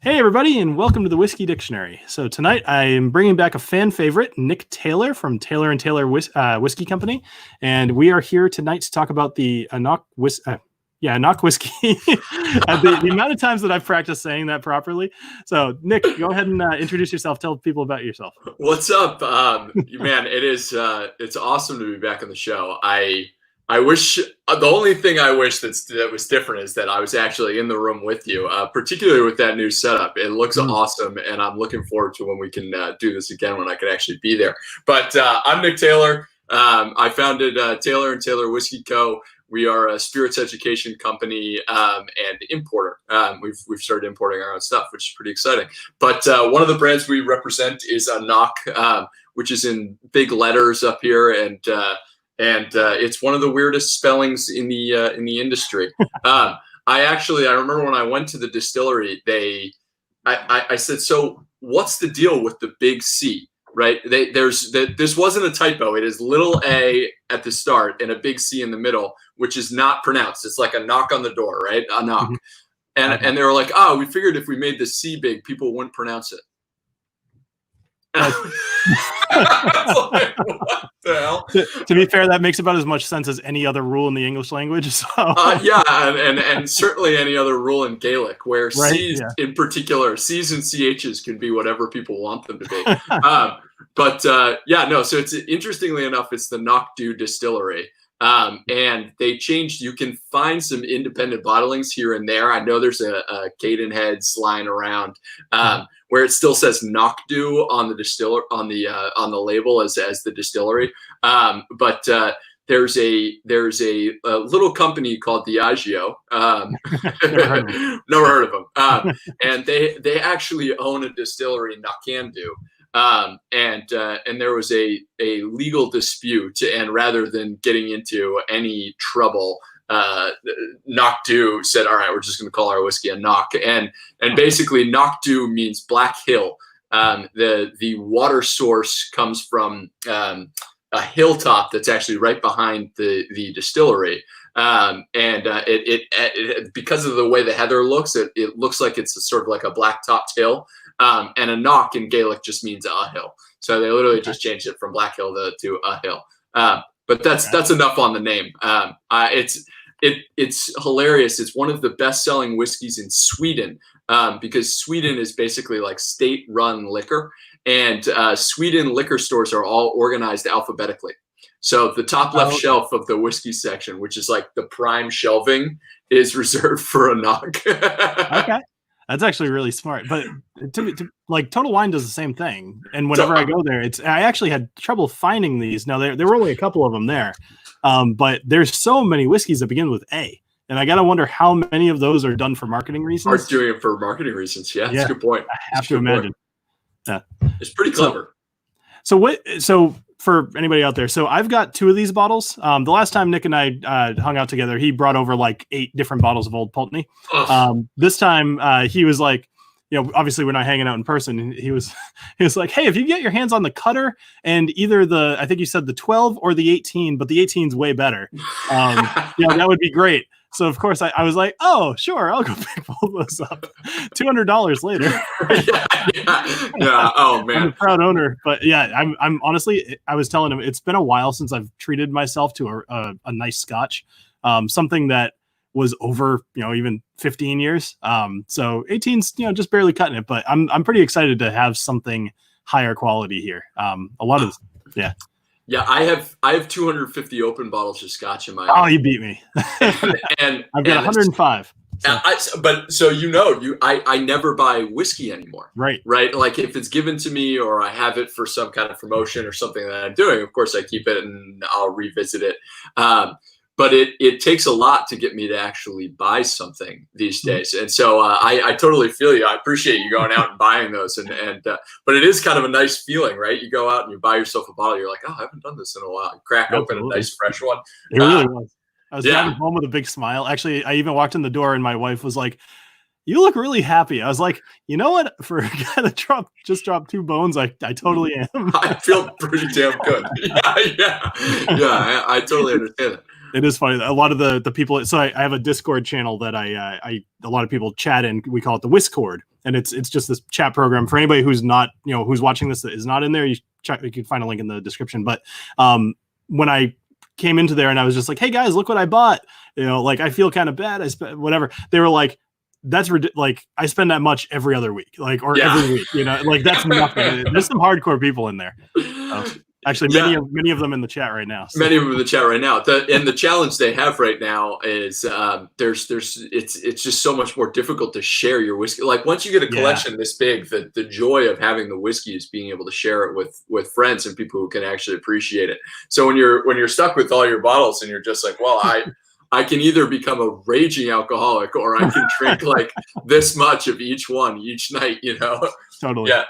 Hey, everybody, and welcome to the Whiskey Dictionary. So tonight I am bringing back a fan favorite, Nick Taylor from Taylor & Taylor Whiskey Company. And we are here tonight to talk about the anCnoc Whiskey. the amount of times that I've practiced saying that properly. So, Nick, go ahead and introduce yourself. Tell people about yourself. What's up, man? It's awesome to be back on the show. I wish the only thing I wish that was different is that I was actually in the room with you, particularly with that new setup. It looks awesome, and I'm looking forward to when we can do this again when I can actually be there. But I'm Nick Taylor. I founded Taylor & Taylor Whiskey Co. We are a spirits education company and importer. We've started importing our own stuff, which is pretty exciting. But one of the brands we represent is anCnoc, which is in big letters up here, and it's one of the weirdest spellings in the industry. I remember when I went to the distillery, I said, so what's the deal with the big C? Right? This wasn't a typo. It is little a at the start and a big C in the middle, which is not pronounced. It's like a knock on the door, right? A knock. And they were like, oh, we figured if we made the C big, people wouldn't pronounce it. Like, what the hell? To be fair, that makes about as much sense as any other rule in the English language. So. Yeah, and certainly any other rule in Gaelic, where C's in particular, C's and CH's can be whatever people want them to be. So it's interestingly enough, it's the Knockdo Distillery. And they changed. You can find some independent bottlings here and there. I know there's a Cadenheads lying around where it still says Knockdo on the label as the distillery. But there's a little company called Diageo. Never heard of them. And they actually own a distillery in Knockando. And there was a legal dispute, and rather than getting into any trouble, Knockdo said, all right, we're just going to call our whiskey anCnoc. And basically Knockdo means Black Hill. The water source comes from a hilltop that's actually right behind the distillery. It because of the way the heather looks, it looks like it's sort of like a black-topped hill. And anCnoc in Gaelic just means a hill. So they literally just changed it from Black Hill to a hill. But that's enough on the name. It's hilarious. It's one of the best-selling whiskeys in Sweden because Sweden is basically like state-run liquor. And Sweden liquor stores are all organized alphabetically. So the top left shelf of the whiskey section, which is like the prime shelving, is reserved for anCnoc. Okay. That's actually really smart. But like Total Wine does the same thing. And whenever I go there, I actually had trouble finding these. Now, there were only a couple of them there. But there's so many whiskeys that begin with A. And I got to wonder how many of those are done for marketing reasons. Are doing it for marketing reasons. Yeah, that's a good point. I have to imagine. Yeah. It's pretty clever. So for anybody out there, so I've got 2 of these bottles. The last time Nick and I hung out together, he brought over like 8 different bottles of Old Pulteney. This time he was like, obviously we're not hanging out in person. He was like, hey, if you get your hands on the Cutter and either I think you said the 12 or the 18, but the 18's way better. That would be great. So of course I was like, oh sure, I'll go pick both those up. $200 later. Yeah. Oh man, I'm a proud owner. But yeah, I'm honestly, I was telling him it's been a while since I've treated myself to a nice Scotch, something that was over even 15 years. So 18's just barely cutting it. But I'm pretty excited to have something higher quality here. A lot of this, Yeah, I have 250 open bottles of Scotch in my. Oh, you beat me. and I've got 105. So. I never buy whiskey anymore. Right. Like if it's given to me or I have it for some kind of promotion or something that I'm doing, of course I keep it and I'll revisit it. But it takes a lot to get me to actually buy something these days. And so I totally feel you. I appreciate you going out and buying those. But it is kind of a nice feeling, right? You go out and you buy yourself a bottle. You're like, oh, I haven't done this in a while. You crack open a nice fresh one. It really was. I was driving home with a big smile. Actually, I even walked in the door and my wife was like, you look really happy. I was like, you know what? For a guy that just dropped 2 bones, I totally am. I feel pretty damn good. Yeah. I totally understand it. It is funny. A lot of the people. So I have a Discord channel that a lot of people chat in. We call it the Whiskcord. and it's just this chat program for anybody who's not, who's watching this that is not in there. You can find a link in the description. But when I came into there and I was just like, hey guys, look what I bought. Like I feel kind of bad. I spent whatever. They were like, that's like I spend that much every other week, every week, like that's nothing. There's some hardcore people in there. Actually, many of them in the chat right now. So. Many of them in the chat right now. And the challenge they have right now is it's just so much more difficult to share your whiskey. Like once you get a collection this big, the joy of having the whiskey is being able to share it with friends and people who can actually appreciate it. So when you're stuck with all your bottles and you're just like, well, I can either become a raging alcoholic or I can drink like this much of each one each night, Totally. Yeah.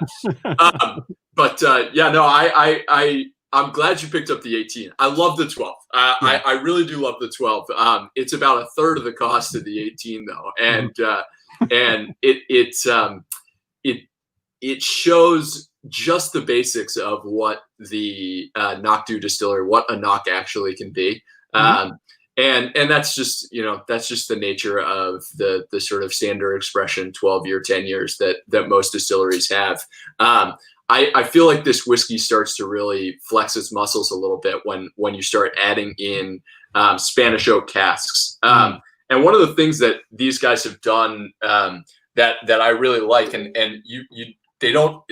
I'm glad you picked up the 18. I love the 12. I really do love the 12. It's about a third of the cost of the 18 though. And it shows just the basics of what the anCnoc distiller, what anCnoc actually can be. And that's just, that's just the nature of the sort of standard expression 12-year, 10 years that most distilleries have. I feel like this whiskey starts to really flex its muscles a little bit when you start adding in Spanish oak casks. And one of the things that these guys have done that I really like, and they don't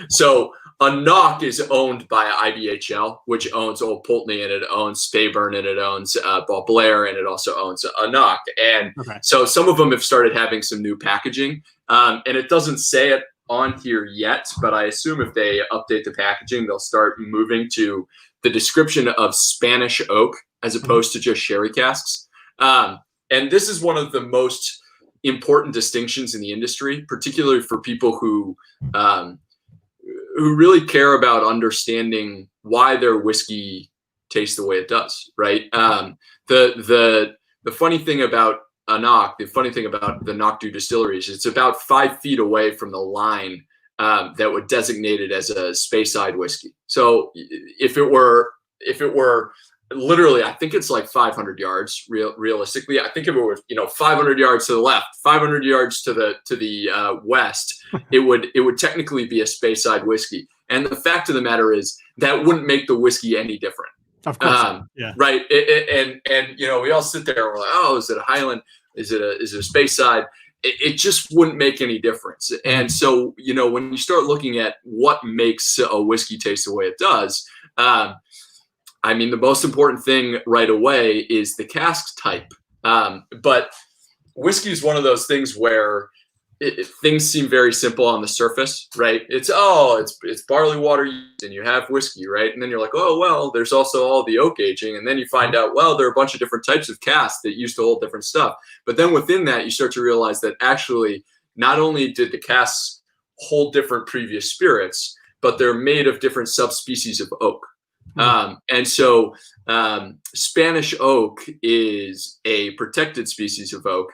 so anCnoc is owned by IBHL, which owns Old Pulteney, and it owns Speyburn, and it owns Ball Blair, and it also owns anCnoc. And so some of them have started having some new packaging, and it doesn't say it on here yet, but I assume if they update the packaging, they'll start moving to the description of Spanish oak as opposed to just sherry casks. And this is one of the most important distinctions in the industry, particularly for people who really care about understanding why their whiskey tastes the way it does, right? The funny thing about anCnoc, the funny thing about the anCnoc distilleries, it's about 5 feet away from the line that would designate it as a Speyside whiskey. So if it were literally, I think it's like 500 yards realistically. I think if it were 500 yards to the left, 500 yards to the west, it would technically be a Speyside whiskey. And the fact of the matter is that wouldn't make the whiskey any different. Of course, right. And we all sit there and we're like, oh, is it a Highland? Is it a Speyside? It just wouldn't make any difference. And so when you start looking at what makes a whiskey taste the way it does, the most important thing right away is the cask type. But whiskey is one of those things where things seem very simple on the surface, right? It's barley water and you have whiskey, right? And then you're like, oh, well, there's also all the oak aging. And then you find out, well, there are a bunch of different types of casks that used to hold different stuff. But then within that, you start to realize that actually not only did the casks hold different previous spirits, but they're made of different subspecies of oak. And so Spanish oak is a protected species of oak.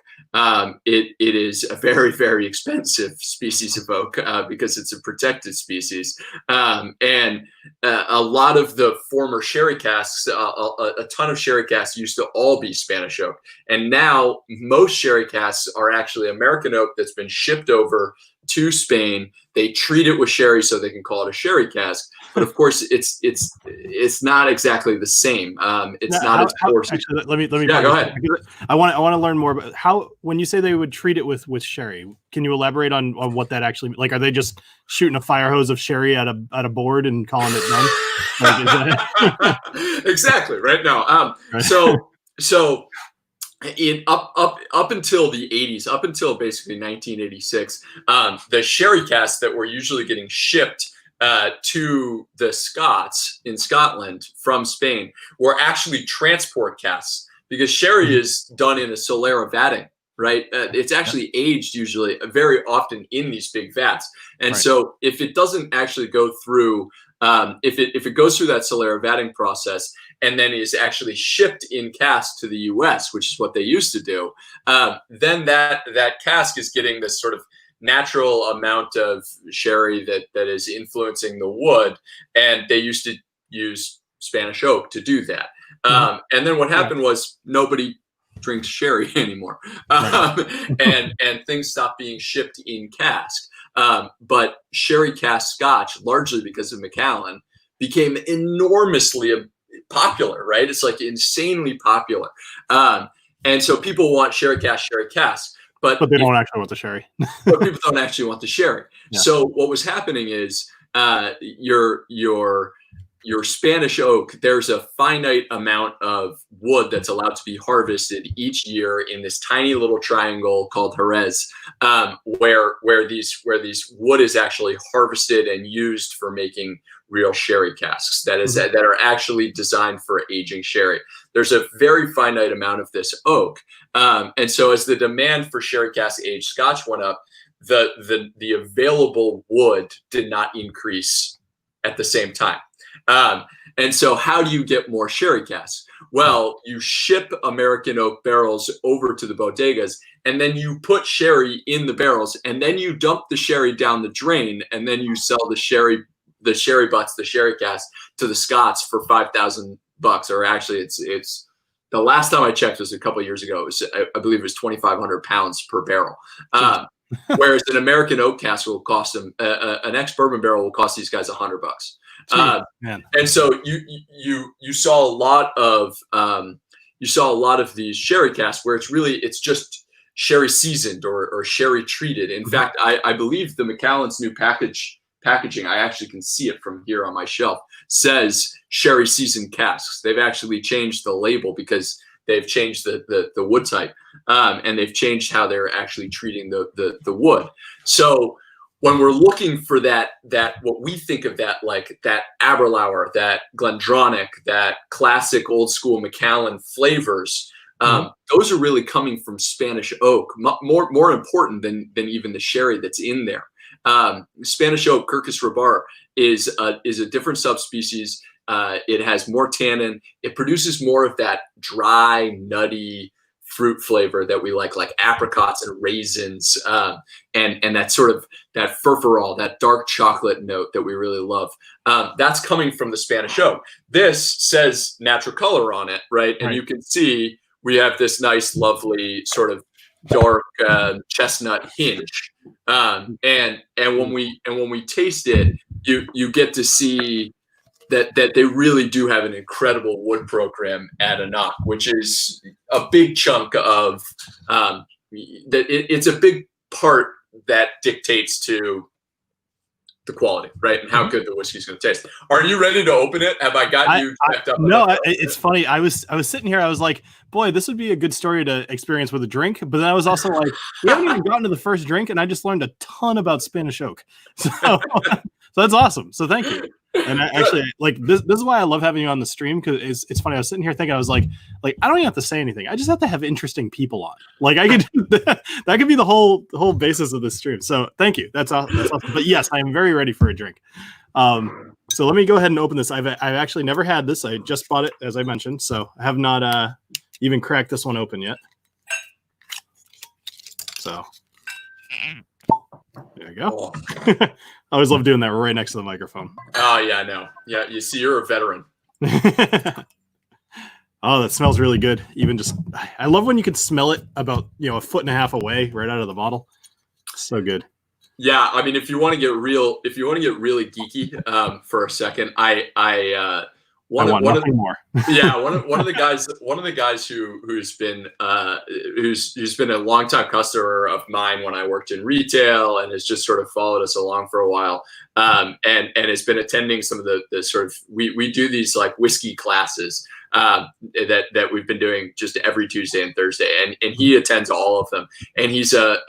It is a very, very expensive species of oak because it's a protected species. And a lot of the former sherry casks, a ton of sherry casks used to all be Spanish oak. And now most sherry casks are actually American oak that's been shipped over to Spain. They treat it with sherry so they can call it a sherry cask. But of course, it's not exactly the same. It's not as coarse. Actually, let me. Yeah, go ahead. I want to learn more about how, when you say they would treat it with sherry. Can you elaborate on what that actually like? Are they just shooting a fire hose of sherry at a board and calling it done? Like, is that... Exactly. Right now. Right. So. Up until the 80s, up until basically 1986, the sherry casks that were usually getting shipped to the Scots in Scotland from Spain were actually transport casks, because sherry is done in a Solera vatting, right? It's actually aged usually very often in these big vats. And so if it doesn't actually go through, if it goes through that Solera vatting process and then is actually shipped in cask to the US, which is what they used to do, then that cask is getting this sort of natural amount of sherry that is influencing the wood. And they used to use Spanish oak to do that. And then what happened was nobody drink sherry anymore, and things stopped being shipped in cask. But sherry cask Scotch, largely because of Macallan, became enormously popular. Right? It's like insanely popular, and so people want sherry cask, but they don't actually want the sherry. But people don't actually want the sherry. Yeah. So what was happening is your Spanish oak, there's a finite amount of wood that's allowed to be harvested each year in this tiny little triangle called Jerez, where these wood is actually harvested and used for making real sherry casks that are actually designed for aging sherry. There's a very finite amount of this oak, and so as the demand for sherry cask aged Scotch went up, the available wood did not increase at the same time. And so how do you get more sherry casks? Well, you ship American oak barrels over to the bodegas, and then you put sherry in the barrels, and then you dump the sherry down the drain, and then you sell the sherry butts, the sherry casks to the Scots for $5,000, or actually it's the last time I checked was a couple of years ago. It was, I believe it was 2,500 pounds per barrel. Whereas an American oak cask will cost them, an ex-bourbon barrel will cost these guys $100. And so you saw a lot of these sherry casks where it's just sherry seasoned or sherry treated. In fact, I believe the Macallan's new packaging, I actually can see it from here on my shelf, says sherry seasoned casks. They've actually changed the label because they've changed the wood type, and they've changed how they're actually treating the wood. So when we're looking for that what we think of that, like that Aberlour, that Glendronach, that classic old school Macallan flavors, those are really coming from Spanish oak, more important than even the sherry that's in there. Spanish oak, Quercus rhubarb, is a different subspecies. It has more tannin. It produces more of that dry, nutty fruit flavor that we like apricots and raisins, and that sort of that furfural, that dark chocolate note that we really love. That's coming from the Spanish oak. This says natural color on it, right? And you can see we have this nice, lovely sort of dark chestnut hinge, and when we taste it, you get to see that they really do have an incredible wood program at anCnoc, which is a big chunk of that. It's a big part that dictates to the quality, right, and how good the whiskey is going to taste. Are you ready to open it? Have I got you checked up? No, it's funny. I was sitting here. I was like, boy, this would be a good story to experience with a drink. But then I was also like, we haven't even gotten to the first drink, and I just learned a ton about Spanish oak. So that's awesome. So thank you. And I actually, like, this is why I love having you on the stream, because it's funny. I was sitting here thinking, I was like I don't even have to say anything. I just have to have interesting people on. Like, I could that could be the whole basis of this stream. So thank you. That's awesome. But yes, I am very ready for a drink. So let me go ahead and open this. I've actually never had this. I just bought it, as I mentioned, so I have not even cracked this one open yet. So there you go. I always love doing that right next to the microphone. Oh yeah, I know. Yeah, you see, you're a veteran. Oh, that smells really good. Even just, I love when you can smell it about a foot and a half away, right out of the bottle. So good. Yeah, I mean, if you want to get really geeky for a second, one of the guys who's been a longtime customer of mine when I worked in retail and has just sort of followed us along for a while, and has been attending some of the sort of we do these like whiskey classes that we've been doing just every Tuesday and Thursday, and he attends all of them, and he's a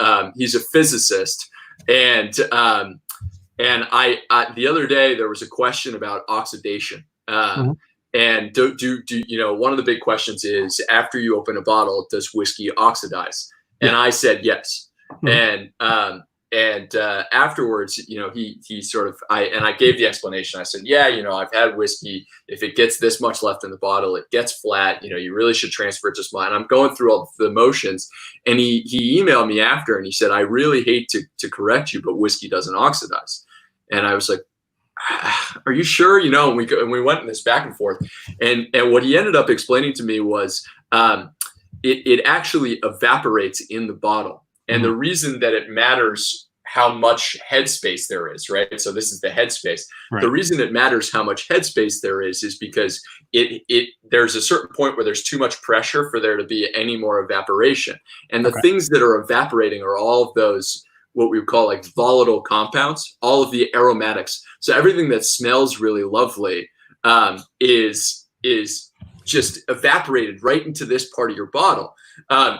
physicist, and I the other day there was a question about oxidation. And do one of the big questions is, after you open a bottle, does whiskey oxidize? And I said yes. And afterwards, he sort of, I gave the explanation. I said, yeah, I've had whiskey. If it gets this much left in the bottle, it gets flat. You really should transfer it to small. And I'm going through all the motions. And he emailed me after, and he said, I really hate to correct you, but whiskey doesn't oxidize. And I was like, are you sure? And we went in this back and forth, and what he ended up explaining to me was it actually evaporates in the bottle. And the reason that it matters how much headspace there is, right? So this is the headspace. Right. The reason it matters how much headspace there is because there's a certain point where there's too much pressure for there to be any more evaporation. And the things that are evaporating are all of those, what we would call like volatile compounds, all of the aromatics. So everything that smells really lovely is just evaporated right into this part of your bottle.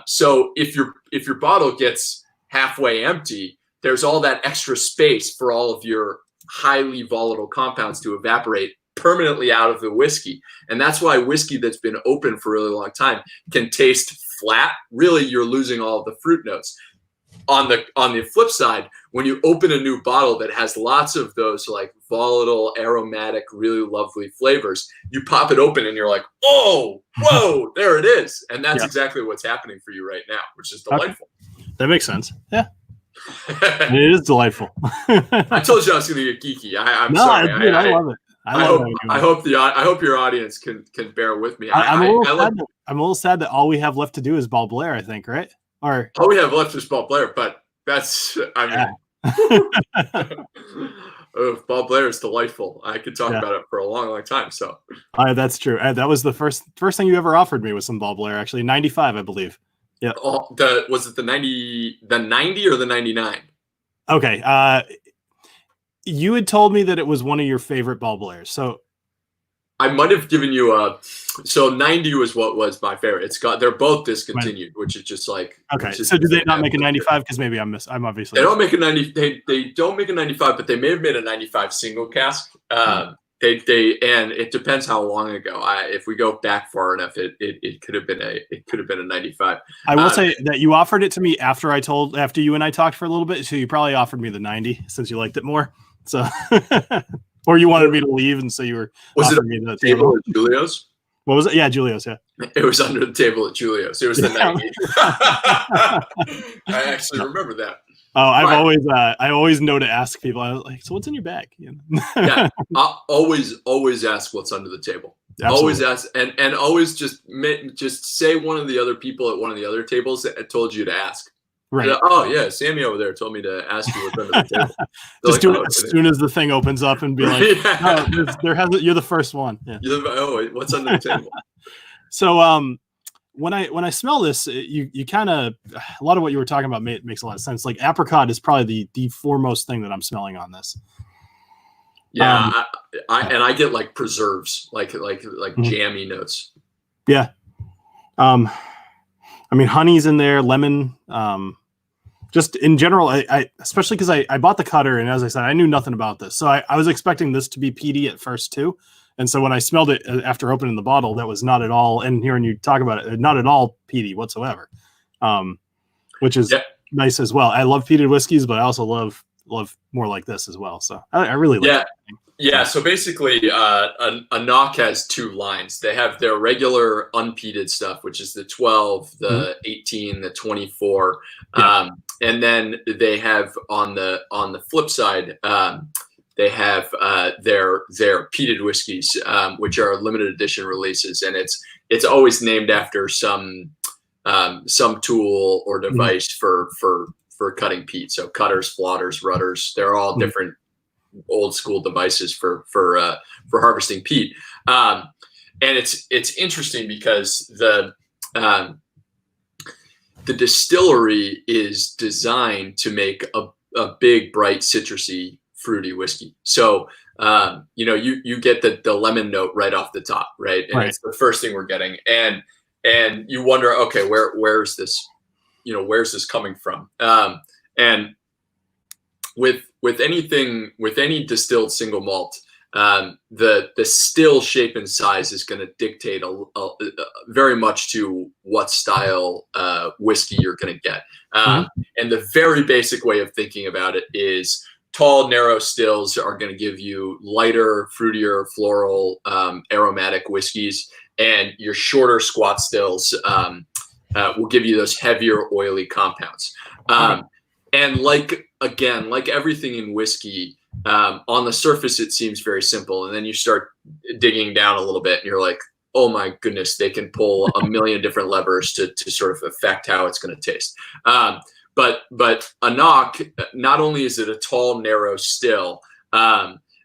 So if your bottle gets halfway empty, there's all that extra space for all of your highly volatile compounds to evaporate permanently out of the whiskey. And that's why whiskey that's been open for a really long time can taste flat. Really, you're losing all of the fruit notes. On the flip side, when you open a new bottle that has lots of those like volatile, aromatic, really lovely flavors, you pop it open and you're like, oh, whoa, there it is. And that's exactly what's happening for you right now, which is delightful. Okay. That makes sense. Yeah. It is delightful. I told you I was going to get geeky. I'm sorry. I love it. I hope your audience can bear with me. I'm a little sad that all we have left to do is Ball Blair, I think, right? Or all we have left is Ball Blair, but that's Ball Blair is delightful. I could talk about it for a long time. So that's true. That was the first thing you ever offered me was some Ball Blair, actually. 95, I believe. Yeah. Was it the 90 or the 99? Okay. You had told me that it was one of your favorite Ball Blairs. So I might have given you so 90 was what was my favorite. They're both discontinued, which is just like, okay. So did they not make a 95? Because maybe I'm obviously, they don't make a 90. They don't make a 95, but they may have made a 95 single cask. And it depends how long ago. If we go back far enough, it could have been a 95. I will say that you offered it to me after you and I talked for a little bit, so you probably offered me the 90 since you liked it more. So, or you wanted me to leave, and so you were. Was it on the table at Julio's? What was it? Yeah, Julio's. Yeah, it was under the table at Julio's. It was the 90. I actually remember that. Oh, I always know to ask people. I was like, so what's in your bag? Yeah, I always ask what's under the table. Absolutely. Always ask, and always just say one of the other people at one of the other tables that told you to ask. Right. Like, oh yeah, Sammy over there told me to ask you what's under the table. Just like, do it as soon as the thing opens up and be like, you're the first one. Yeah. What's under the table? So when I smell this, you kind of, a lot of what you were talking about makes a lot of sense. Like apricot is probably the foremost thing that I'm smelling on this. Yeah, I get like preserves, like jammy notes. Yeah. I mean, honey's in there, lemon. Just in general, I especially because I bought the cutter, and as I said, I knew nothing about this, so I was expecting this to be peaty at first too. And so when I smelled it after opening the bottle, that was not at all. And hearing you talk about it, not at all peaty whatsoever, which is nice as well. I love peated whiskeys, but I also love more like this as well. So I really like it. Yeah, so basically, anCnoc has two lines. They have their regular unpeated stuff, which is the 12, the 18, the 24, and then they have on the flip side, they have their peated whiskeys, which are limited edition releases, and it's always named after some tool or device for cutting peat. So cutters, flotters, rudders, they're all different old school devices for harvesting peat. And it's interesting because the distillery is designed to make a big, bright, citrusy, fruity whiskey. So you get the lemon note right off the top, right? And it's the first thing we're getting. And you wonder, okay, where's this, where's this coming from? And with any distilled single malt, the still shape and size is going to dictate very much to what style whiskey you're going to get. And the very basic way of thinking about it is tall, narrow stills are going to give you lighter, fruitier, floral, aromatic whiskeys, and your shorter squat stills will give you those heavier, oily compounds. And like everything in whiskey, on the surface, it seems very simple. And then you start digging down a little bit and you're like, oh my goodness, they can pull a million different levers to sort of affect how it's going to taste. But anCnoc, not only is it a tall, narrow still,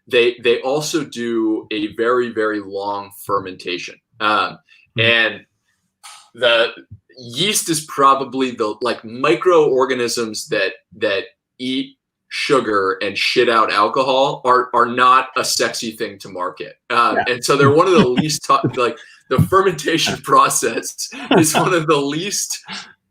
they also do a very, very long fermentation. And the yeast is probably the microorganisms that eat sugar and shit out alcohol are not a sexy thing to market. And so they're one of the least the fermentation process is one of the least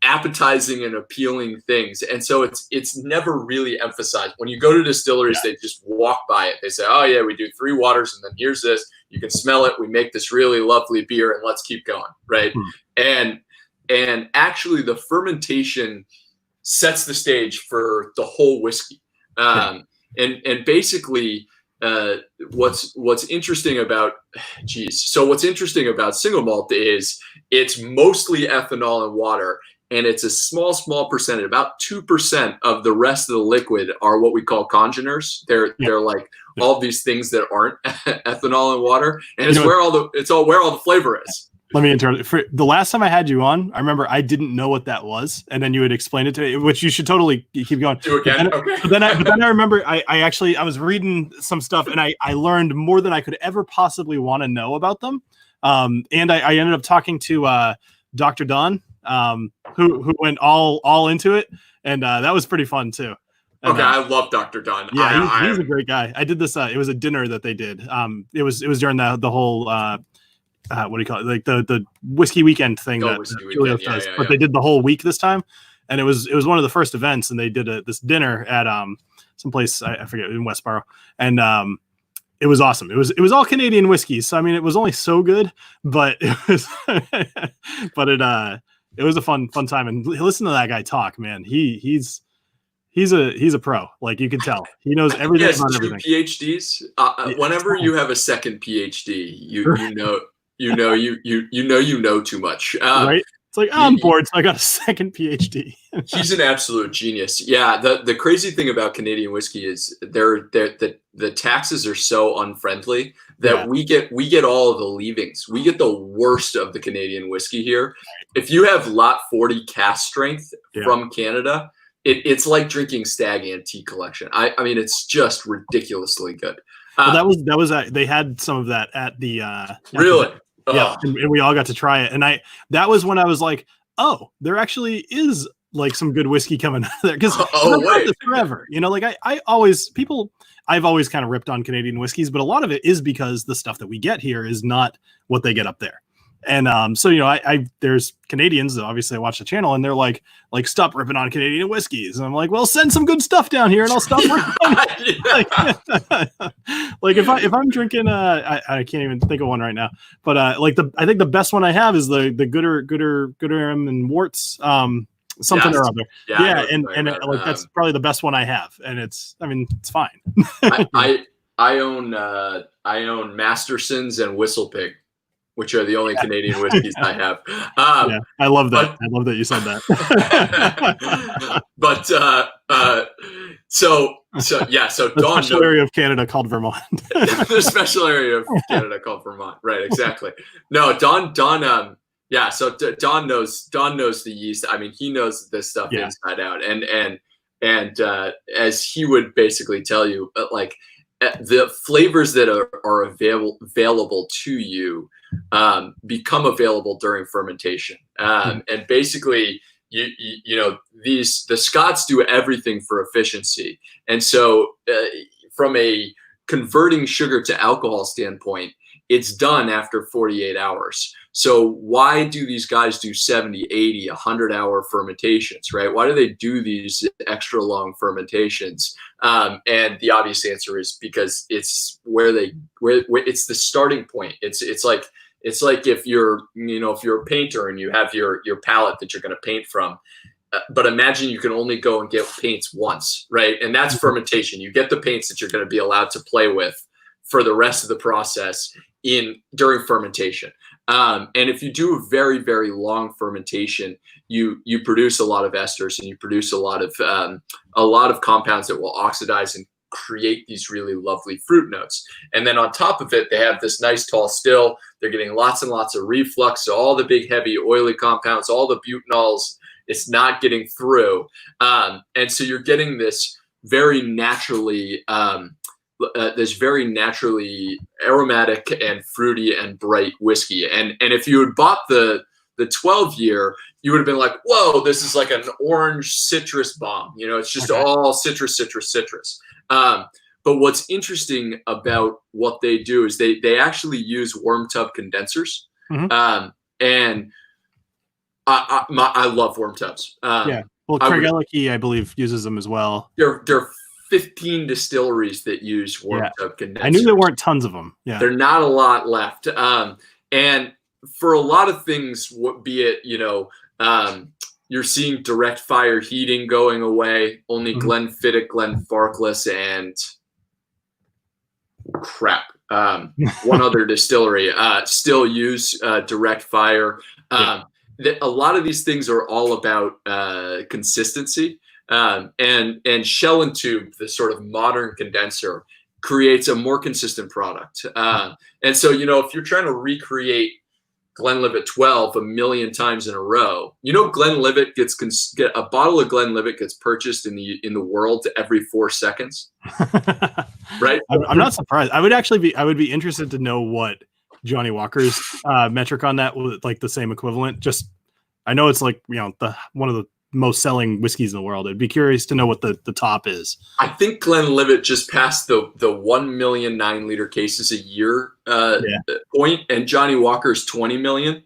appetizing and appealing things. And so it's never really emphasized. When you go to distilleries, they just walk by it. They say, oh yeah, we do 3 waters and then here's this. You can smell it. We make this really lovely beer and let's keep going. Right. And actually the fermentation sets the stage for the whole whiskey. And basically what's interesting about single malt is it's mostly ethanol and water, and it's a small percentage, about 2% of the rest of the liquid are what we call congeners. They're like all these things that aren't ethanol and water, and it's where all the flavor is. Let me interrupt. For the last time I had you on, I remember I didn't know what that was, and then you had explained it to me, which you should totally keep going. Do again. But then I remember I was reading some stuff, and I learned more than I could ever possibly want to know about them. And I ended up talking to Dr. Don, who went all into it, and that was pretty fun too. And, I love Dr. Don. Yeah, he's a great guy. I did this. It was a dinner that they did. It was during the whole. What do you call it? Like the whiskey weekend thing Julio does. But they did the whole week this time, and it was one of the first events, and they did this dinner at someplace I forget, in Westboro, and it was awesome. It was all Canadian whiskeys, so I mean it was only so good, but it was it was a fun time. And listen to that guy talk, man. He's a pro. Like you can tell, he knows everything about everything. PhDs. Whenever you have a second PhD, you know too much. Right? It's like, I'm bored, so I got a second PhD. He's an absolute genius. Yeah, the crazy thing about Canadian whiskey is the taxes are so unfriendly that we get all of the leavings. We get the worst of the Canadian whiskey here. If you have lot 40 cask strength from Canada, it's like drinking Stag Antique Collection. I mean, it's just ridiculously good. Well, that was they had some of that at the really. Yeah, and we all got to try it, and that was when I was like, oh, there actually is like some good whiskey coming out of there, because I've had this forever, like I've always kind of ripped on Canadian whiskeys, but a lot of it is because the stuff that we get here is not what they get up there. And so I there's Canadians that obviously watch the channel, and they're like stop ripping on Canadian whiskeys, and I'm like, well, send some good stuff down here and I'll stop ripping. Like if I'm drinking I can't even think of one right now, but I think the best one I have is the Gooderham and Worts something or other. And that's probably the best one I have, and it's fine. I own Masterson's and Whistlepig, which are the only Canadian whiskeys I have. I love that. I love that you said that. But so the Don special area of Canada called Vermont. The special area of Canada called Vermont. Right, exactly. No, Don so Don knows the yeast. I mean, he knows this stuff inside out. And as he would basically tell you, the flavors that are available to you become available during fermentation. And basically, the Scots do everything for efficiency. And so from a converting sugar to alcohol standpoint, it's done after 48 hours. So why do these guys do 70, 80, 100-hour fermentations, right? Why do they do these extra long fermentations? And the obvious answer is because it's where it's the starting point. It's like if you're a painter and you have your palette that you're going to paint from, but imagine you can only go and get paints once, right? And that's fermentation. You get the paints that you're going to be allowed to play with for the rest of the process during fermentation. And if you do a very, very long fermentation, you produce a lot of esters, and you produce a lot of compounds that will oxidize and create these really lovely fruit notes. And then on top of it, they have this nice tall still. They're getting lots and lots of reflux. So all the big, heavy, oily compounds, all the butanols, it's not getting through. And so you're getting this very naturally aromatic and fruity and bright whiskey. And if you had bought the 12-year, you would have been like, whoa, this is like an orange citrus bomb. You know, it's just all citrus, citrus, citrus. But what's interesting about what they do is they actually use worm tub condensers. And I love worm tubs. Yeah. Well, Craig Ellicky, I believe, uses them as well. There are 15 distilleries that use worm tub condensers. I knew there weren't tons of them. Yeah. There are not a lot left. And for a lot of things, be it, you know, you're seeing direct fire heating going away. Only Glenfiddich, Glenfarclas, and one other distillery still use direct fire. A lot of these things are all about consistency, and shell and tube, the sort of modern condenser, creates a more consistent product. And so, you know, if you're trying to recreate Glenlivet 12 a million times in a row, you know, Glenlivet get a bottle of Glenlivet gets purchased in the world every 4 seconds. Right? I'm not surprised. I would be interested to know what Johnny Walker's metric on that was, like the same equivalent. Just, I know it's like, you know, one of the most selling whiskeys in the world. I'd be curious to know what the top is. I think Glenlivet just passed the 1 million 9-liter cases a year point, and Johnny Walker's 20 million.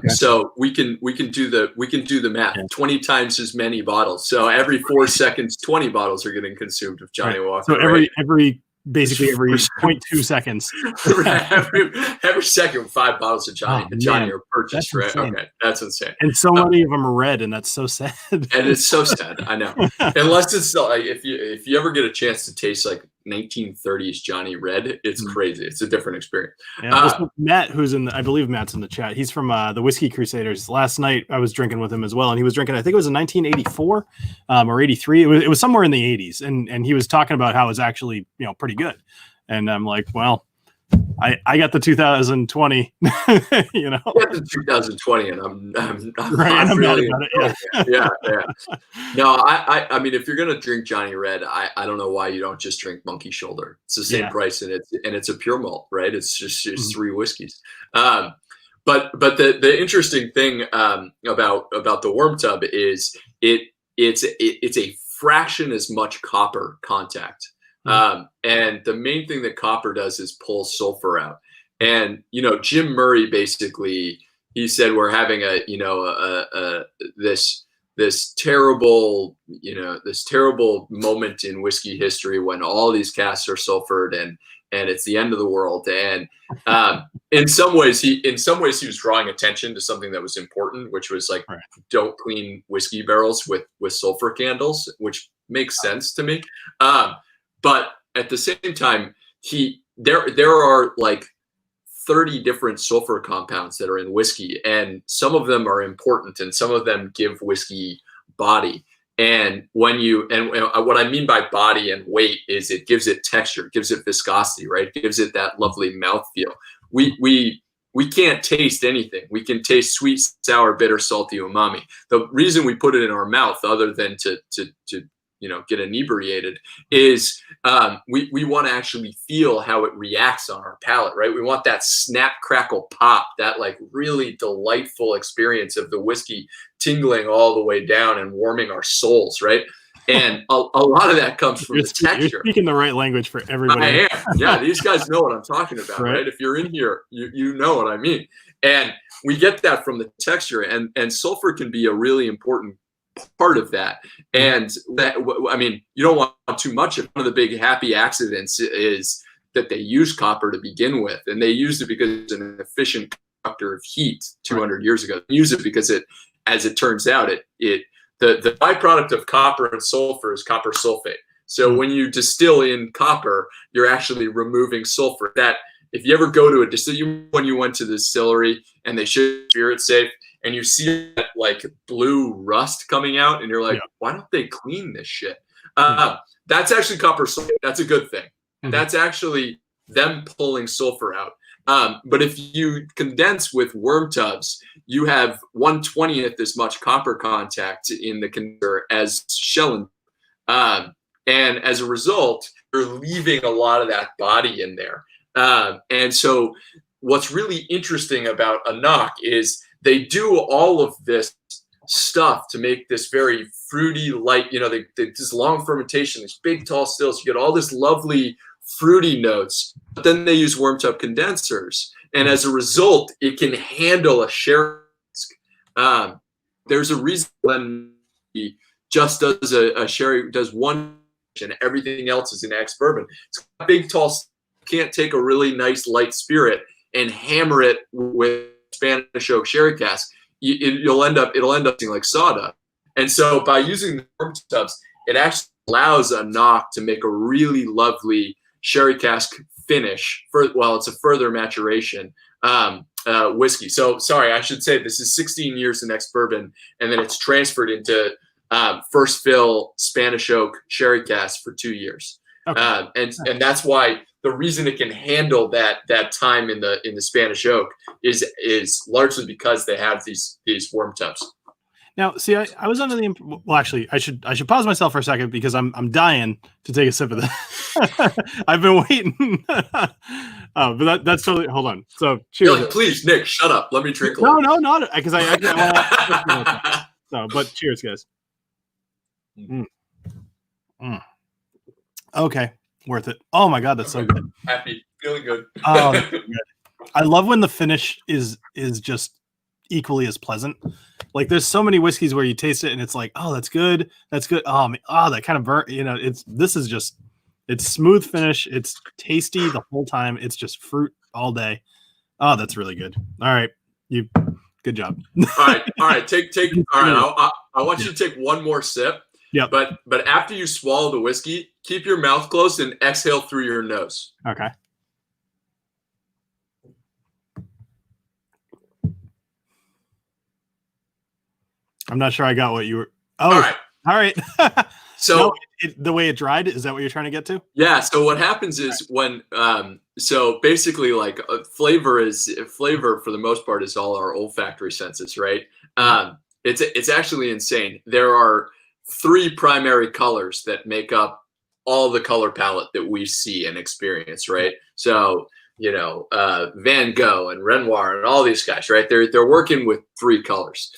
So we can do the math. 20 times as many bottles. So every 4 seconds, 20 bottles are getting consumed of Johnny Walker. So basically every 0.2 seconds. every second, 5 bottles of Johnny are purchased. Right? Okay, that's insane. And so many of them are red, and that's so sad. And it's so sad. I know. Unless it's like, if you ever get a chance to taste like 1930s Johnny Red, it's crazy. It's a different experience. So Matt, I believe Matt's in the chat. He's from the Whiskey Crusaders. Last night I was drinking with him as well, and he was drinking, I think it was in 1984 or 83. It was somewhere in the 80s, and he was talking about how it's actually, you know, pretty good. And I'm like, well, I got the 2020, you know. I got the 2020, and I'm I'm really mad about it. Yeah. No, I mean, if you're gonna drink Johnny Red, I don't know why you don't just drink Monkey Shoulder. It's the same price, and it's a pure malt, right? It's just 3 whiskeys. But the interesting thing about the worm tub is it's a fraction as much copper contact. And the main thing that copper does is pull sulfur out. And, you know, Jim Murray, basically, he said, we're having this terrible moment in whiskey history when all these casks are sulfured and it's the end of the world. And in some ways he was drawing attention to something that was important, which was like, don't clean whiskey barrels with sulfur candles, which makes sense to me. But at the same time, there are like 30 different sulfur compounds that are in whiskey, and some of them are important, and some of them give whiskey body. And what I mean by body and weight is it gives it texture, it gives it viscosity, right? It gives it that lovely mouthfeel. We can't taste anything. We can taste sweet, sour, bitter, salty, umami. The reason we put it in our mouth, other than to you know, get inebriated, is we want to actually feel how it reacts on our palate, right? We want that snap, crackle, pop, that like really delightful experience of the whiskey tingling all the way down and warming our souls, right? And a lot of that comes from the texture. You're speaking the right language for everybody. I am. Yeah, these guys know what I'm talking about, right? If you're in here, you know what I mean. And we get that from the texture, and sulfur can be a really important part of that. And that, I mean, you don't want too much of. One of the big happy accidents is that they use copper to begin with, and they used it because it's an efficient conductor of heat 200 years ago. They use it because as it turns out, the byproduct of copper and sulfur is copper sulfate. So when you distill in copper, you're actually removing sulfur. That if you ever go to a distillery, when you went to the distillery and they should spirit safe, and you see that like blue rust coming out, and you're like, why don't they clean this shit? That's actually copper sulfate. That's a good thing. Mhm. That's actually them pulling sulfur out. But if you condense with worm tubs, you have 1/20th as much copper contact in the condenser as shell. And as a result, you're leaving a lot of that body in there. And so what's really interesting about anCnoc is they do all of this stuff to make this very fruity, light, they this long fermentation, these big tall stills, you get all this lovely fruity notes, but then they use worm tub condensers. And as a result, it can handle a sherry cask. There's a reason when he just does a sherry, does one, and everything else is an ex-bourbon. It's a big, tall, can't take a really nice light spirit and hammer it with Spanish oak sherry cask. It'll end up being like soda. And so by using the worm tubs, it actually allows anCnoc to make a really lovely sherry cask finish while it's a further maturation whiskey. So sorry, I should say this is 16 years in ex-bourbon, and then it's transferred into first fill Spanish oak sherry cask for 2 years. Okay. And that's why the reason it can handle that time in the Spanish oak is largely because they have these worm tubs. Now, see, I was under the well, actually, I should pause myself for a second because I'm dying to take a sip of this. I've been waiting. But that's totally. Hold on. So cheers. Like, please, Nick, shut up. Let me drink. No, not because I so. But cheers, guys. Okay, worth it. Oh my god, that's so good. Happy, feeling good. Oh, good. I love when the finish is just equally as pleasant. Like there's so many whiskeys where you taste it and it's like, oh, that's good. That kind of burnt. It's smooth finish. It's tasty the whole time. It's just fruit all day. Oh, that's really good. All right, good job. All right. Take. All right, I want you to take one more sip. Yeah. But after you swallow the whiskey, keep your mouth closed and exhale through your nose. Okay. I'm not sure I got what you were. Oh, all right. So the way it dried, is that what you're trying to get to? Yeah. So what happens is when, so basically like flavor for the most part is all our olfactory senses, right? It's actually insane. There are 3 primary colors that make up all the color palette that we see and experience, right? So, Van Gogh and Renoir and all these guys, right? They're working with 3 colors.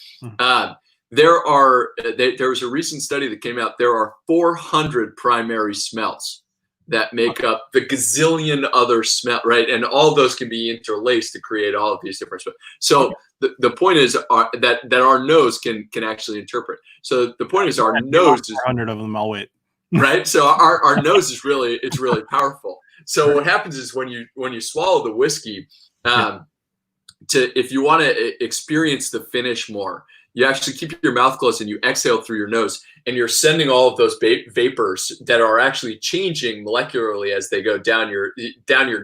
There was a recent study that came out. There are 400 primary smells that make up the gazillion other smell, right? And all those can be interlaced to create all of these different smells. So the point is that our nose can actually interpret. So the point is our nose is 400 of them. I'll wait. Right. So our nose is really powerful. So what happens is when you swallow the whiskey, if you want to experience the finish more, you actually keep your mouth closed and you exhale through your nose, and you're sending all of those vapors that are actually changing molecularly as they go down your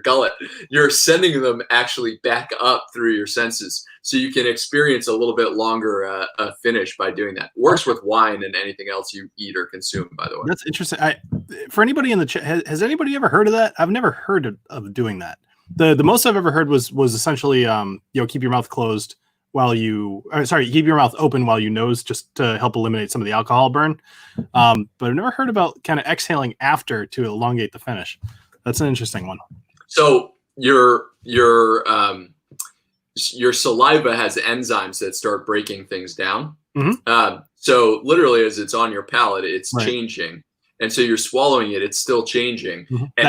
gullet. You're sending them actually back up through your senses, so you can experience a little bit longer finish by doing that. Works with wine and anything else you eat or consume, by the way. That's interesting. For anybody in the chat, has anybody ever heard of that? I've never heard of doing that. The most I've ever heard was essentially keep your mouth closed while keep your mouth open while you nose, just to help eliminate some of the alcohol burn. But I've never heard about kind of exhaling after to elongate the finish. That's an interesting one. So your saliva has enzymes that start breaking things down. So literally as it's on your palate, it's changing. And so you're swallowing it, it's still changing. And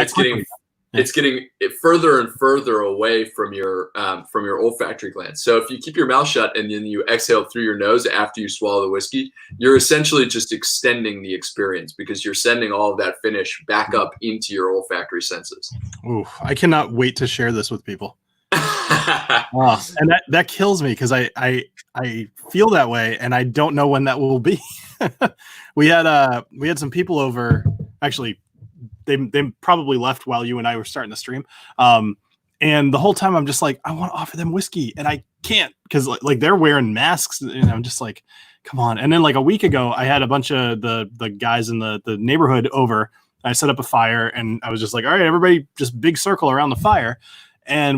it's getting further and further away from your olfactory glands. So if you keep your mouth shut and then you exhale through your nose after you swallow the whiskey, you're essentially just extending the experience because you're sending all of that finish back up into your olfactory senses. Ooh, I cannot wait to share this with people. And that kills me because I feel that way and I don't know when that will be. We had some people over, actually. They probably left while you and I were starting the stream. And the whole time I'm just like, I want to offer them whiskey and I can't because like they're wearing masks and I'm just like, come on. And then like a week ago, I had a bunch of the guys in the neighborhood over. I set up a fire and I was just like, all right, everybody just big circle around the fire. And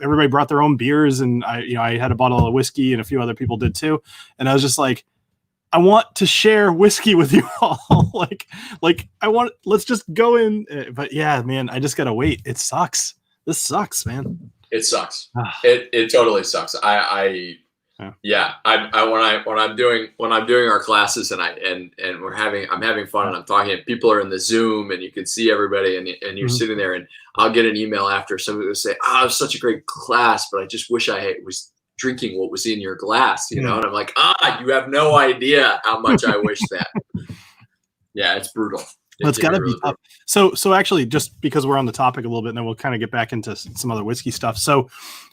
everybody brought their own beers, and I had a bottle of whiskey, and a few other people did too. And I was just like, I want to share whiskey with you all. Let's just go in. But yeah, man, I just gotta wait. It sucks. This sucks, man. It sucks. It totally sucks. When I'm doing our classes and I'm having fun and I'm talking and people are in the Zoom and you can see everybody and you're sitting there, and I'll get an email after somebody will say, it was such a great class, but I just wish I was drinking what was in your glass, and I'm like, you have no idea how much I wish that. Yeah, it's brutal. It's got to be tough. So actually, just because we're on the topic a little bit, and then we'll kind of get back into some other whiskey stuff. So,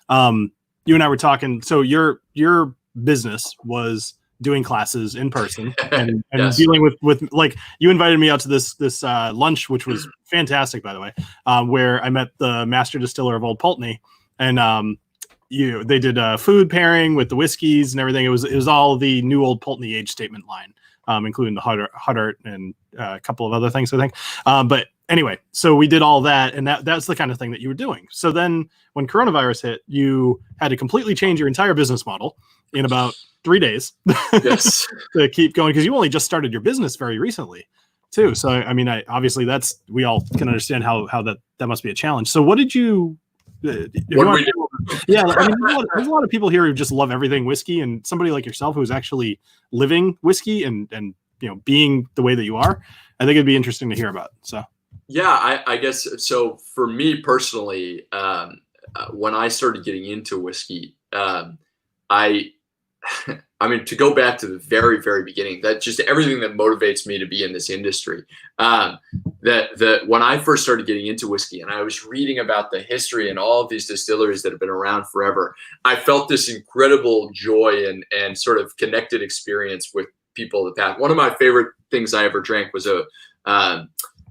you and I were talking. So your business was doing classes in person and yes. dealing with like, you invited me out to this lunch, which was fantastic, by the way, where I met the master distiller of Old Pulteney, and they did a food pairing with the whiskeys and everything. It was all the new Old Pulteney age statement line, including the Huddart and a couple of other things, I think. But anyway, so we did all that, and that's the kind of thing that you were doing. So then when coronavirus hit, you had to completely change your entire business model in about 3 days yes. to keep going, because you only just started your business very recently too. So, I mean, obviously we all can understand how that must be a challenge. So what did you what do we do? Yeah, I mean, there's a lot of people here who just love everything whiskey, and somebody like yourself who's actually living whiskey and being the way that you are, I think it'd be interesting to hear about. So yeah, I guess so. For me personally, when I started getting into whiskey, I mean, to go back to the very, very beginning, that just everything that motivates me to be in this industry, that when I first started getting into whiskey and I was reading about the history and all of these distilleries that have been around forever, I felt this incredible joy and sort of connected experience with people of the past. One of my favorite things I ever drank was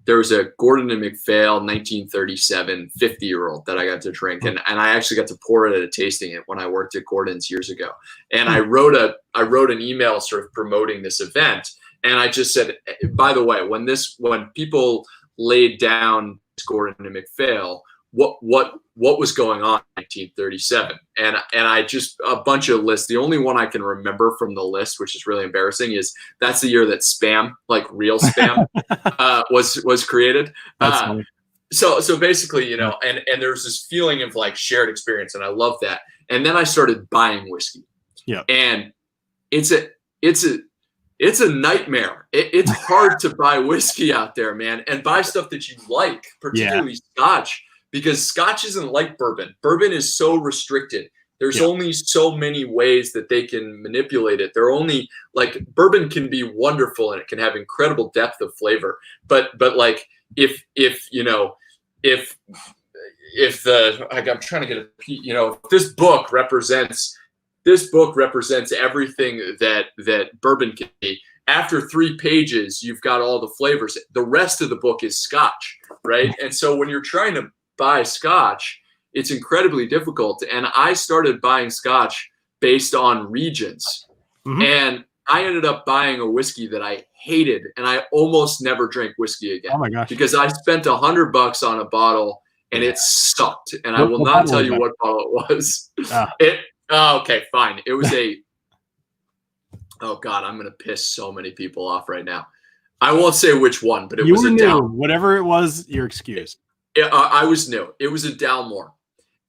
there was a Gordon and Macphail 1937 50-year-old that I got to drink, and I actually got to pour it at a tasting it when I worked at Gordon's years ago. And I wrote an email sort of promoting this event, and I just said, by the way, when people laid down Gordon and Macphail, what was going on in 1937, and I just a bunch of lists. The only one I can remember from the list, which is really embarrassing, is that's the year that spam, like real spam, was created. So basically, and there's this feeling of like shared experience, and I love that. And then I started buying whiskey. Yeah, and it's a nightmare. It's hard to buy whiskey out there, man, and buy stuff that you like, particularly Scotch. Because Scotch isn't like bourbon. Bourbon is so restricted. There's only so many ways that they can manipulate it. They're only like bourbon can be wonderful and it can have incredible depth of flavor. But like if I'm trying to get if this book represents everything that bourbon can be. After 3 pages, you've got all the flavors. The rest of the book is Scotch, right? And so when you're trying to buy Scotch, it's incredibly difficult. And I started buying Scotch based on regions. Mm-hmm. And I ended up buying a whiskey that I hated, and I almost never drank whiskey again. Oh my gosh. Because I spent $100 on a bottle and it sucked. And I will not tell you what bottle it was. Okay, fine. It was oh God, I'm going to piss so many people off right now. I won't say which one, but it was a Down. Whatever it was, you're excused. I was new. It was a Dalmore,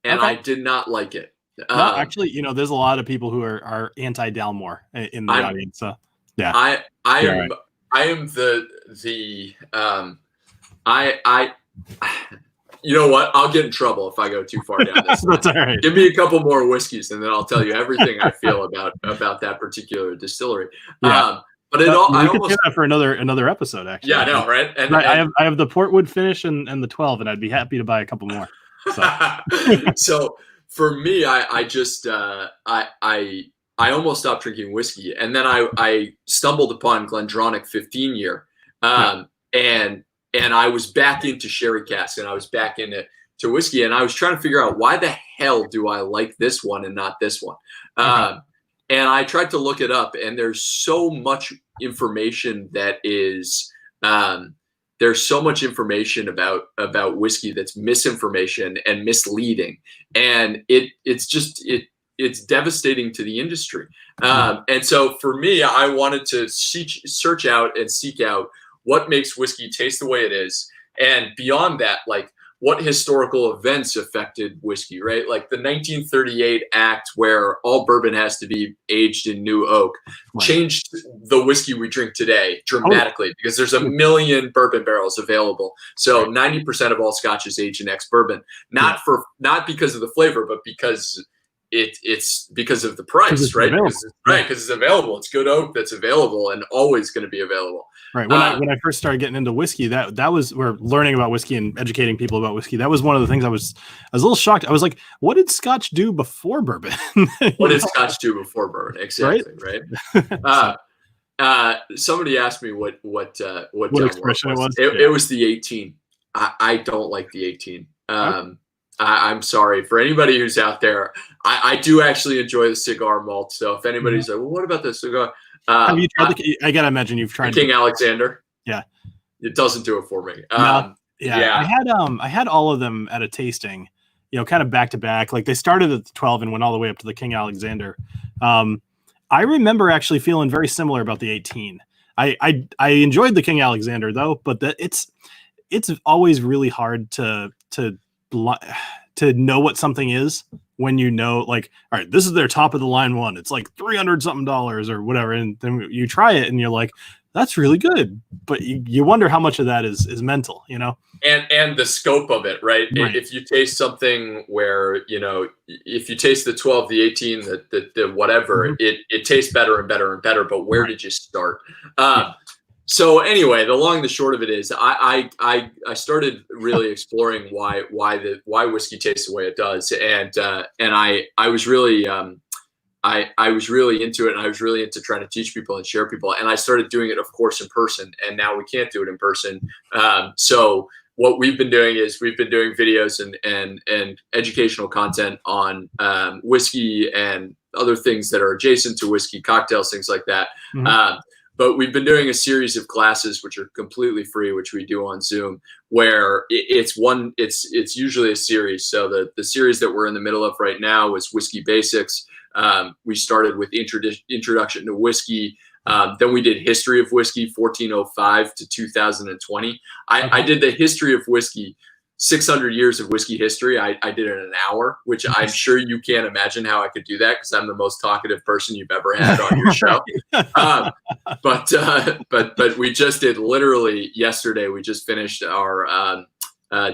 and I did not like it. No, actually, there's a lot of people who are anti-Dalmore in the audience. So, yeah, I am the you know what? I'll get in trouble if I go too far down this. That's all right. Give me a couple more whiskeys, and then I'll tell you everything I feel about that particular distillery. Yeah. But we could do that for another episode, actually. Yeah, I know, right? And I have the Portwood finish and the 12, and I'd be happy to buy a couple more. So, so for me, I just I almost stopped drinking whiskey, and then I stumbled upon Glendronach 15 year, and I was back into sherry casks, and I was back into whiskey, and I was trying to figure out why the hell do I like this one and not this one. And I tried to look it up, and there's so much information that is there's so much information about whiskey that's misinformation and misleading, and it's devastating to the industry. And so for me, I wanted to search out and seek out what makes whiskey taste the way it is, and beyond that, like, what historical events affected whiskey, right? Like the 1938 Act, where all bourbon has to be aged in new oak, changed the whiskey we drink today dramatically, because there's a million bourbon barrels available. So 90% of all Scotch is aged in ex-bourbon, not because of the flavor, but because it's because of the price, right? Because it's available. It's good oak that's available and always going to be available. Right. When I first started getting into whiskey, that was, we're learning about whiskey and educating people about whiskey. That was one of the things I was a little shocked. I was like, what did Scotch do before bourbon? What did Scotch do before bourbon? Exactly. Right. Somebody asked me what expression it was. It was the 18. I don't like the 18. I'm sorry for anybody who's out there. I do actually enjoy the cigar malt. So if anybody's like, well, what about the cigar? Have you tried I gotta imagine you've tried King Alexander. Yeah, it doesn't do it for me. I had all of them at a tasting, kind of back to back. Like they started at the 12 and went all the way up to the King Alexander. I remember actually feeling very similar about the 18. I enjoyed the King Alexander though, but it's always really hard to know what something is when like, all right, this is their top of the line one. It's like $300 something or whatever. And then you try it and you're like, that's really good. But you wonder how much of that is mental, And the scope of it, right? If you taste something where, if you taste the 12, the 18, the whatever, it tastes better and better and better. But where did you start? So anyway, the long and the short of it is, I started really exploring why whiskey tastes the way it does, and I was really I was really into it, and I was really into trying to teach people and share people, and I started doing it, of course, in person, and now we can't do it in person. So what we've been doing is we've been doing videos and educational content on whiskey and other things that are adjacent to whiskey, cocktails, things like that. But we've been doing a series of classes which are completely free, which we do on Zoom, where it's usually a series. So the series that we're in the middle of right now is Whiskey Basics. We started with introduction to whiskey. Then we did history of whiskey, 1405 to 2020. I did the history of whiskey, 600 years of whiskey history. I did it in an hour, which I'm sure you can't imagine how I could do that, because I'm the most talkative person you've ever had on your show. But we just did, literally yesterday, we just finished our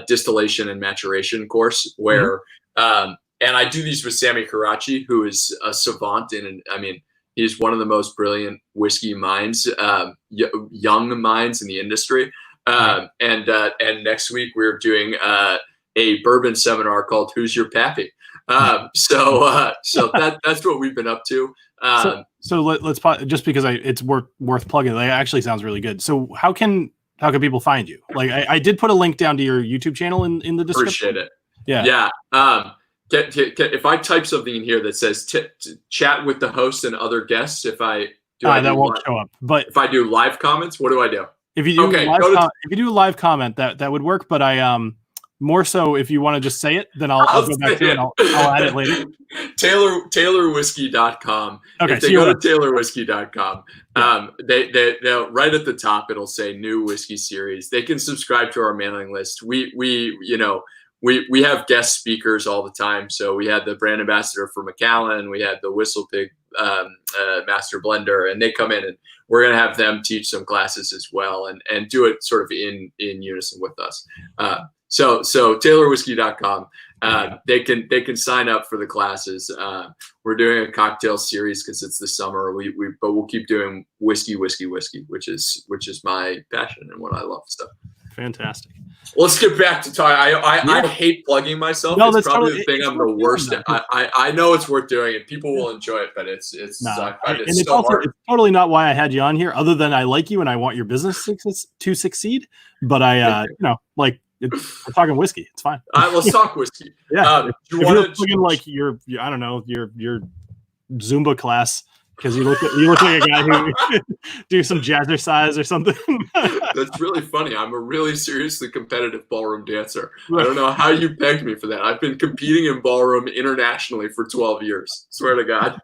distillation and maturation course, where and I do these with Sammy Karachi, who is a savant he's one of the most brilliant whiskey minds, young minds in the industry. And next week we're doing a bourbon seminar called "Who's Your Pappy?" So that's what we've been up to. So let's just because it's worth plugging. It actually sounds really good. So how can people find you? Like I did put a link down to your YouTube channel in the description. Appreciate it. Yeah. If I type something in here that says chat with the host and other guests, that won't show up. But if I do live comments, what do I do? If you do a live comment, that would work. But I more so if you want to just say it, then I'll go back to it and I'll add it later. TaylorWhiskey.com. Okay, if they go to TaylorWhiskey.com, they'll right at the top it'll say new whiskey series. They can subscribe to our mailing list. We have guest speakers all the time. So we had the brand ambassador for Macallan, we had the Whistle Pig master blender, and they come in, and we're going to have them teach some classes as well, and do it sort of in unison with us. So TaylorWhiskey.com. They can sign up for the classes. We're doing a cocktail series because it's the summer. But we'll keep doing whiskey, which is my passion and what I love. So fantastic. Let's get back to talking. I hate plugging myself. No, it's probably the thing I'm the worst at. I know it's worth doing, and people will enjoy it, but it's so hard. It's totally not why I had you on here, other than I like you and I want your business to succeed. But we're talking whiskey. It's fine. Let's talk whiskey. Yeah. If you're looking like your Zumba class because you look like a guy who do some jazzercise or something. That's really funny. I'm a really seriously competitive ballroom dancer. I don't know how you pegged me for that. I've been competing in ballroom internationally for 12 years. Swear to God.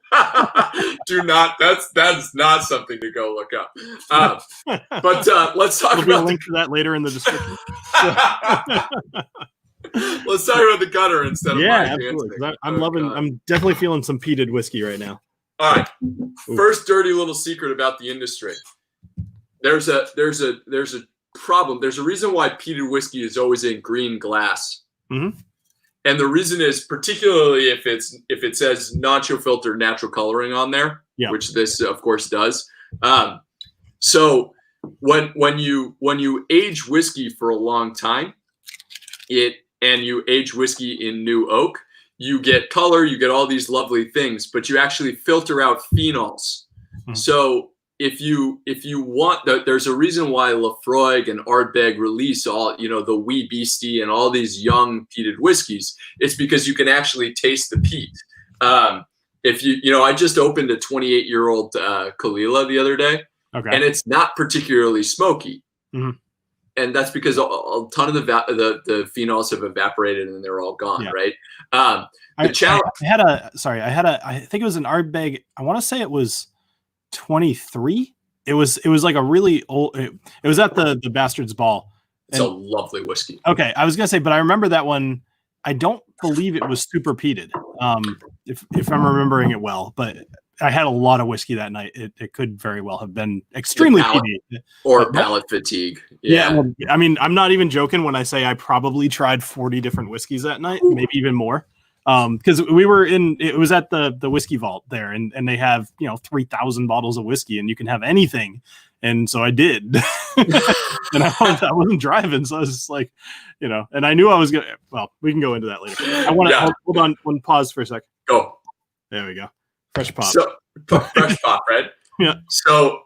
That's not something to go look up. But let's talk There'll be a about link to that later in the description. Let's talk about the gutter instead of my absolutely. dancing. I'm definitely feeling some peated whiskey right now. All right. First dirty little secret about the industry. There's a problem. There's a reason why peated whiskey is always in green glass. Mm-hmm. And the reason is particularly if it says non-chill filtered natural coloring on there, which this of course does. So when you age whiskey for a long time, and you age whiskey in new oak, you get color, you get all these lovely things, but you actually filter out phenols. Mm-hmm. So if you want, there's a reason why Laphroaig and Ardbeg release all, the Wee Beastie and all these young peated whiskeys. It's because you can actually taste the peat. I just opened a 28-year-old Kalila the other day, and it's not particularly smoky. Mm-hmm. And that's because a ton of the phenols have evaporated and they're all gone, right? I think it was an Ardbeg. I want to say it was 23. It was like a really old. It was at the Bastard's Ball. It's a lovely whiskey. Okay, I was gonna say, but I remember that one. I don't believe it was super peated. If I'm remembering it well, but I had a lot of whiskey that night. It could very well have been extremely peaty. Or palate fatigue. Yeah. Well, I mean, I'm not even joking when I say I probably tried 40 different whiskeys that night, maybe even more. Because it was at the whiskey vault there, and they have 3,000 bottles of whiskey, and you can have anything. And so I did, and I wasn't driving, so I was just like, and I knew I was gonna. Well, we can go into that later. I want to hold on. One pause for a second. Go. There we go. Fresh pop. So fresh pop, right? Yeah. So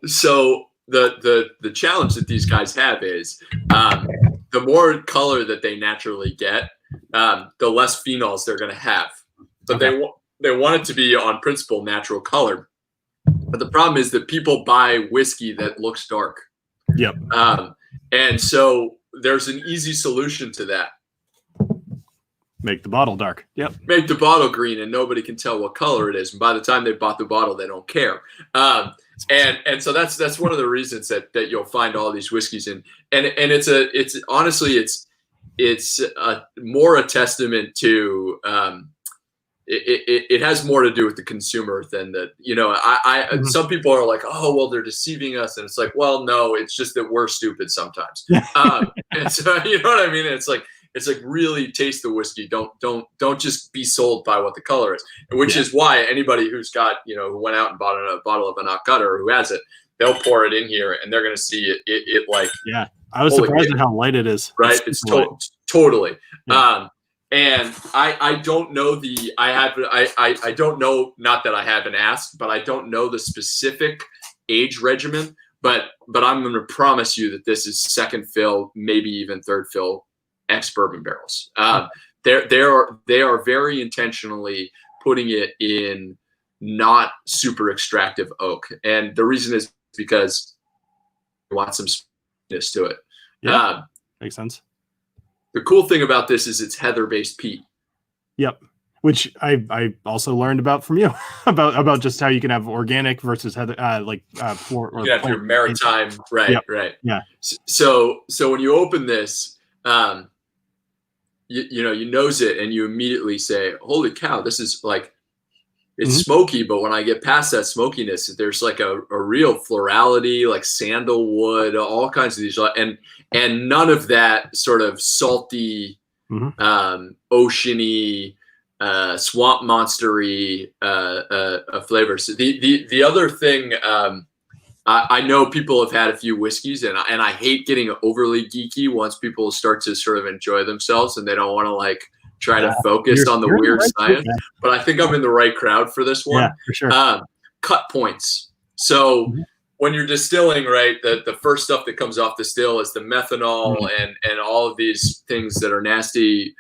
the challenge that these guys have is the more color that they naturally get, the less phenols they're going to have. But they want it to be on principle natural color. But the problem is that people buy whiskey that looks dark. Yep. And so there's an easy solution to that. Make the bottle dark. Yep. Make the bottle green, and nobody can tell what color it is. And by the time they bought the bottle, they don't care. And so that's one of the reasons that you'll find all these whiskeys in. And it's honestly more a testament to it has more to do with the consumer than that. Some people are like, oh, well, they're deceiving us. And it's like, well, no, it's just that we're stupid sometimes. And so, you know what I mean? It's like really taste the whiskey. Don't just be sold by what the color is, which is why anybody who's got, who went out and bought a bottle of anCnoc gutter, or who has it, they'll pour it in here and they're going to see it like, I was surprised at how light it is. Right. It's totally. Yeah. And I don't know I don't know, not that I haven't asked, but I don't know the specific age regimen, but I'm going to promise you that this is second fill, maybe even third fill ex-bourbon barrels. They are very intentionally putting it in not super extractive oak. And the reason is because you want some sweetness to it. Yeah, makes sense. The cool thing about this is it's heather-based peat. Yep. Which I also learned about from you about just how you can have organic versus heather, your maritime, right, yep. Right. Yeah. So when you open this, you nose it and you immediately say, "Holy cow, this is like it's smoky." But when I get past that smokiness, there's like a real florality, like sandalwood, all kinds of these, and none of that sort of salty, oceany, swamp monstery flavors. The other thing, I know people have had a few whiskeys, and I hate getting overly geeky once people start to sort of enjoy themselves and they don't want to try to focus on the weird science. But I think I'm in the right crowd for this one. Yeah, for sure. Cut points. So when you're distilling, right, the first stuff that comes off the still is the methanol and all of these things that are nasty.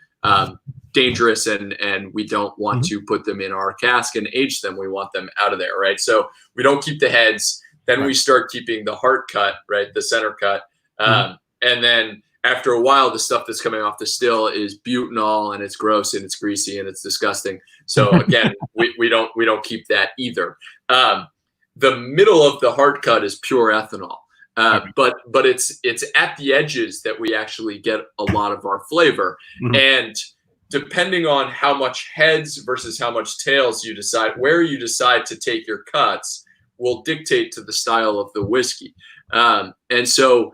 dangerous and we don't want to put them in our cask and age them. We want them out of there, right? So we don't keep the heads. Then we start keeping the heart cut, right? The center cut. And then after a while, the stuff that's coming off the still is butanol, and it's gross and it's greasy and it's disgusting. So again, we don't keep that either. The middle of the heart cut is pure ethanol. But it's at the edges that we actually get a lot of our flavor. And depending on how much heads versus how much tails you decide, where you decide to take your cuts will dictate to the style of the whiskey. And so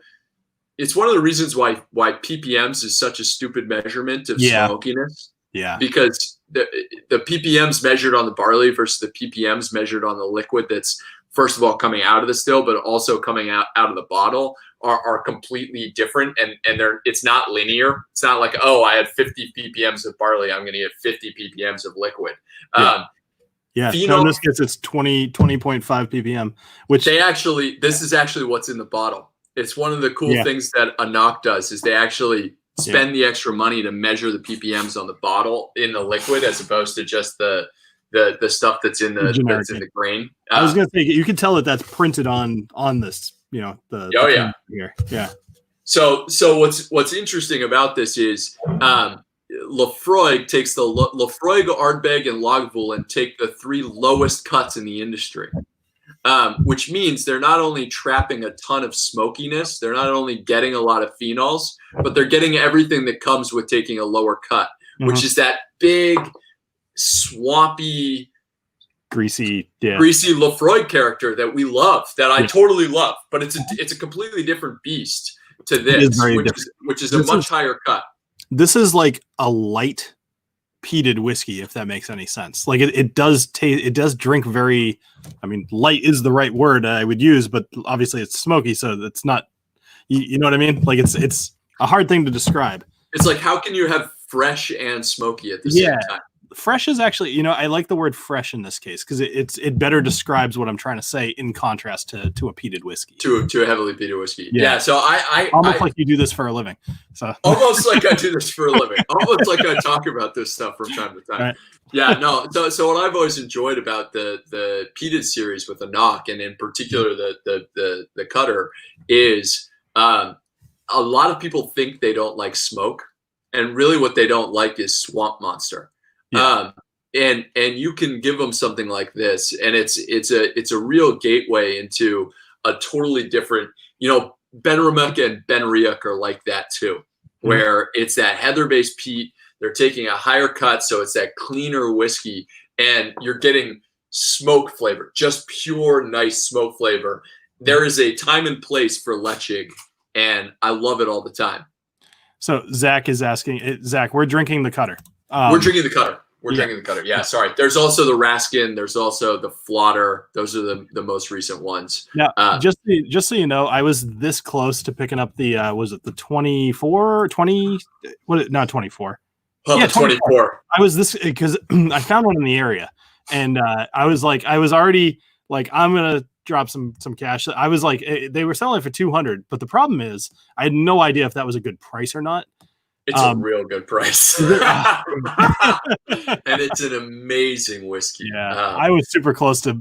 it's one of the reasons why ppms is such a stupid measurement of smokiness. Yeah. Because the ppms measured on the barley versus the ppms measured on the liquid that's first of all coming out of the still, but also coming out of the bottle are completely different, and it's not linear. It's not like, oh, I had 50 ppms of barley, I'm going to get 50 ppms of liquid. No, in this case it's 20.5 ppm, which this is actually what's in the bottle. It's one of the cool things that anCnoc does is they actually spend the extra money to measure the ppms on the bottle in the liquid as opposed to just the stuff that's in the grain. I was going to say, you can tell that that's printed on this, here. So what's interesting about this is Laphroaig takes the Laphroaig, Ardbeg, and Lagavulin take the 3 lowest cuts in the industry, which means they're not only trapping a ton of smokiness, they're not only getting a lot of phenols, but they're getting everything that comes with taking a lower cut, which is that big, swampy, greasy Laphroaig character that we love, that I totally love, but it's a completely different beast to this, which is a much higher cut. This is like a light peated whiskey, if that makes any sense. Like it does drink very, I mean, light is the right word I would use, but obviously it's smoky, so it's not, you know what I mean? Like it's a hard thing to describe. It's like, how can you have fresh and smoky at the same time? Fresh is actually, I like the word fresh in this case because it better describes what I'm trying to say in contrast to a peated whiskey. To a heavily peated whiskey. Yeah. So I almost like you do this for a living. So almost like I do this for a living. Almost like I talk about this stuff from time to time. Right. Yeah. No. So what I've always enjoyed about the peated series with anCnoc, and in particular the cutter, is a lot of people think they don't like smoke, and really what they don't like is swamp monster. And you can give them something like this, and it's a real gateway into a totally different, Benrahmach and Benriach are like that too, where it's that heather-based peat. They're taking a higher cut, so it's that cleaner whiskey, and you're getting smoke flavor, just pure nice smoke flavor. There is a time and place for lechig, and I love it all the time. So Zach is asking, Zach, we're drinking the cutter. We're drinking the cutter. Drinking the cutter. Yeah, sorry. There's also the Raskin. There's also the Flotter. Those are the most recent ones. Now, just so you know, I was this close to picking up the, was it the 24, 20? Not 24. Oh, yeah, 24. I was this, because I found one in the area. And I was already like, I'm going to drop some cash. I was like, they were selling it for 200. But the problem is, I had no idea if that was a good price or not. It's a real good price. And it's an amazing whiskey. Yeah, I was super close to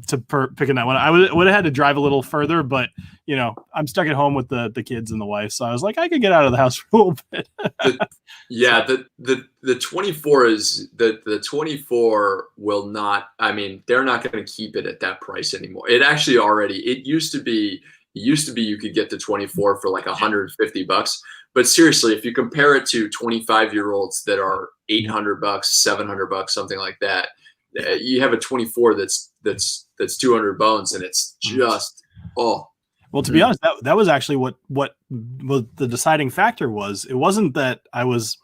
picking that one. I would have had to drive a little further, but I'm stuck at home with the kids and the wife, so I was like, I could get out of the house for a little bit. The 24 is the 24 will not. I mean, they're not going to keep it at that price anymore. It used to be you could get the 24 for like $150. But seriously, if you compare it to 25-year-olds that are $800, $700, something like that, you have a 24 that's 200 bones, and it's just Well, to be honest, that was actually what the deciding factor was. It wasn't that I was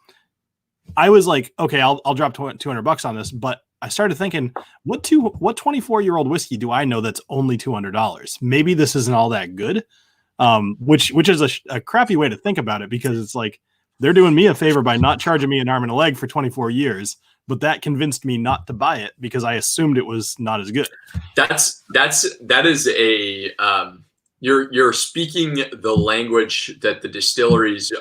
like, okay, I'll drop $200 on this, but I started thinking, what 24-year-old whiskey do I know that's only $200? Maybe this isn't all that good. Which is a crappy way to think about it, because it's like they're doing me a favor by not charging me an arm and a leg for 24 years, but that convinced me not to buy it because I assumed it was not as good. That is a you're speaking the language that the distilleries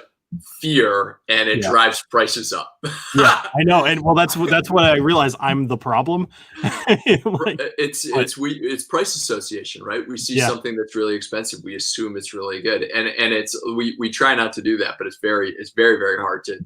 fear, and it drives prices up. Yeah, I know, and well, that's what I realize. I'm the problem. Like, it's price association, right? We see something that's really expensive, we assume it's really good, and it's we try not to do that, but it's very very hard to.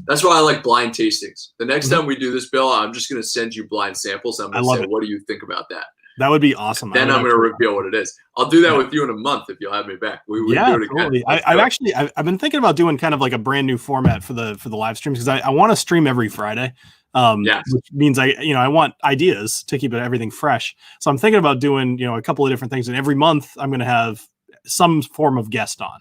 That's why I like blind tastings. The next time we do this, Bill, I'm just going to send you blind samples. I'm going to say, what do you think about that? That would be awesome. Then I'm going to reveal what it is. I'll do that with you in a month if you'll have me back. We do it totally. I've been thinking about doing kind of like a brand new format for the live streams, because I want to stream every Friday. Which means I want ideas to keep everything fresh. So I'm thinking about doing, a couple of different things, and every month I'm going to have some form of guest on.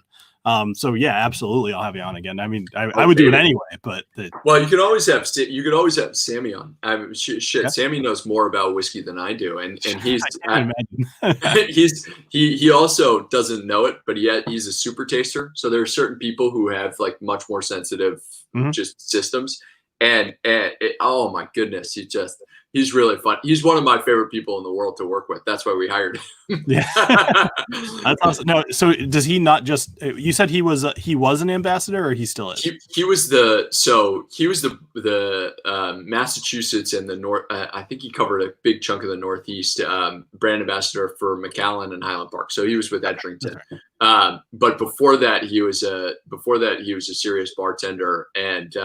So yeah, absolutely, I'll have you on again. I mean, I would do it anyway, but well, you could always have Sammy on. Sammy knows more about whiskey than I do, and he's he also doesn't know it, but yet he's a super taster. So there are certain people who have like much more sensitive just systems, and oh my goodness, he's really fun. He's one of my favorite people in the world to work with. That's why we hired him. Yeah, that's awesome. No, so does he not just? You said he was an ambassador, or he still is? He was the Massachusetts and the North. I think he covered a big chunk of the Northeast. Brand ambassador for Macallan and Highland Park. So he was with Edrington. But before that, he was a serious bartender, and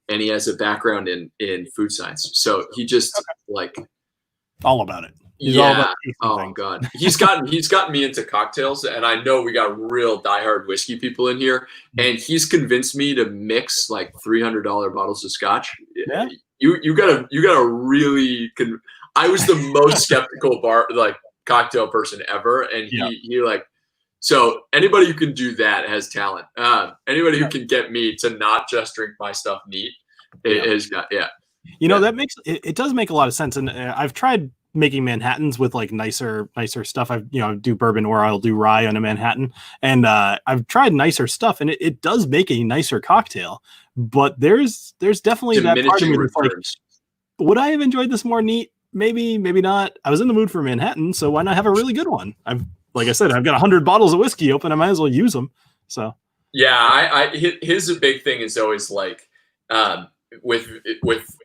he has a background in food science. So he just like all about it. He's all about oh God. He's gotten me into cocktails, and I know we got real diehard whiskey people in here, and he's convinced me to mix like $300 bottles of scotch. Yeah. You gotta really I was the most skeptical cocktail person ever, and he like, so anybody who can do that has talent. Anybody who can get me to not just drink my stuff neat has got that makes it does make a lot of sense. And I've tried making Manhattans with like nicer stuff. I do bourbon, or I'll do rye on a Manhattan, and I've tried nicer stuff, and it does make a nicer cocktail. But there's definitely that part of me that's like, would I have enjoyed this more neat? Maybe not. I was in the mood for Manhattan, so why not have a really good one? Like I said, I've got 100 bottles of whiskey open. I might as well use them. So yeah, his big thing is always like with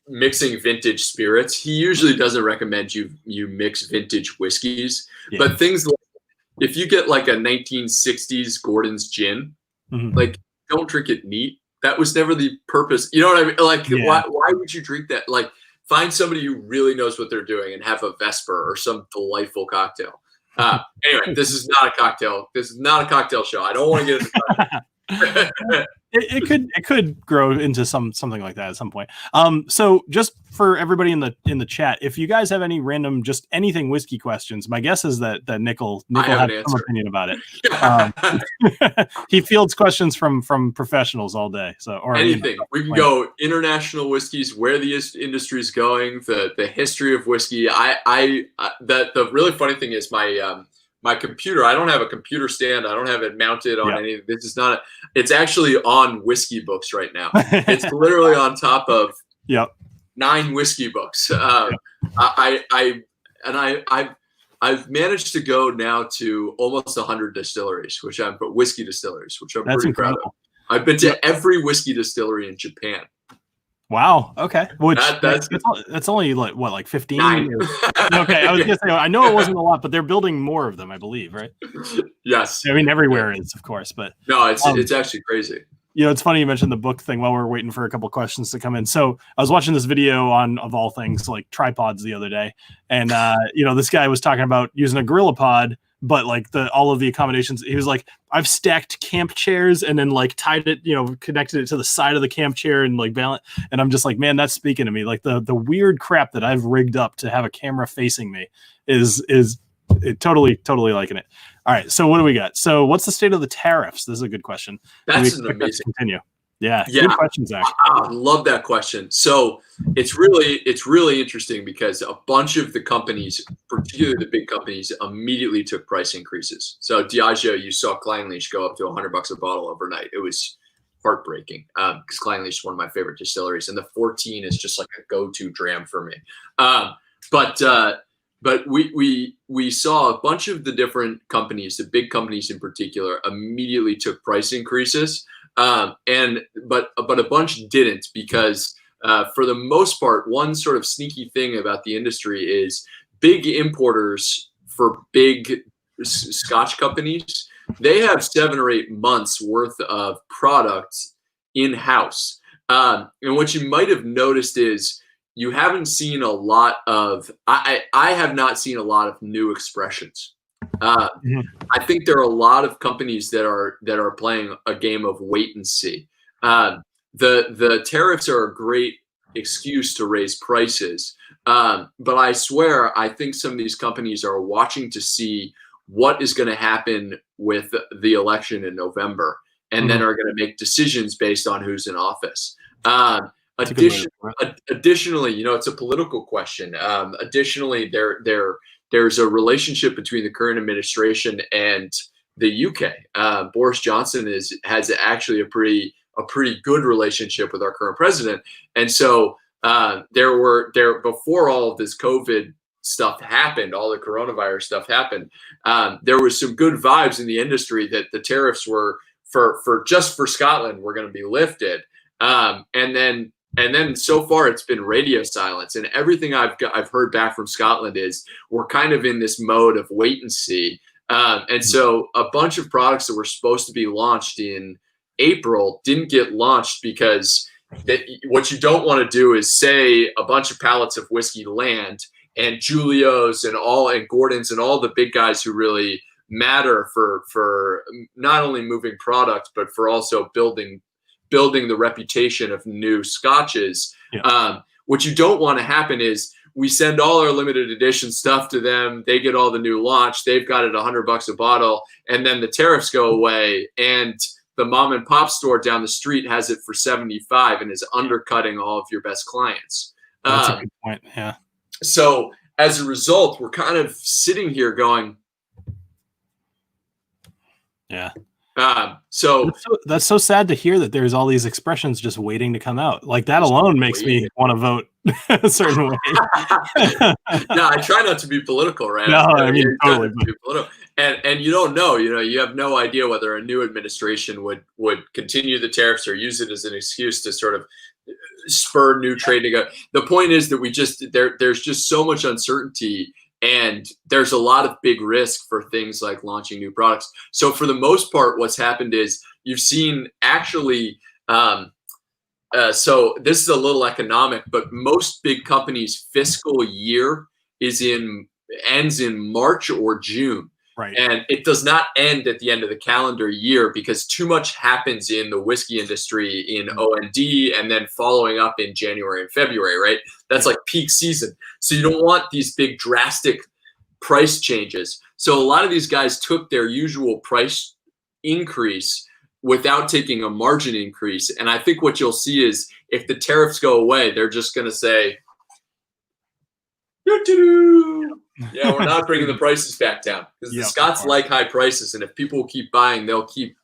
mixing vintage spirits. He usually doesn't recommend you mix vintage whiskeys, but things like if you get like a 1960s Gordon's gin, like don't drink it neat. That was never the purpose. You know what I mean? Like why would you drink that? Like find somebody who really knows what they're doing and have a Vesper or some delightful cocktail. Anyway, this is not a cocktail. This is not a cocktail show. I don't want to get into it could grow into something like that at some point. So just for everybody in the chat, if you guys have any random just anything whiskey questions, my guess is that Nickel has some opinion about it. He fields questions from professionals all day. So or anything. We can go international whiskeys, where the industry is going, the history of whiskey. The really funny thing is my computer, I don't have a computer stand. I don't have it mounted on any. This is not. It's actually on whiskey books right now. It's literally on top of 9 whiskey books. I've managed to go now to almost 100 distilleries, whiskey distilleries, which I'm pretty proud of. I've been to every whiskey distillery in Japan. Wow. Okay. Which that's only like 15? Okay. I was gonna say, I know it wasn't a lot, but they're building more of them, I believe, right? Yes. I mean, everywhere is, of course, but no, it's actually crazy. It's funny you mentioned the book thing while we're waiting for a couple questions to come in. So I was watching this video of all things, like tripods the other day, and this guy was talking about using a gorilla pod, but like all of the accommodations, he was like, I've stacked camp chairs and then like tied it, connected it to the side of the camp chair and like balance. And I'm just like, man, that's speaking to me. Like the weird crap that I've rigged up to have a camera facing me is totally liking it. All right. So what do we got? So what's the state of the tariffs? This is a good question. That's an amazing. Continue. Yeah. Good question, Zach. I love that question. So it's really interesting because a bunch of the companies, particularly the big companies, immediately took price increases. So Diageo, you saw Kleinleach go up to $100 a bottle overnight. It was heartbreaking because Kleinleach is one of my favorite distilleries, and the 14 is just like a go-to dram for me. But we saw a bunch of the different companies, the big companies in particular, immediately took price increases. But a bunch didn't because for the most part, one sort of sneaky thing about the industry is big importers for big Scotch companies, they have 7 or 8 months worth of products in-house. And what you might have noticed is you haven't seen a lot of, I have not seen a lot of new expressions. I think there are a lot of companies that are playing a game of wait and see. The tariffs are a great excuse to raise prices. But I swear, I think some of these companies are watching to see what is going to happen with the election in November, and then are going to make decisions based on who's in office. Additionally, it's a political question. Additionally, there's a relationship between the current administration and the UK. Boris Johnson has actually a pretty good relationship with our current president, and so before all of this COVID stuff happened, all the coronavirus stuff happened, there was some good vibes in the industry that the tariffs were for Scotland were going to be lifted, and then so far it's been radio silence, and everything I've heard back from Scotland is we're kind of in this mode of wait and see, and so a bunch of products that were supposed to be launched in April didn't get launched because what you don't want to do is say a bunch of pallets of whiskey land and Julio's and Gordon's and all the big guys who really matter for not only moving product but for also building the reputation of new scotches. Yeah. What you don't want to happen is we send all our limited edition stuff to them. They get all the new launch. They've got it $100 a bottle, and then the tariffs go away, and the mom and pop store down the street has it for $75 and is undercutting all of your best clients. That's a good point. Yeah. So as a result, we're kind of sitting here going, yeah. So that's so sad to hear that there's all these expressions just waiting to come out. Like that alone makes me want to vote a certain way. No, I try not to be political, right? No, I mean totally. And you don't know, you have no idea whether a new administration would continue the tariffs or use it as an excuse to sort of spur new trade to go. The point is that there's just so much uncertainty. And there's a lot of big risk for things like launching new products. So for the most part, what's happened is you've seen actually, so this is a little economic, but most big companies' fiscal year ends in March or June. Right. And it does not end at the end of the calendar year because too much happens in the whiskey industry in OND and then following up in January and February, right? That's like peak season. So you don't want these big drastic price changes. So a lot of these guys took their usual price increase without taking a margin increase. And I think what you'll see is if the tariffs go away, they're just going to say, yeah, we're not bringing the prices back down because the Scots like high prices, and if people keep buying, they'll keep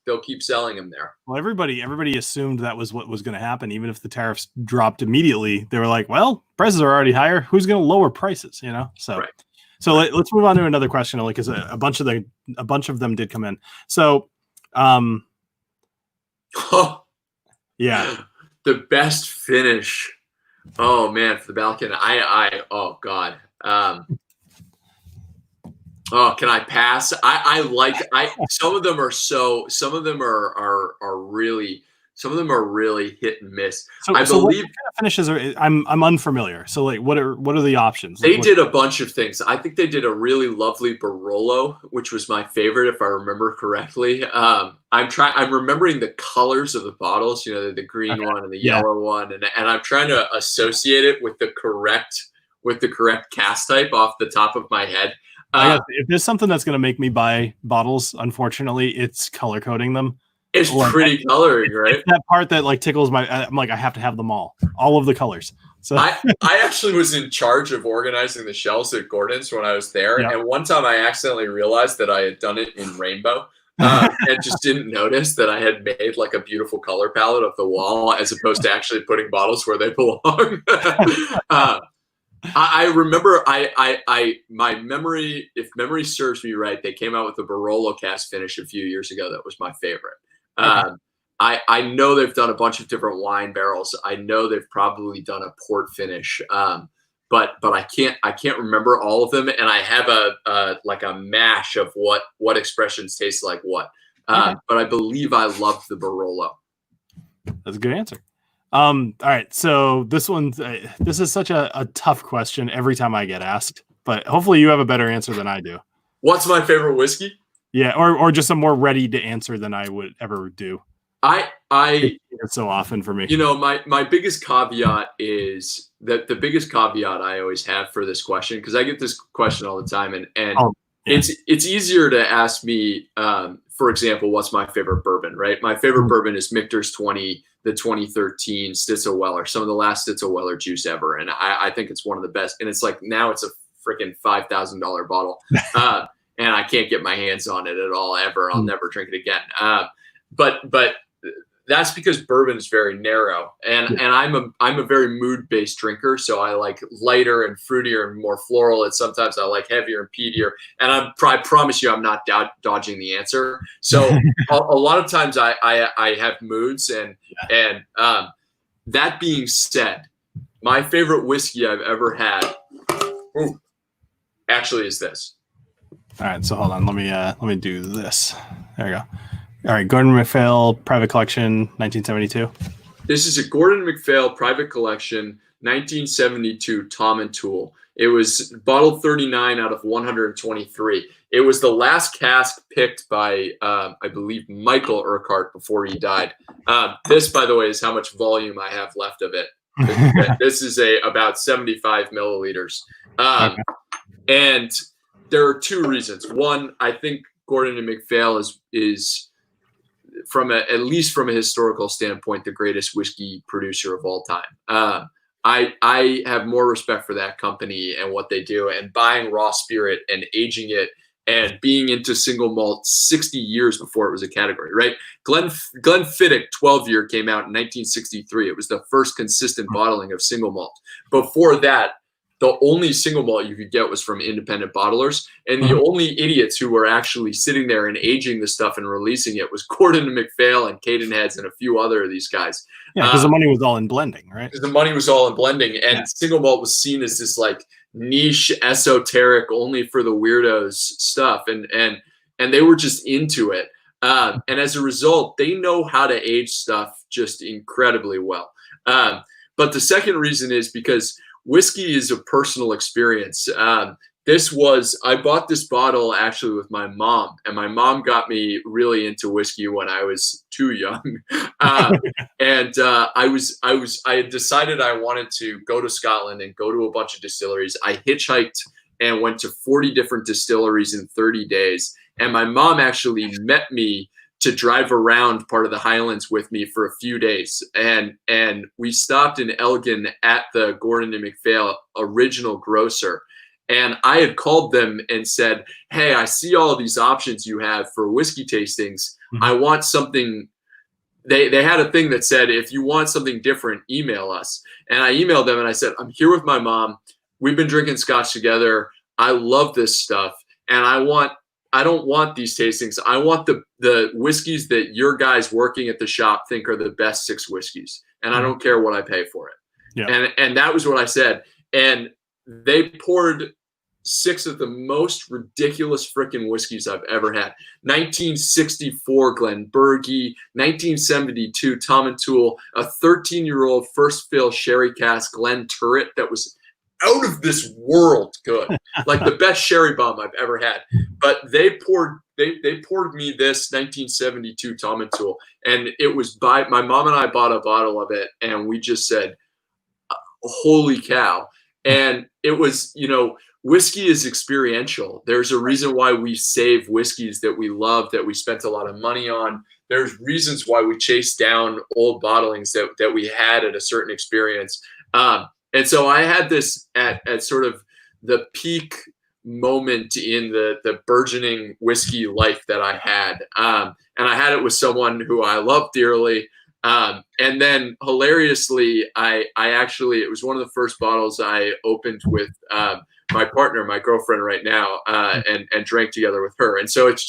selling them there. Well, everybody assumed that was what was going to happen, even if the tariffs dropped immediately. They were like, "Well, prices are already higher. Who's going to lower prices?" So, right. So let's move on to another question, only because a bunch of them did come in. So, yeah, the best finish. Oh man, for the Balkan, oh god. Oh, can I pass? Some of them are really hit and miss. So, I believe what kind of finishes are I'm unfamiliar. So like what are the options? They did a bunch of things. I think they did a really lovely Barolo, which was my favorite if I remember correctly. I'm remembering the colors of the bottles, the green one and the yellow one, and I'm trying to associate it with the correct cast type off the top of my head. If there's something that's going to make me buy bottles, unfortunately, it's color coding them. It's pretty coloring, right? It's that part that like tickles I'm like, I have to have them all of the colors. So I actually was in charge of organizing the shelves at Gordon's when I was there. Yeah. And one time I accidentally realized that I had done it in rainbow and just didn't notice that I had made like a beautiful color palette of the wall as opposed to actually putting bottles where they belong. I remember my memory, if memory serves me right, they came out with a Barolo cast finish a few years ago. That was my favorite. Okay. I know they've done a bunch of different wine barrels. I know they've probably done a port finish. But I can't remember all of them, and I have a mash of what expressions taste like what. Okay. But I believe I love the Barolo. That's a good answer. All right, so this is such a tough question every time I get asked, but hopefully you have a better answer than I do. What's my favorite whiskey? Yeah, or just a more ready to answer than I would ever do. It's so often for me. My biggest caveat is that the biggest caveat I always have for this question, because I get this question all the time, and it's easier to ask me, for example, what's my favorite bourbon, right? My favorite bourbon is Michter's 20, the 2013 Stitzel-Weller, some of the last Stitzel-Weller juice ever, and I think it's one of the best. And it's like now it's a freaking $5,000 bottle, and I can't get my hands on it at all ever. I'll never drink it again. But that's because bourbon is very narrow, and I'm a very mood-based drinker, so I like lighter and fruitier and more floral, and sometimes I like heavier and peatier. And I promise you, I'm not dodging the answer. So a lot of times I have moods, and that being said, my favorite whiskey I've ever had, actually, is this. All right, so hold on, let me do this. There we go. All right, Gordon Macphail, Private Collection, 1972. This is a Gordon Macphail Private Collection, 1972 Tom and Tool. It was bottle 39 out of 123. It was the last cask picked by, I believe, Michael Urquhart before he died. This, by the way, is how much volume I have left of it. This is about 75 milliliters. And there are two reasons. One, I think Gordon and Macphail is at least from a historical standpoint, the greatest whiskey producer of all time. I have more respect for that company and what they do, and buying raw spirit and aging it and being into single malt 60 years before it was a category, right? Glenfiddich 12-year came out in 1963. It was the first consistent bottling of single malt. Before that, the only single malt you could get was from independent bottlers. And the only idiots who were actually sitting there and aging the stuff and releasing it was Gordon and Macphail and Cadenheads and a few other of these guys. Yeah, because the money was all in blending, right? Because the money was all in blending. And single malt was seen as this like niche, esoteric, only for the weirdos stuff. And they were just into it. And as a result, they know how to age stuff just incredibly well. But the second reason is because whiskey is a personal experience. I bought this bottle actually with my mom, and my mom got me really into whiskey when I was too young. And I had decided I wanted to go to Scotland and go to a bunch of distilleries. I hitchhiked and went to 40 different distilleries in 30 days. And my mom actually met me to drive around part of the Highlands with me for a few days. And we stopped in Elgin at the Gordon and Macphail original grocer. And I had called them and said, hey, I see all of these options you have for whiskey tastings. I want something. They had a thing that said, if you want something different, email us. And I emailed them and I said, I'm here with my mom. We've been drinking scotch together. I love this stuff. And I don't want these tastings. I want the whiskeys that your guys working at the shop think are the best 6 whiskeys. And I don't care what I pay for it. Yeah. And that was what I said. And they poured 6 of the most ridiculous freaking whiskeys I've ever had. 1964 Glenbergie, 1972 Tom and Tool, a 13-year-old first fill sherry cask Glen Turret that was out of this world good, like the best sherry bomb I've ever had. But they poured me this 1972 Tom and Tool, and it was my mom and I bought a bottle of it, and we just said, holy cow. And it was, whiskey is experiential. There's a reason why we save whiskeys that we love, that we spent a lot of money on. There's reasons why we chase down old bottlings that we had at a certain experience. And so I had this at sort of the peak moment in the burgeoning whiskey life that I had. And I had it with someone who I love dearly. And then hilariously, I actually, it was one of the first bottles I opened with my partner, my girlfriend right now, and drank together with her. And so it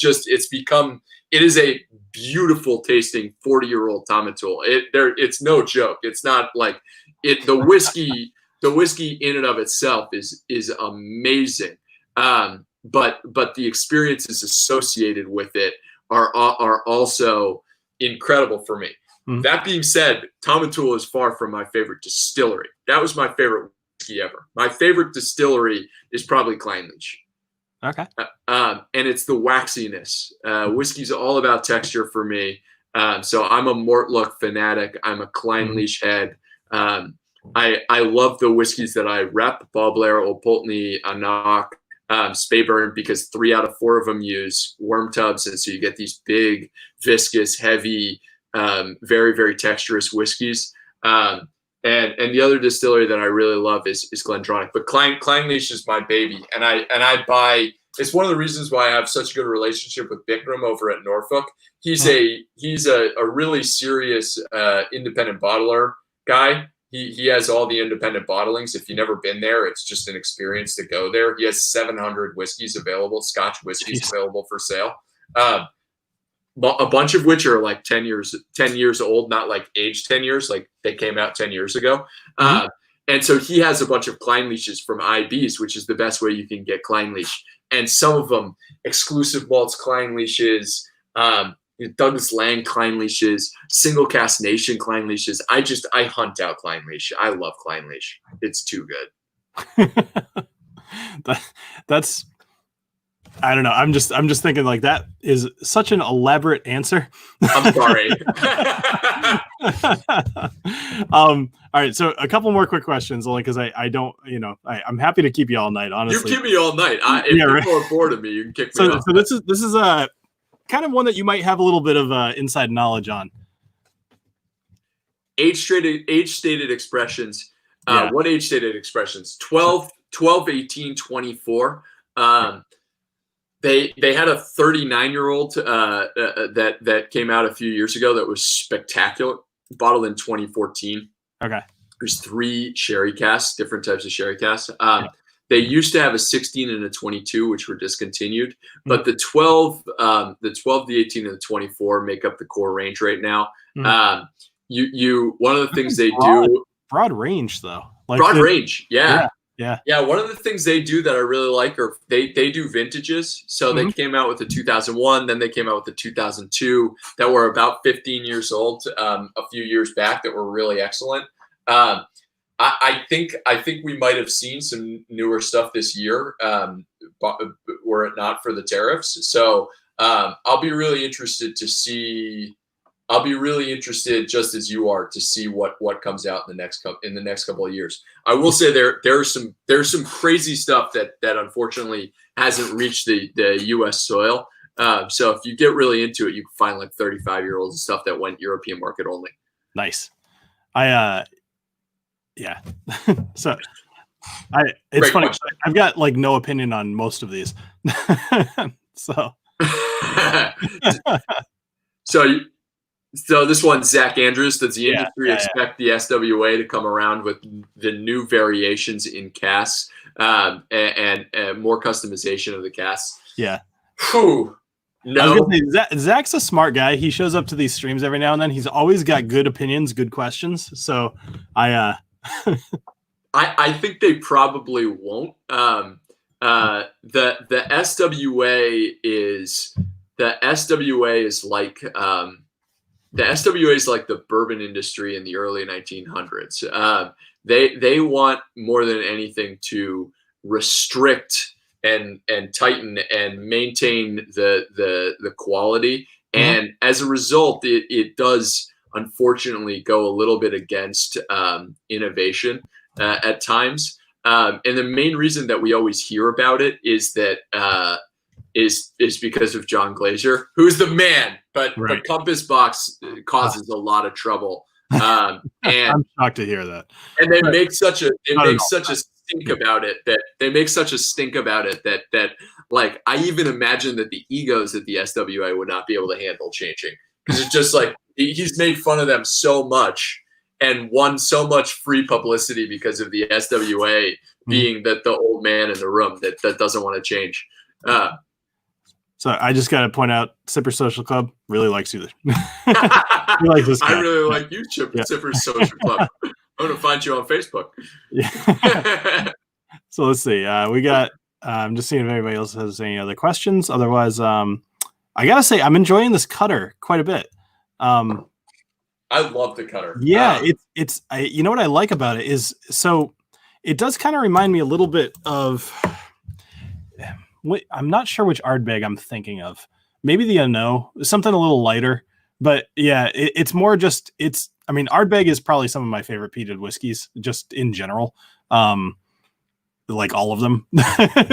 is a beautiful tasting 40-year-old Tomatul. It's no joke. It's not like the whiskey in and of itself is amazing. But the experiences associated with it are also incredible for me. Mm-hmm. That being said, Tomatul is far from my favorite distillery. That was my favorite whiskey ever. My favorite distillery is probably Clynelish. Okay. And it's the waxiness. Whiskey's all about texture for me. So I'm a Mortlach fanatic. I'm a Clynelish head. I love the whiskeys that I rep: Ballblair, Old Pulteney, anCnoc, Speyburn, because 3 out of 4 of them use worm tubs, and so you get these big, viscous, heavy, very, very texturous whiskeys. And the other distillery that I really love is Glendronach. But Clynelish is my baby, and I buy. It's one of the reasons why I have such a good relationship with Bikram over at Norfolk. He's a really serious independent bottler guy. He has all the independent bottlings. If you've never been there, it's just an experience to go there. He has 700 whiskeys available, Scotch whiskeys available for sale. A bunch of which are like 10 years old, not like age 10 years, like they came out 10 years ago. And so he has a bunch of Clynlishes from IBs, which is the best way you can get Clynelish. And some of them, exclusive malts Clynlishes, Douglas Lang Clynlishes, Single Cask Nation Clynlishes. I hunt out Clynelish. I love Clynelish. It's too good. That's I don't know. I'm just thinking like that is such an elaborate answer. I'm sorry. All right. So a couple more quick questions, only because I don't, I'm happy to keep you all night. Honestly, you keep me all night. If people are bored of me, you can kick me off. So this is a kind of one that you might have a little bit of inside knowledge on. Age-stated expressions. What age-stated expressions? 12, 18, 24. They had a 39-year-old that came out a few years ago that was spectacular, bottled in 2014. Okay. There's 3 sherry casks, different types of sherry casks. They used to have a 16 and a 22, which were discontinued, but the 12, the 18, and the 24 make up the core range right now. One of the things they do, broad range though, range, yeah. One of the things they do that I really like are they do vintages. So they came out with the 2001, then they came out with the 2002 that were about 15 years old a few years back that were really excellent. I think we might have seen some newer stuff this year, were it not for the tariffs. So I'll be really interested to see. I'll be really interested, just as you are, to see what comes out in the next couple of years. I will say there's some crazy stuff that unfortunately hasn't reached the U.S. soil. So if you get really into it, you can find like 35-year-olds and stuff that went European market only. Nice. Yeah. So it's funny. Question. I've got like no opinion on most of these. So So this one, Zach Andrews, does the industry expect the SWA to come around with the new variations in casks and more customization of the casks? Yeah. Whew. No. Zach's a smart guy. He shows up to these streams every now and then. He's always got good opinions, good questions. So I think they probably won't. The SWA is like the SWA is like the bourbon industry in the early 1900s. They want more than anything to restrict and tighten and maintain the quality, and as a result, it does unfortunately go a little bit against innovation at times. And the main reason that we always hear about it is that is because of John Glazer, who's the man, but Compass Box causes a lot of trouble. And I'm shocked to hear that. And they make such a stink about it that like I even imagine that the egos at the SWA would not be able to handle changing, because it's just like he's made fun of them so much and won so much free publicity because of the SWA being that the old man in the room that doesn't want to change. So I just got to point out, Sipper Social Club really likes you. He likes this guy. I really like you, Sipper Social Club. I'm going to find you on Facebook. Yeah. So let's see. We got, I'm just seeing if anybody else has any other questions. Otherwise, I got to say, I'm enjoying this cutter quite a bit. I love the cutter. Yeah, it's you know what I like about it is, so it does kind of remind me a little bit of, I'm not sure which Ardbeg I'm thinking of. Maybe the anCnoc, something a little lighter. But yeah, it's more just, I mean, Ardbeg is probably some of my favorite peated whiskeys just in general. Like all of them.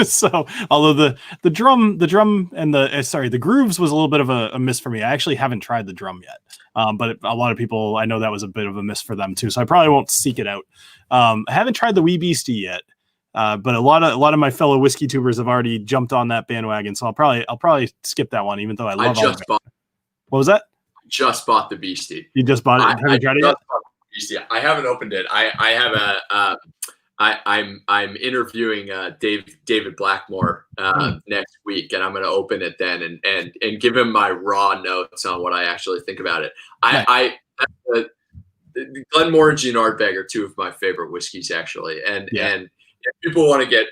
So although the drum and the grooves was a little bit of a miss for me. I actually haven't tried the drum yet. But a lot of people, I know that was a bit of a miss for them too. So I probably won't seek it out. I haven't tried the Wee Beastie yet. But a lot of my fellow whiskey tubers have already jumped on that bandwagon. So I'll probably skip that one, even though I love it. What was that? Just bought the Beastie. You just bought it? Have you tried it yet? Beastie. I haven't opened it. I have I'm interviewing David Blackmore next week, and I'm going to open it then and give him my raw notes on what I actually think about it. Glenmorangie and Ardbeg are two of my favorite whiskeys, actually, and if people want to get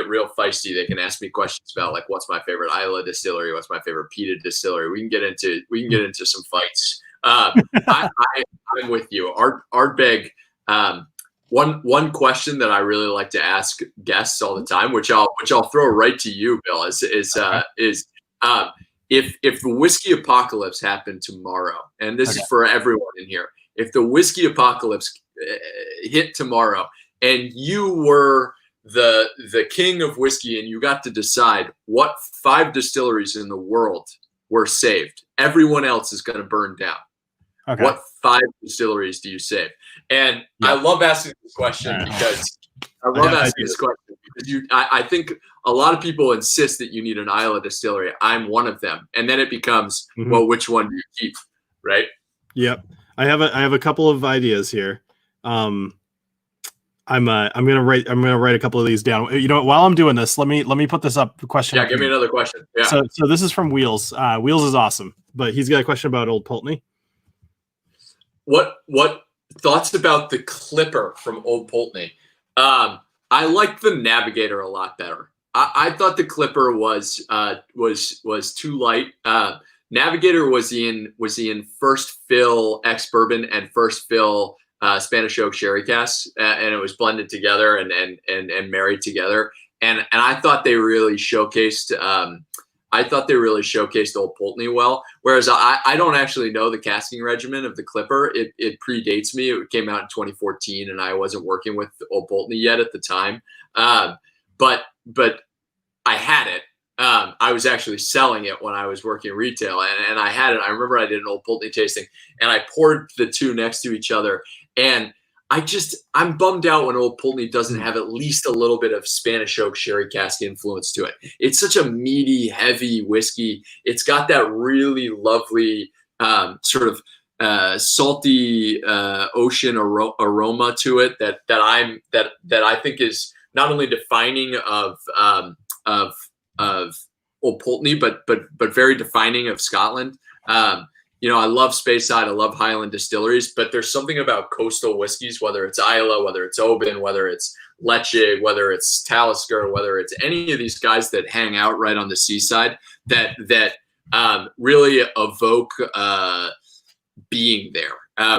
real feisty, they can ask me questions about like what's my favorite Islay distillery, what's my favorite peated distillery. We can get into some fights. I'm with you, Ardbeg. One question that I really like to ask guests all the time, which I'll throw right to you, Bill, is if the whiskey apocalypse happened tomorrow, and this is for everyone in here, if the whiskey apocalypse hit tomorrow and you were the king of whiskey and you got to decide what 5 distilleries in the world were saved, everyone else is going to burn down. Okay. What 5 distilleries do you save? And I love asking this question because I think a lot of people insist that you need an Islay distillery. I'm one of them, and then it becomes, well, which one do you keep, right? Yep, I have a couple of ideas here. I'm gonna write a couple of these down. You know, while I'm doing this, let me put this up. Question. Yeah, give me another question. Yeah. So this is from Wheels. Wheels is awesome, but he's got a question about Old Pulteney. What thoughts about the Clipper from Old Pulteney? I like the Navigator a lot better. I thought the Clipper was too light. Navigator was in first fill ex bourbon and first fill Spanish oak sherry casks, and it was blended together and married together. And I thought they really showcased. Old Pulteney well. Whereas I don't actually know the casking regimen of the Clipper. It predates me. It came out in 2014, and I wasn't working with Old Pulteney yet at the time. But I had it. I was actually selling it when I was working retail, and I had it. I remember I did an Old Pulteney tasting, and I poured the two next to each other, and I'm bummed out when Old Pulteney doesn't have at least a little bit of Spanish oak sherry cask influence to it. It's such a meaty, heavy whiskey. It's got that really lovely sort of salty ocean aroma to it that I think is not only defining of Old Pulteney, but very defining of Scotland. I love Speyside, I love Highland distilleries, but there's something about coastal whiskeys, whether it's Islay, whether it's Oban, whether it's Leche, whether it's Talisker, whether it's any of these guys that hang out right on the seaside that really evoke being there.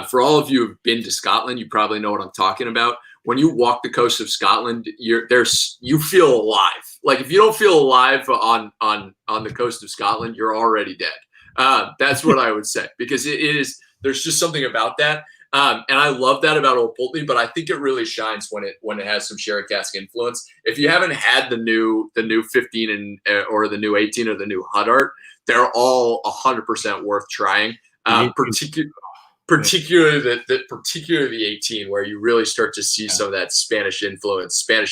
For all of you who've been to Scotland, you probably know what I'm talking about. When you walk the coast of Scotland, you feel alive. Like if you don't feel alive on the coast of Scotland, you're already dead. That's what I would say, because there's just something about that. And I love that about Old Pulteney, but I think it really shines when it has some sherry cask influence. If you haven't had the new 15 or the new 18 or the new Huddart, they're all 100% worth trying. Particularly the 18, where you really start to see some of that Spanish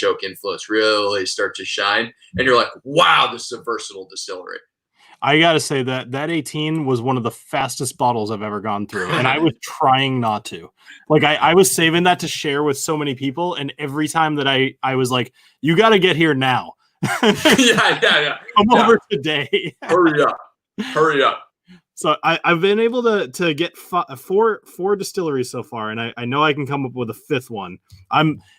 oak influence really start to shine, and you're like, wow, this is a versatile distillery. I gotta say that 18 was one of the fastest bottles I've ever gone through, and I was trying not to. Like I was saving that to share with so many people, and every time that I was like, "You got to get here now." yeah. Come over today. Hurry up. So I've been able to get four distilleries so far, and I know I can come up with a fifth one.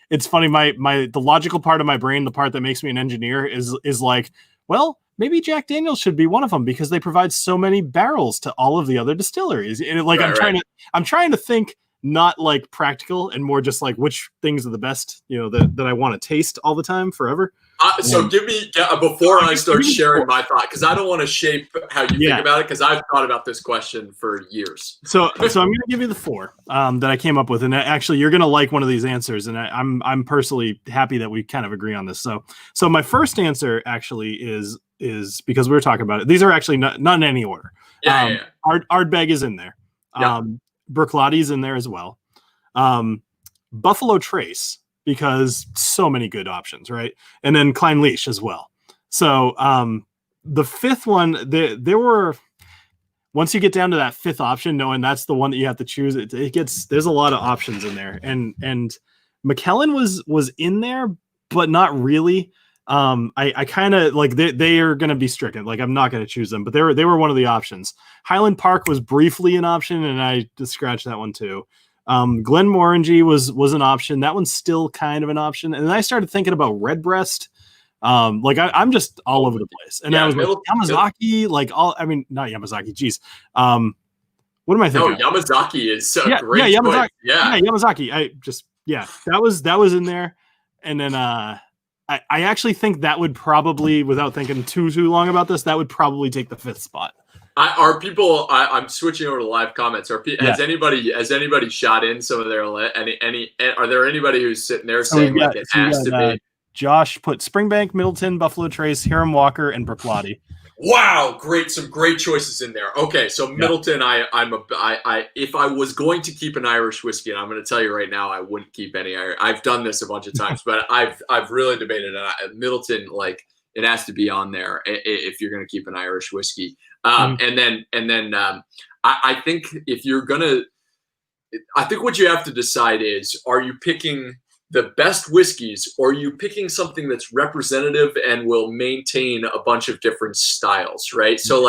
It's funny, the logical part of my brain, the part that makes me an engineer, is like, well, maybe Jack Daniel's should be one of them because they provide so many barrels to all of the other distilleries. And like I'm trying to think not like practical and more just like which things are the best, that I want to taste all the time forever. So give me before I start sharing my thought, because I don't want to shape how you think about it, because I've thought about this question for years. So I'm going to give you the four that I came up with, and actually you're going to like one of these answers, and I'm personally happy that we kind of agree on this. So my first answer actually is because we were talking about it. These are actually not in any order. Ardbeg is in there. Bruichladdich in there as well. Buffalo Trace, because so many good options, right? And then Klein Leash as well. So the fifth one, there were, once you get down to that fifth option, knowing that's the one that you have to choose, there's a lot of options in there. And McKellen was in there, but not really. I kind of like they are going to be stricken. Like I'm not going to choose them, but they were one of the options. Highland Park was briefly an option, and I just scratched that one too. Glenmorangie was an option. That one's still kind of an option. And then I started thinking about Redbreast. I'm just all over the place. And I was like, Yamazaki, not Yamazaki. Geez. What am I thinking? No, Yamazaki is so great. Yamazaki. Yeah, Yamazaki. That was in there. And then I actually think that would probably, without thinking too long about this, that would probably take the fifth spot. I'm switching over to live comments. Has anybody shot in some of their are there anybody who's sitting there saying it has to be? Josh put Springbank, Middleton, Buffalo Trace, Hiram Walker, and Bruichladdich. Wow, some great choices in there. Okay, so Middleton, if I was going to keep an Irish whiskey, and I'm going to tell you right now, I wouldn't keep any Irish. I've done this a bunch of times, but I've really debated it. Middleton, it has to be on there if you're going to keep an Irish whiskey. And then I think if you're gonna, I think what you have to decide is, are you picking the best whiskeys, or are you picking something that's representative and will maintain a bunch of different styles, right? So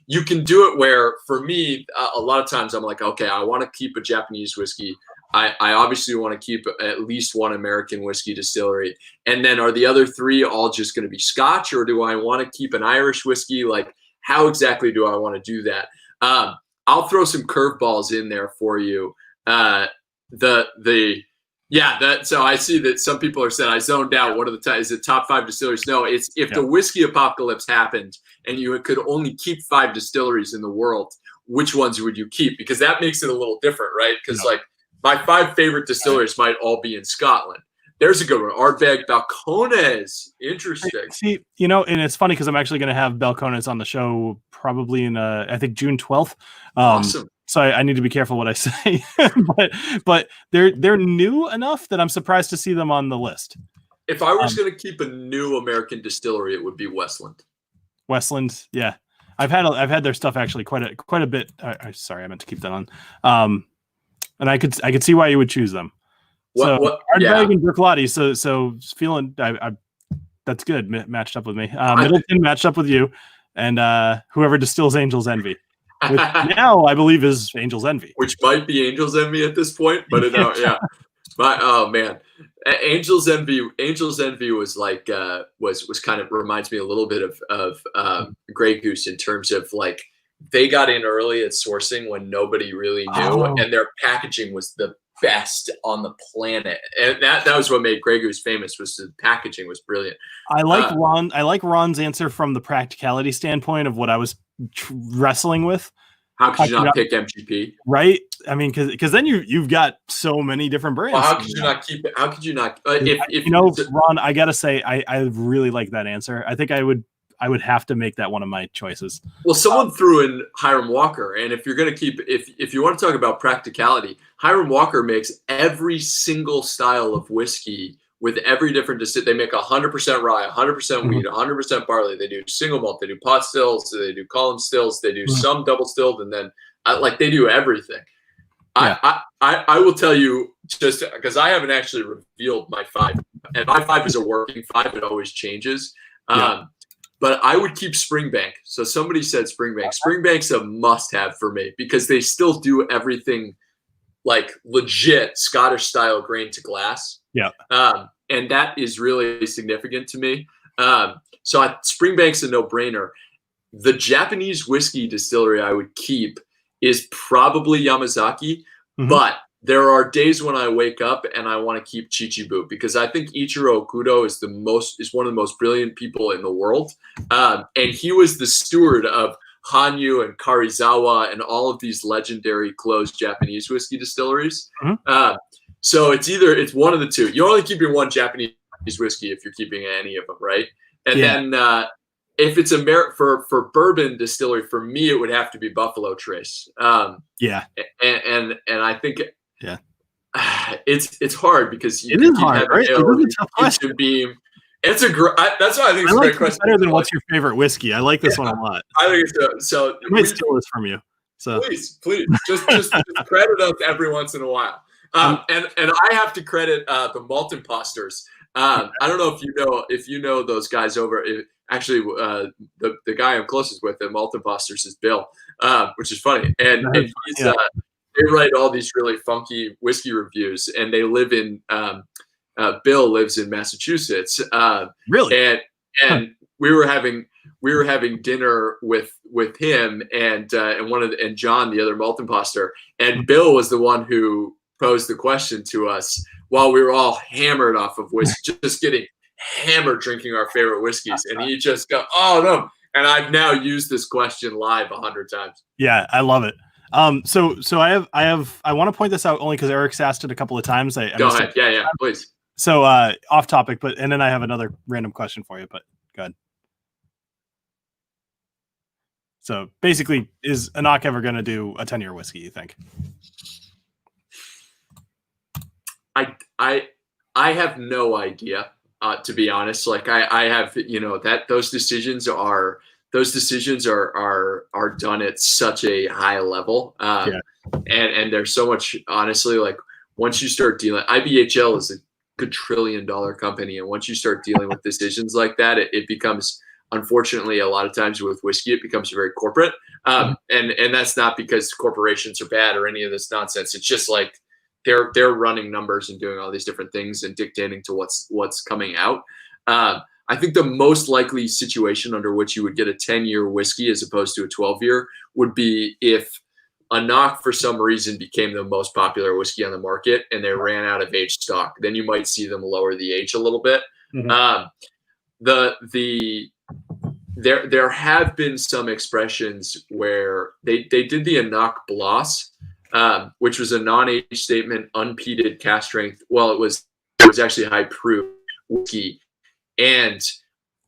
you can do it where, for me, a lot of times I'm like, okay, I want to keep a Japanese whiskey. I obviously want to keep at least one American whiskey distillery. And then are the other three all just going to be Scotch, or do I want to keep an Irish whiskey? How exactly do I want to do that? I'll throw some curveballs in there for you. So I see that some people are saying I zoned out. What are is it top 5 distilleries? No, it's if the whiskey apocalypse happened and you could only keep 5 distilleries in the world, which ones would you keep? Because that makes it a little different, right? Because my 5 favorite distilleries might all be in Scotland. There's a good one. Ardbeg, Balcones. Interesting. See, and it's funny because I'm actually going to have Balcones on the show probably in, I think, June 12th. Awesome. So I need to be careful what I say. but they're new enough that I'm surprised to see them on the list. If I was going to keep a new American distillery, it would be Westland. Westland, yeah. I've had their stuff actually quite a bit. Sorry, I meant to keep that on. And I could see why you would choose them. Ardbeg and Bruichladdich. So feeling that's good. Matched up with me. Middleton matched up with you, and whoever distills Angel's Envy, which now I believe is Angel's Envy, which might be Angel's Envy at this point. But oh man, Angel's Envy was was kind of reminds me a little bit of Grey Goose in terms of they got in early at sourcing when nobody really knew, and their packaging was the best on the planet, and that was what made Grey Goose famous. Was the packaging was brilliant. I like Ron's answer from the practicality standpoint of what I was wrestling with. How could you not pick MGP? Right? I mean, because then you've got so many different brands. Well, how could you not keep it? How could you not? Ron, I gotta say, I really like that answer. I think I would have to make that one of my choices. Well, someone threw in Hiram Walker, and if you're going to keep, if you want to talk about practicality, Hiram Walker makes every single style of whiskey with every different they make 100% rye, 100% wheat, 100% barley. They do single malt, they do pot stills, they do column stills, they do some double stilled, and then like they do everything. Yeah. I will tell you, just because I haven't actually revealed my 5, and my 5 is a working 5. It always changes. But I would keep Springbank. So somebody said Springbank. Springbank's a must-have for me because they still do everything like legit Scottish style grain to glass. Yeah. And that is really significant to me. So Springbank's a no-brainer. The Japanese whiskey distillery I would keep is probably Yamazaki, but there are days when I wake up and I want to keep Chichibu because I think Ichiro Okudo is one of the most brilliant people in the world. And he was the steward of Hanyu and Karizawa and all of these legendary closed Japanese whiskey distilleries. So it's one of the two. You're only keeping one Japanese whiskey if you're keeping any of them, right? And then if it's for bourbon distillery, for me it would have to be Buffalo Trace. And I think it's hard because it is hard, right? It's a tough question. Beam. That's why I think it's a great question. Better than what's your favorite whiskey? I like this one a lot. I think it's so. I might steal this from you. So please, just credit us every once in a while. And I have to credit the Malt Imposters. I don't know if you know those guys over. Actually, the guy I'm closest with at Malt Imposters is Bill, which is funny. And he's they write all these really funky whiskey reviews, and they live in. Bill lives in Massachusetts. Really? And we were having dinner with him and John, the other Malt Imposter, and Bill was the one who posed the question to us while we were all hammered off of whiskey, just getting hammered drinking our favorite whiskeys, and he just go, "Oh no!" And I've now used this question live 100 times. Yeah, I love it. So I want to point this out only because Eric's asked it a couple of times. Go ahead. Yeah, please. So off topic, and then I have another random question for you, but go ahead. So basically, is anCnoc ever going to do a 10-year whiskey, you think? I have no idea, to be honest. Like I have, that those decisions are done at such a high level. And there's so much, honestly, like once you start dealing, IBHL is a good $1 trillion company. And once you start dealing with decisions like that, it becomes, unfortunately, a lot of times with whiskey, it becomes very corporate. And that's not because corporations are bad or any of this nonsense. It's just like they're running numbers and doing all these different things and dictating to what's coming out. I think the most likely situation under which you would get a 10-year whiskey as opposed to a 12-year would be if anCnoc for some reason became the most popular whiskey on the market and they ran out of aged stock. Then you might see them lower the age a little bit. There have been some expressions where they did the anCnoc Blas, which was a non-age statement, unpeated cask strength. Well, it was actually high proof whiskey. And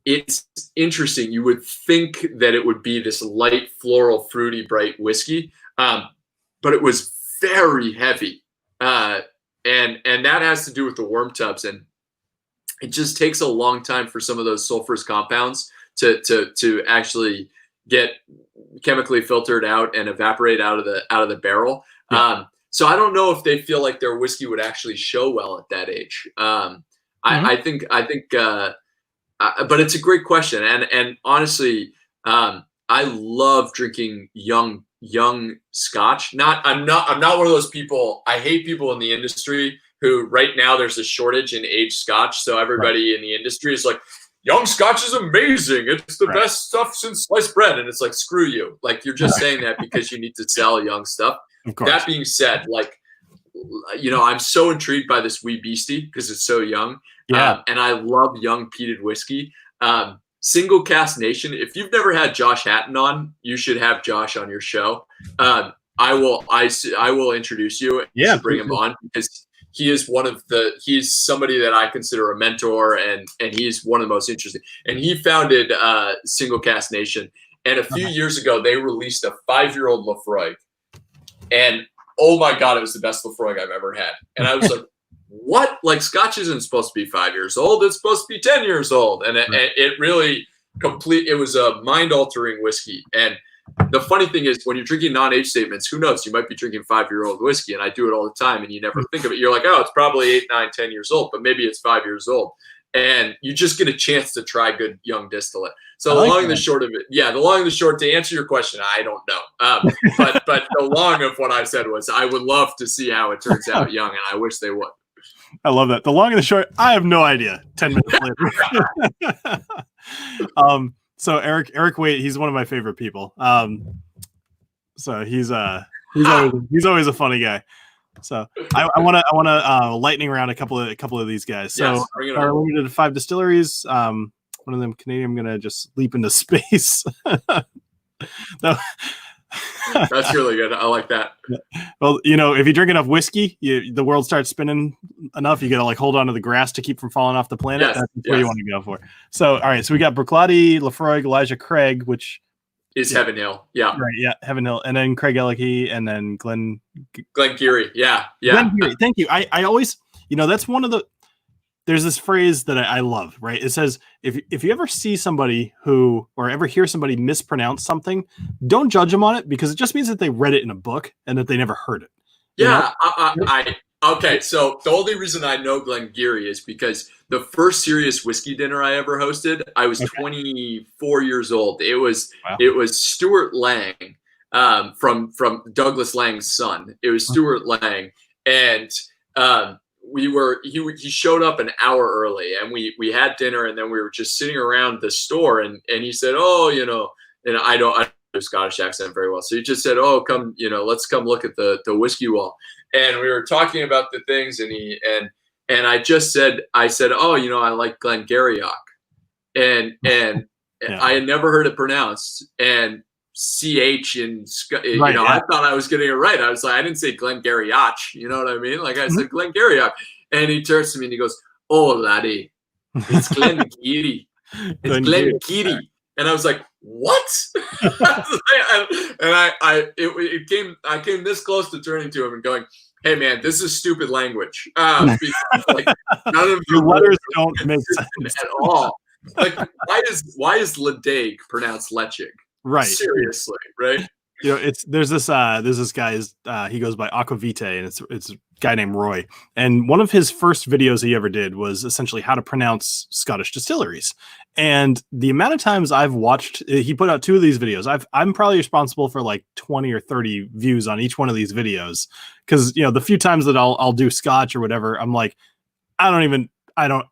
it's interesting. You would think that it would be this light, floral, fruity, bright whiskey, but it was very heavy. And that has to do with the worm tubs. And it just takes a long time for some of those sulfurous compounds to actually get chemically filtered out and evaporate out of the barrel. So I don't know if they feel like their whiskey would actually show well at that age. I think, but it's a great question, and honestly, I love drinking young Scotch. I'm not one of those people. I hate people in the industry who right now there's a shortage in aged Scotch, so everybody in the industry is like, young Scotch is amazing. It's the best stuff since sliced bread, and it's like, screw you. Like you're just saying that because you need to sell young stuff. That being said, like, I'm so intrigued by this Wee Beastie because it's so young. And I love young peated whiskey. Single Cask Nation. If you've never had Josh Hatton on, you should have Josh on your show. I will introduce you and bring him on because he is he's somebody that I consider a mentor and he's one of the most interesting. And he founded Single Cask Nation. And a few years ago, they released a 5-year-old Lafroig. And oh my God, it was the best Lafroig I've ever had. And I was like, what? Like, Scotch isn't supposed to be 5 years old. It's supposed to be 10 years old. And it really it was a mind-altering whiskey. And the funny thing is, when you're drinking non-age statements, who knows? You might be drinking 5-year-old whiskey, and I do it all the time, and you never think of it. You're like, oh, it's probably 8, 9, 10 years old, but maybe it's 5 years old. And you just get a chance to try good young distillate. So the long and the short of it, the long and the short, to answer your question, I don't know. But the long of what I said was, I would love to see how it turns out young, and I wish they would. I love that. The long and the short, I have no idea. 10 minutes later. So Eric Waite, he's one of my favorite people. So he's always a funny guy. So I want to lightning round a couple of these guys. So yes, bring it our on. limited 5 distilleries. One of them Canadian. I'm gonna just leap into space. No. That's really good. I like that. Well, if you drink enough whiskey, the world starts spinning enough. You got to like hold on to the grass to keep from falling off the planet. Yes, That's what you want to go for. So, all right. So we got Bruichladdich, Laphroaig, Elijah Craig, which is Heaven Hill. Yeah. Right. Yeah. Heaven Hill. And then Craig Ellicky and then Glen Geary. Yeah. Glen Geary. Thank you. I always, that's one of there's this phrase that I love, right? It says, if you ever see somebody or ever hear somebody mispronounce something, don't judge them on it, because it just means that they read it in a book and that they never heard it. Yeah. Okay. So the only reason I know Glen Geary is because the first serious whiskey dinner I ever hosted, I was 24 years old. It was Stuart Lang, from Douglas Lang's son. It was Stuart Lang. And, he showed up an hour early, and we had dinner, and then we were just sitting around the store, and he said, oh, and I don't do Scottish accent very well. So he just said, oh, come, let's come look at the whiskey wall. And we were talking about the things, and I said, oh, I like Glengarioch. And I had never heard it pronounced. And CH and I thought I was getting it right. I was like, I didn't say Glengarioch, you know what I mean? Like, I said Glengarioch. And he turns to me and he goes, oh, laddie, it's Glen Geary. It's Glen Geary. And I was like, what? I came this close to turning to him and going, hey man, this is stupid language. Because, like, none of your letters don't make sense at all. Like, why is Ledaig pronounced Lechig? Right. Seriously, right? There's this guy, he goes by Aquavite, and it's a guy named Roy. And one of his first videos he ever did was essentially how to pronounce Scottish distilleries. And the amount of times I've watched, he put out 2 of these videos. I'm probably responsible for like 20 or 30 views on each one of these videos. Cause the few times that I'll do Scotch or whatever, I'm like, I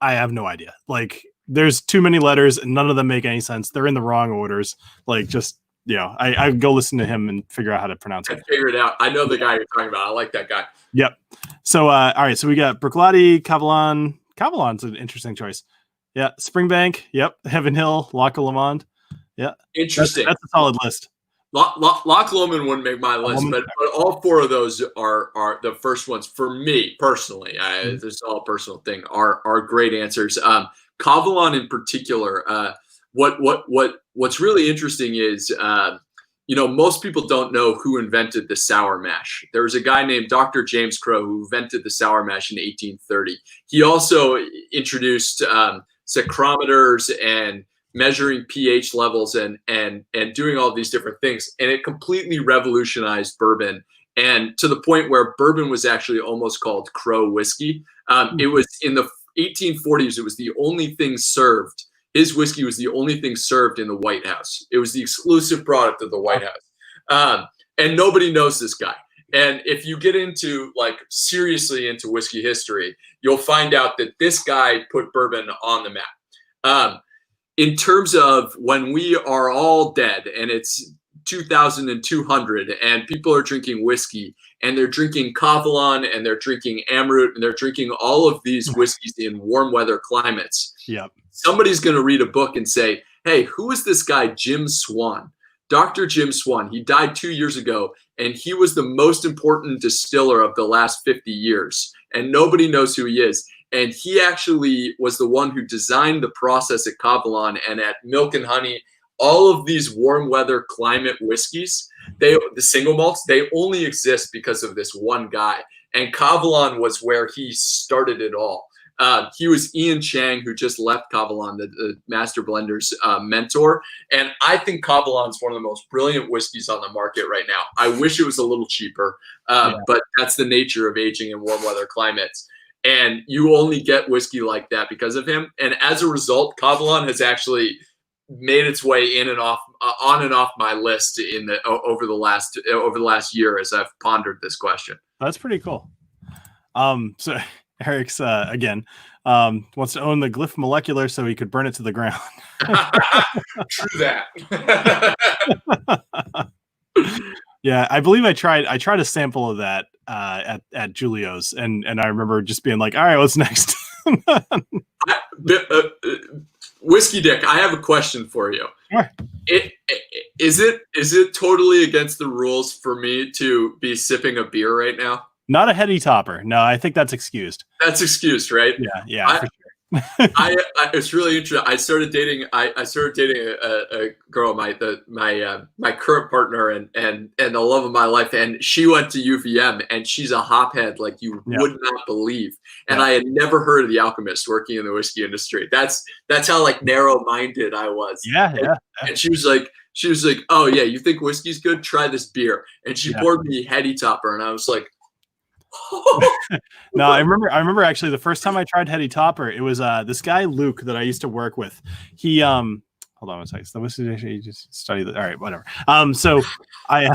have no idea. Like, there's too many letters and none of them make any sense. They're in the wrong orders. Like, just, I go listen to him and figure out how to pronounce it. Figure it out. I know the guy you're talking about. I like that guy. Yep. So, all right. So we got Bruichladdich, Cavalan. Cavalan's an interesting choice. Yeah. Springbank. Yep. Heaven Hill, Loch Lomond. Yeah. Interesting. That's a solid list. Loch Lomond wouldn't make my list, but all 4 of those are the first ones for me personally. This is all a personal thing. Are great answers. Cavalan in particular. What's really interesting is, most people don't know who invented the sour mash. There was a guy named Dr. James Crow who invented the sour mash in 1830. He also introduced psychrometers and measuring pH levels and doing all these different things. And it completely revolutionized bourbon, and to the point where bourbon was actually almost called Crow whiskey. It was in the 1840s. It was the only thing served. His whiskey was the only thing served in the White House. It was the exclusive product of the White House. And nobody knows this guy. And if you get into, like, seriously into whiskey history, you'll find out that this guy put bourbon on the map. In terms of when we are all dead and it's 2,200 and people are drinking whiskey and they're drinking Cavalan and they're drinking Amrut and they're drinking all of these whiskeys in warm weather climates. Yep. Somebody's going to read a book and say, hey, who is this guy, Jim Swan? Dr. Jim Swan. He died 2 years ago, and he was the most important distiller of the last 50 years. And nobody knows who he is. And he actually was the one who designed the process at Cavalan and at Milk and Honey. All of these warm weather climate whiskeys, the single malts, they only exist because of this one guy. and Kavalan was where he started it all. He was Ian Chang, who just left Kavalan, the Master Blender's mentor. And I think Kavalan's one of the most brilliant whiskeys on the market right now. I wish it was a little cheaper, but that's the nature of aging in warm weather climates. And you only get whiskey like that because of him. And as a result, Kavalan has actually made its way in and off, on and off my list over the last year as I've pondered this question. That's pretty cool. So Eric's again wants to own the glyph molecular so he could burn it to the ground. True that. Yeah, I believe I tried a sample of that at Julio's, and I remember just being like, all right, what's next? Whiskey Dic, I have a question for you. Sure. Is it totally against the rules for me to be sipping a beer right now? Not a heady topper. No, I think that's excused. That's excused, right? Yeah. For sure. It's really interesting. I started dating a girl, my current partner and the love of my life, and she went to UVM, and she's a hophead like you would not believe. And I had never heard of The Alchemist working in the whiskey industry. That's how like narrow-minded I was. Yeah. And she was like, oh yeah, you think whiskey's good? Try this beer. And she poured me heady topper, and I was like, no, I remember actually the first time I tried heady topper, it was this guy Luke that I used to work with. He hold on a second. You just study that. All right, whatever. So I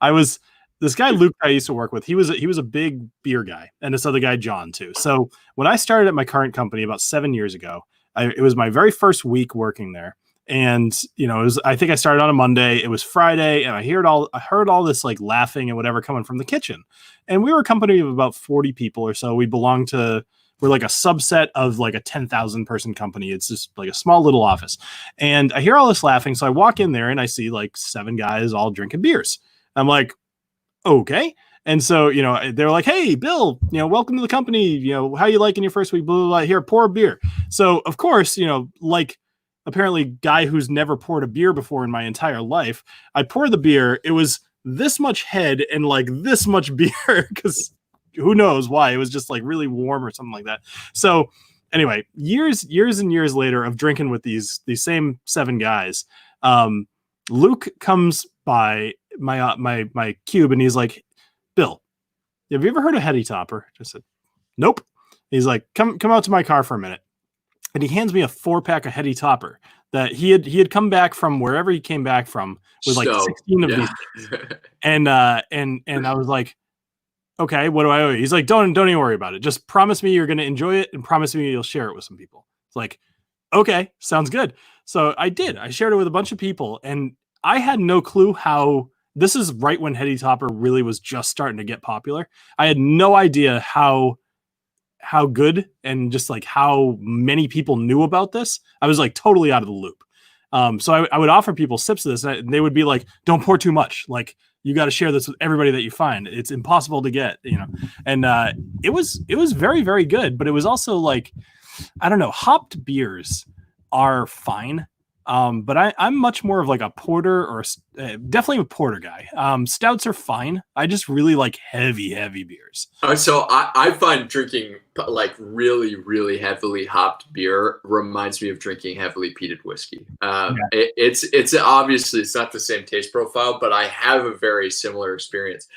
was this guy Luke I used to work with. He was a big beer guy, and this other guy John too. So when I started at my current company about 7 years ago, it was my very first week working there. And I think I started on a Monday. It was Friday, and I heard all this like laughing and whatever coming from the kitchen. And we were a company of about 40 people or so. We're like a subset of like a 10,000 person company. It's just like a small little office. And I hear all this laughing, so I walk in there and I see like 7 guys all drinking beers. I'm like, okay. And so, they're like, hey, Bill, welcome to the company. How you liking your first week? Blah, blah, blah. Here, pour a beer. So of course, like apparently guy who's never poured a beer before in my entire life, I pour the beer. It was this much head and like this much beer, because who knows why. It was just like really warm or something like that. So anyway, years and years later of drinking with these same 7 guys, Luke comes by my cube and he's like, Bill, have you ever heard of heady topper? I said, nope. He's like, come out to my car for a minute. And he hands me a 4-pack of heady topper that he had come back from wherever he came back from with like 16 of these. And I was like, okay, what do I owe you? He's like, don't even worry about it. Just promise me you're going to enjoy it and promise me you'll share it with some people. It's like, okay, sounds good. So I did. I shared it with a bunch of people, and I had no clue how. This is right when heady topper really was just starting to get popular. I had no idea how good and just like how many people knew about this. I was like totally out of the loop. So I would offer people sips of this, and they would be like, don't pour too much. Like, you got to share this with everybody that you find. It's impossible to get, and it was very, very good, but it was also like, I don't know, hopped beers are fine. But I'm much more of like a porter or definitely a porter guy. Stouts are fine. I just really like heavy beers. So I find drinking like really, really heavily hopped beer reminds me of drinking heavily peated whiskey. It's obviously it's not the same taste profile, but I have a very similar experience.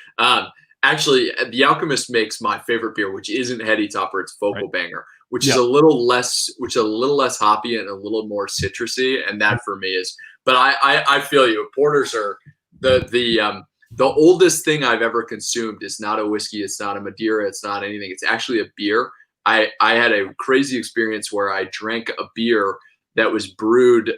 Actually, The Alchemist makes my favorite beer, which isn't heady topper. It's Focal Banger, which is a little less hoppy and a little more citrusy, and that for me is. But I feel you. Porters are the oldest thing I've ever consumed. Is not a whiskey. It's not a Madeira. It's not anything. It's actually a beer. I had a crazy experience where I drank a beer that was brewed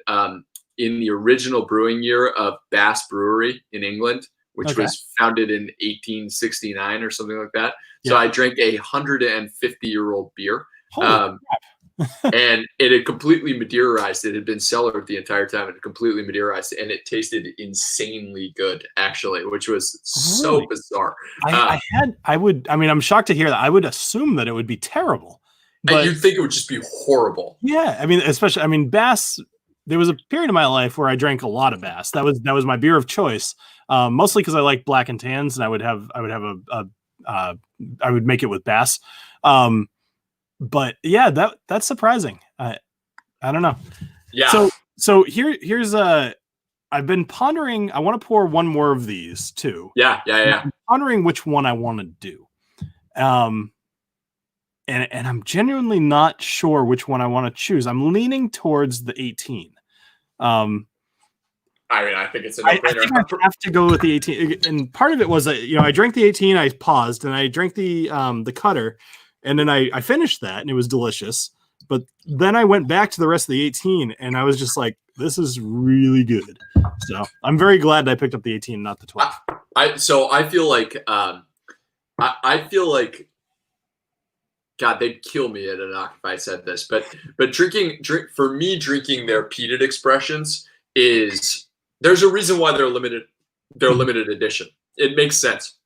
in the original brewing year of Bass Brewery in England, which was founded in 1869 or something like that. So I drank a 150-year-old beer. And it had completely Madeirized. It had been cellared the entire time. It had completely Madeirized, and it tasted insanely good, actually, which was so bizarre. I'm shocked to hear that. I would assume that it would be terrible. But you'd think it would just be horrible. Yeah, especially Bass. There was a period of my life where I drank a lot of Bass. That was my beer of choice, mostly because I like black and tans, and I would have I would make it with Bass. But yeah, that's surprising. I don't know. Yeah. So here's I've been pondering. I want to pour one more of these too. Yeah. I'm pondering which one I want to do. And I'm genuinely not sure which one I want to choose. I'm leaning towards the 18. I mean, I think it's a no-brainer. I think I have to go with the 18, and part of it was that I drank the 18, I paused, and I drank the Cutter, and then I finished that, and it was delicious. But then I went back to the rest of the 18, and I was just like, this is really good. So I'm very glad I picked up the 18, not the 12. So I feel like I feel like, God, they'd kill me at anCnoc if I said this, but drinking their peated expressions there's a reason why they're limited edition. It makes sense.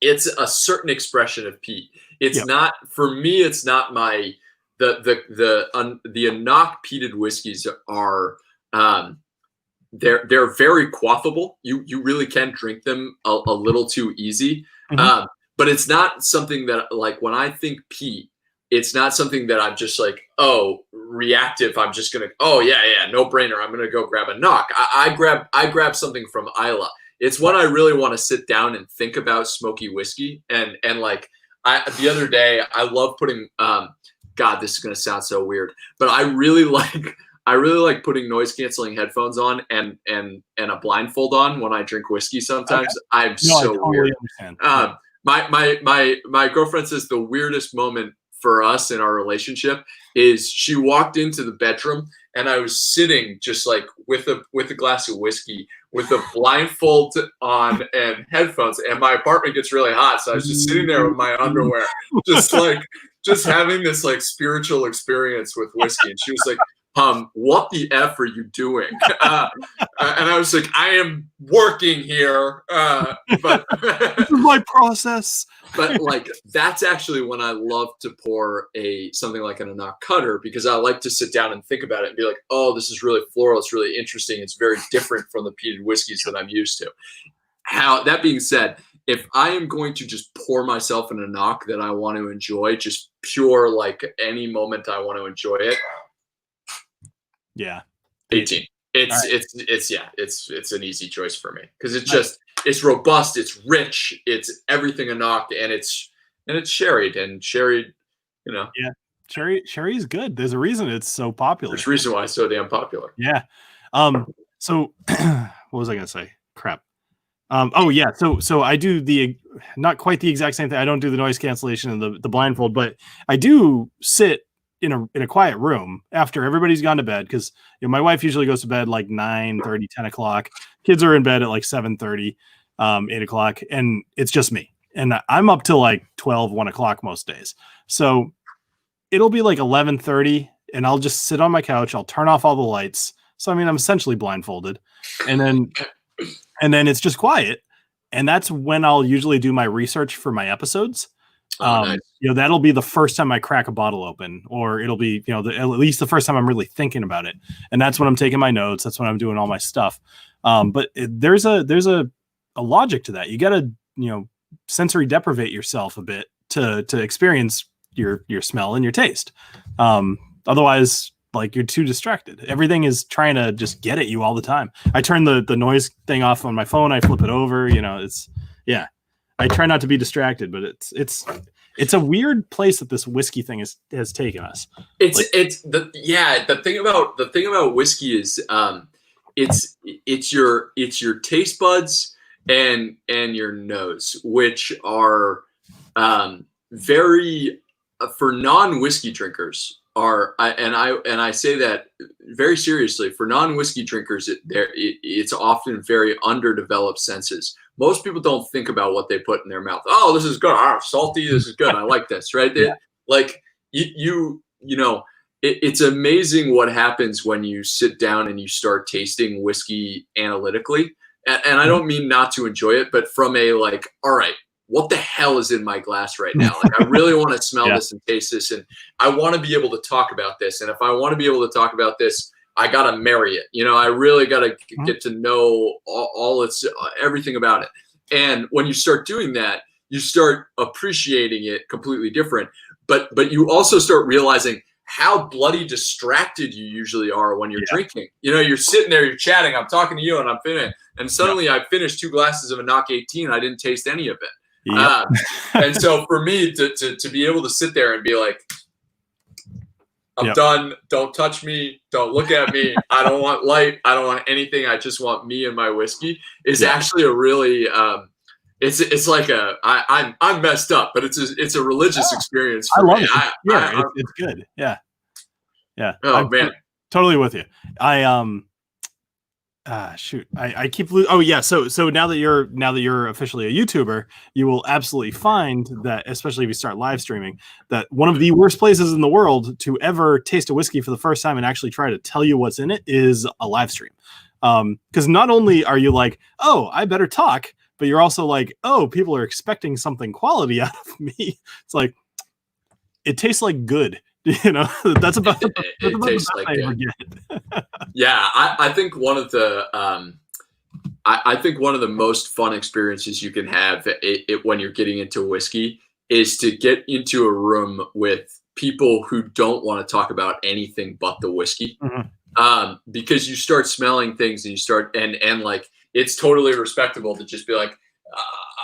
It's a certain expression of peat. It's not, for me, it's not my the anCnoc peated whiskeys are they're very quaffable. You really can drink them a little too easy. But it's not something that, like, when I think peat, it's not something that I'm just like, oh, reactive. I'm just gonna, oh yeah, no brainer. I'm gonna go grab anCnoc. I grab something from Islay. It's when I really want to sit down and think about smoky whiskey. And like the other day, I love putting God, this is gonna sound so weird, but I really like putting noise canceling headphones on and a blindfold on when I drink whiskey. Sometimes I totally weird. Understand. My girlfriend says the weirdest moment for us in our relationship is she walked into the bedroom and I was sitting just like with a glass of whiskey with a blindfold on and headphones, and my apartment gets really hot, so I was just sitting there with my underwear, just having this like spiritual experience with whiskey. And she was like, what the F are you doing? And I was like, I am working here. But this is my process. But like, that's actually when I love to pour something like an anCnoc Cutter, because I like to sit down and think about it and be like, oh, this is really floral. It's really interesting. It's very different from the peated whiskeys that I'm used to. That being said, if I am going to just pour myself an anCnoc that I want to enjoy, just pure, like any moment I want to enjoy it, yeah, 18. It's an easy choice for me, because it's robust, it's rich, it's everything anCnoc, and it's sherried, Yeah, sherry is good. There's a reason it's so popular. There's a reason why it's so damn popular. Yeah. So what was I gonna say? Crap. Oh yeah. So I do not quite the exact same thing. I don't do the noise cancellation and the blindfold, but I do sit in a quiet room after everybody's gone to bed, because my wife usually goes to bed like 9:30, 10 o'clock. Kids are in bed at like 7:30, 8 o'clock, and it's just me. And I'm up till like 12, 1 o'clock most days. So it'll be like 11:30, and I'll just sit on my couch. I'll turn off all the lights. So I mean, I'm essentially blindfolded, and then it's just quiet. And that's when I'll usually do my research for my episodes. Nice. That'll be the first time I crack a bottle open, or it'll be, at least the first time I'm really thinking about it. And that's when I'm taking my notes. That's when I'm doing all my stuff. But there's a logic to that. You got to, sensory deprivate yourself a bit to experience your smell and your taste. Otherwise, like, you're too distracted. Everything is trying to just get at you all the time. I turn the noise thing off on my phone. I flip it over, I try not to be distracted, but it's a weird place that this whiskey thing has taken us. The thing about whiskey is it's your taste buds and your nose, which are very for non-whiskey drinkers I say that very seriously. For non-whiskey drinkers, it's often very underdeveloped senses. Most people don't think about what they put in their mouth. Oh, this is good. Salty. This is good. I like this. Right? Yeah. It's amazing what happens when you sit down and you start tasting whiskey analytically. And I don't mean not to enjoy it, but from a like, all right, what the hell is in my glass right now? Like, I really want to smell this and taste this, and I want to be able to talk about this. And if I want to be able to talk about this, I got to marry it. I really got to get to know all its everything about it. And when you start doing that, you start appreciating it completely different. But you also start realizing how bloody distracted you usually are when you're drinking. You know, you're sitting there, you're chatting, I'm talking to you, and I'm finished. And suddenly I finished 2 glasses of anCnoc 18. I didn't taste any of it. Yep. And so for me to be able to sit there and be like, I'm done. Don't touch me. Don't look at me. I don't want light. I don't want anything. I just want me and my whiskey is actually a really, it's like I'm messed up, but it's a religious experience for love me. it. It's good. Yeah. Oh man. Totally with you. I keep oh yeah. So now that you're officially a YouTuber, you will absolutely find that, especially if you start live streaming, that one of the worst places in the world to ever taste a whiskey for the first time and actually try to tell you what's in it is a live stream. Because not only are you like, oh, I better talk, but you're also like, oh, people are expecting something quality out of me. It's like, it tastes like good. You know, that's about it tastes like it. Yeah, I think one of the I think one of the most fun experiences you can have when you're getting into whiskey is to get into a room with people who don't want to talk about anything but the whiskey. Because you start smelling things and you start and like it's totally respectable to just be like,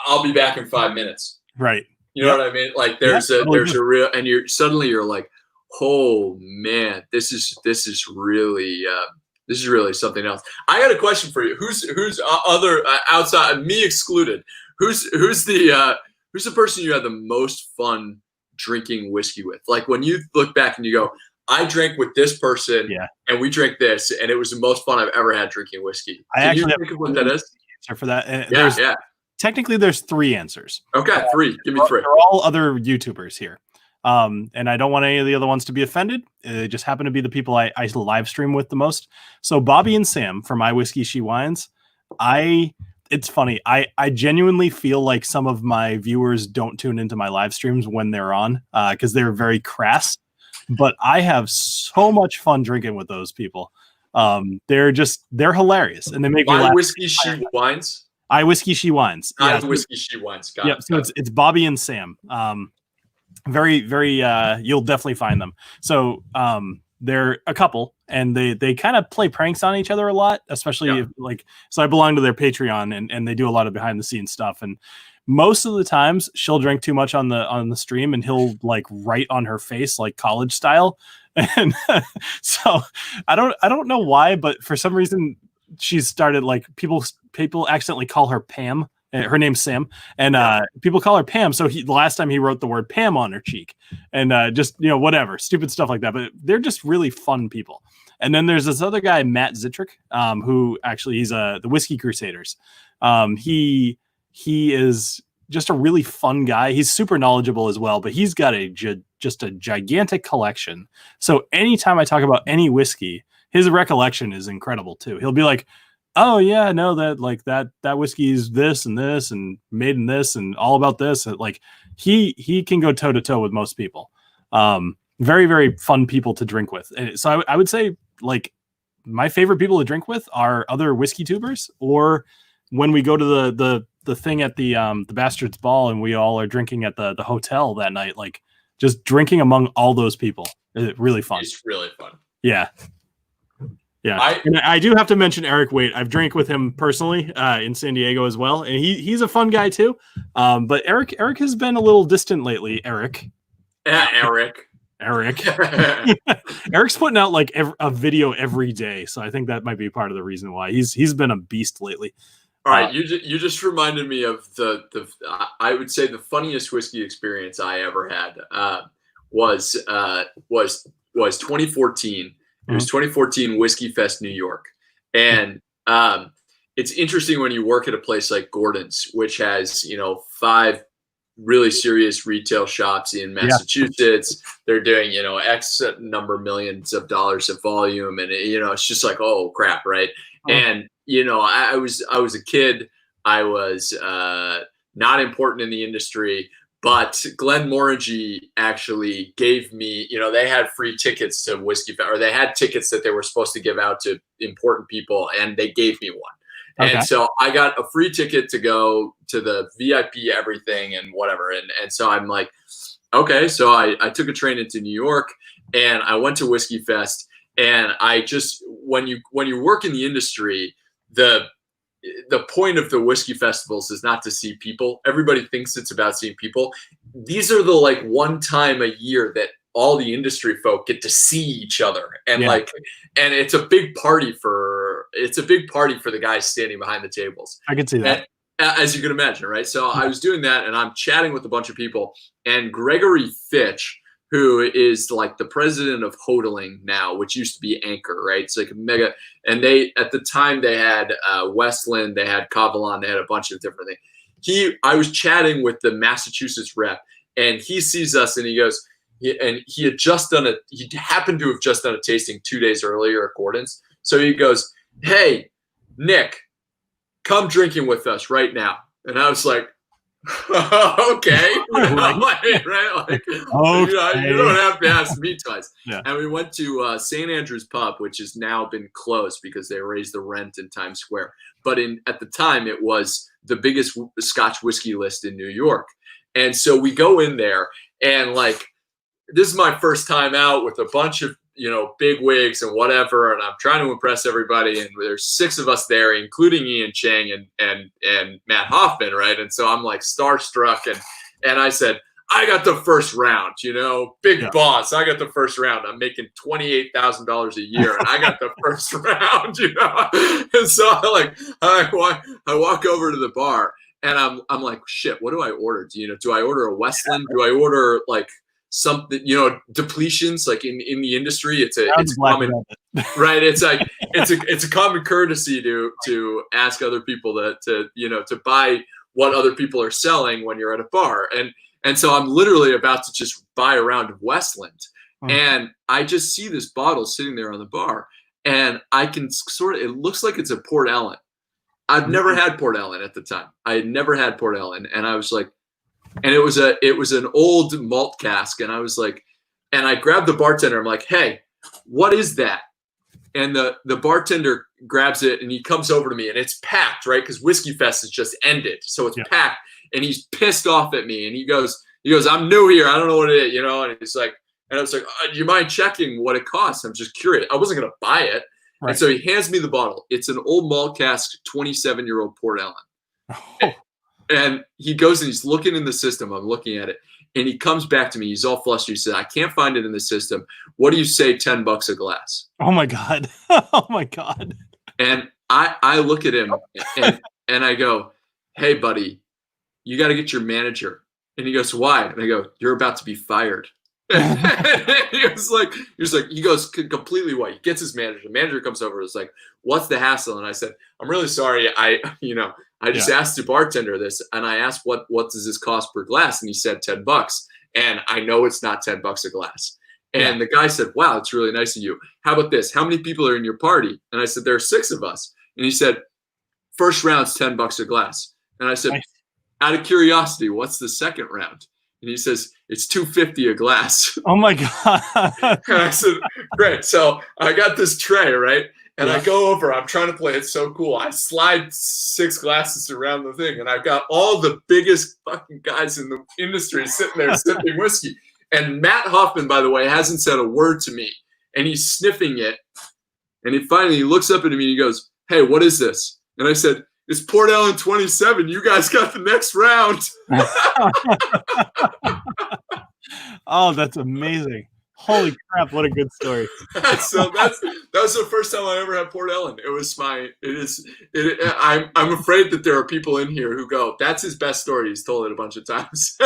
I'll be back in 5 minutes. Right. You know what I mean? Like there's a real, and you're like, oh man, this is really something else. I got a question for you. Who's other outside me excluded? Who's the person you had the most fun drinking whiskey with? Like when you look back and you go, I drank with this person, and we drank this, and it was the most fun I've ever had drinking whiskey. Can you think of what that is? Answer for that? Technically, there's 3 answers. Okay, 3. Give me 3. They're all other YouTubers here. And I don't want any of the other ones to be offended. They just happen to be the people I live stream with the most. So Bobby and Sam from My Whiskey She Wines. It's funny. I genuinely feel like some of my viewers don't tune into my live streams when they're on, because they're very crass. But I have so much fun drinking with those people. They're hilarious, and they make me laugh. My Whiskey She Wines. I Whiskey She Wines. My Whiskey She Wines. Got it. So it's Bobby and Sam. Very, very. You'll definitely find them. So they're a couple, and they kind of play pranks on each other a lot, especially if, like. So I belong to their Patreon, and they do a lot of behind the scenes stuff. And most of the times, she'll drink too much on the stream, and he'll like write on her face like college style. And so I don't know why, but for some reason she's started like people accidentally call her Pam. Her name's Sam, and people call her Pam. So the last time he wrote the word Pam on her cheek, and just whatever stupid stuff like that. But they're just really fun people. And then there's this other guy, Matt Zitrick, who actually he's the Whiskey Crusaders. He is just a really fun guy. He's super knowledgeable as well, but he's got just a gigantic collection. So anytime I talk about any whiskey, his recollection is incredible too. He'll be like, oh yeah, no, that whiskey is this and made in this and all about this. Like he can go toe to toe with most people. Very, very fun people to drink with. And so I would say like my favorite people to drink with are other whiskey tubers, or when we go to the thing at the Bastards Ball and we all are drinking at the hotel that night, like just drinking among all those people is really fun. It's really fun. Yeah. Yeah, and I do have to mention Eric Waite. I've drank with him personally in San Diego as well, and he's a fun guy too. But Eric has been a little distant lately. Eric. Eric's putting out like a video every day, so I think that might be part of the reason why he's been a beast lately. All right, you just reminded me of the I would say the funniest whiskey experience I ever had was 2014. It was 2014 Whiskey Fest New York. And it's interesting when you work at a place like Gordon's, which has, 5 really serious retail shops in Massachusetts. They're doing, X number millions of dollars of volume. And, it's just like, oh, crap, right? And, I was a kid. I was not important in the industry. But Glenmorangie actually gave me, they had free tickets to Whiskey Fest, or they had tickets that they were supposed to give out to important people, and they gave me one. Okay. And so I got a free ticket to go to the VIP everything and whatever. And so I'm like, okay. So I took a train into New York and I went to Whiskey Fest. And I just, when you work in the industry, the point of the whiskey festivals is not to see people. Everybody thinks it's about seeing people. These are the like one time a year that all the industry folk get to see each other. And and it's a big party for the guys standing behind the tables. I can see that. And, as you can imagine, right? So I was doing that and I'm chatting with a bunch of people, and Gregory Fitch, who is like the president of Hodling now, which used to be Anchor, right? It's like a mega, and they, at the time they had Westland, they had Cavalon, they had a bunch of different things. I was chatting with the Massachusetts rep, and he sees us and he goes, he happened to have just done a tasting 2 days earlier at Gordon's. So he goes, "Hey, Nick, come drinking with us right now." And I was like, okay, right? Like, Okay. you don't have to ask me twice. Yeah. And we went to St. Andrew's Pub, which has now been closed because they raised the rent in Times Square. But at the time, it was the biggest Scotch whiskey list in New York. And so we go in there, and like, this is my first time out with a bunch of, big wigs and whatever, and I'm trying to impress everybody, and there's 6 of us there, including Ian Chang and Matt Hoffman, right? And so I'm like starstruck, and I said, I got the first round, big boss. I got the first round. I'm making $28,000 a year, and I got the first round, And so I walk over to the bar, and I'm like, shit, what do I order? Do I order a Westland? Do I order like something, depletions? Like in the industry, it's common, right? It's like it's a common courtesy to ask other people to buy what other people are selling when you're at a bar, and so I'm literally about to just buy a round of Westland, and I just see this bottle sitting there on the bar, and I can it looks like it's a Port Ellen. I've never had Port Ellen at the time. I had never had Port Ellen, and I was like, and it was an old malt cask, and I was like, and I grabbed the bartender. I'm like, hey, what is that? And the bartender grabs it, and he comes over to me, and it's packed, right? Because Whiskey Fest has just ended, so it's packed, and he's pissed off at me, and he goes, I'm new here, I don't know what it is, and he's like, and I was like, do you mind checking what it costs? I'm just curious. I wasn't gonna buy it, right. And so he hands me the bottle. It's an old malt cask, 27-year-old Port Ellen. Oh. And he goes and he's looking in the system. I'm looking at it, and he comes back to me. He's all flustered. He said, I can't find it in the system. What do you say, $10 a glass? Oh my God. Oh my God. And I look at him and I go, hey buddy, you got to get your manager. And he goes, why? And I go, you're about to be fired. he goes completely white. He gets his manager. The manager comes over and is like, what's the hassle? And I said, I'm really sorry. I just asked the bartender this, and I asked what does this cost per glass, and he said $10, and I know it's not $10 a glass. And the guy said, wow, it's really nice of you. How about this? How many people are in your party? And I said, there are 6 of us. And he said, first round's $10 a glass. And I said, out of curiosity, what's the second round? And he says, it's $2.50 a glass. Oh my God. And I said, great. So I got this tray, right? And I go over, I'm trying to play it so cool. I slide 6 glasses around the thing, and I've got all the biggest fucking guys in the industry sitting there sipping whiskey. And Matt Hoffman, by the way, hasn't said a word to me. And he's sniffing it. And he finally looks up at me and he goes, hey, what is this? And I said, it's Port Ellen 27. You guys got the next round. Oh, that's amazing. Holy crap, what a good story. So that was the first time I ever had Port Ellen. I'm afraid that there are people in here who go, that's his best story. He's told it a bunch of times.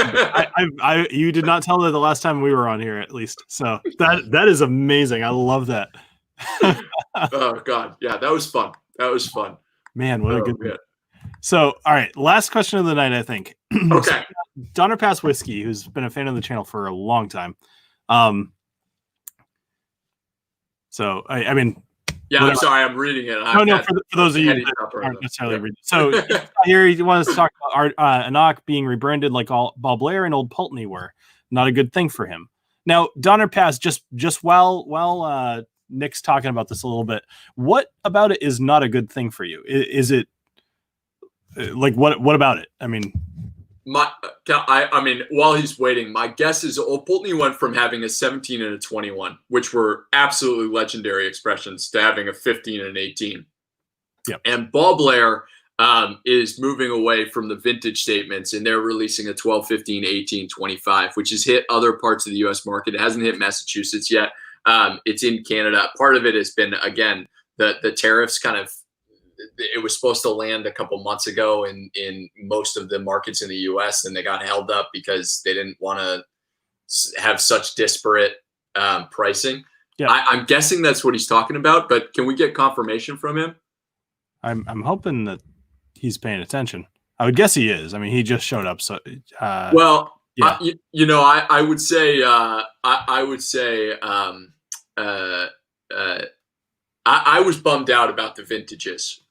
You did not tell that the last time we were on here, at least. So that is amazing. I love that. Oh God. Yeah, that was fun. Man, what a good bit. So, all right, last question of the night, I think. Okay. Donner Pass Whiskey, who's been a fan of the channel for a long time. So I mean, yeah, whatever. I'm sorry, I'm reading it. No, for those of you that aren't necessarily reading. So here he wants to talk about anCnoc being rebranded like all Ball Blair and Old Pulteney were. Not a good thing for him. Now, Donner Pass, just while Nick's talking about this a little bit, what about it is not a good thing for you? Is it like what about it? I mean, I mean, while he's waiting, my guess is Old Pulteney went from having a 17 and a 21, which were absolutely legendary expressions, to having a 15 and an 18. Yep. And Ball Blair is moving away from the vintage statements, and they're releasing a 12, 15, 18, 25, which has hit other parts of the U.S. market. It hasn't hit Massachusetts yet. It's in Canada. Part of it has been, again, the tariffs kind of, it was supposed to land a couple months ago in most of the markets in the U.S., and they got held up because they didn't want to have such disparate pricing. Yeah. I'm guessing that's what he's talking about, but can we get confirmation from him? I'm hoping that he's paying attention. I would guess he is. I mean, he just showed up. So, well, yeah. I would say, I was bummed out about the vintages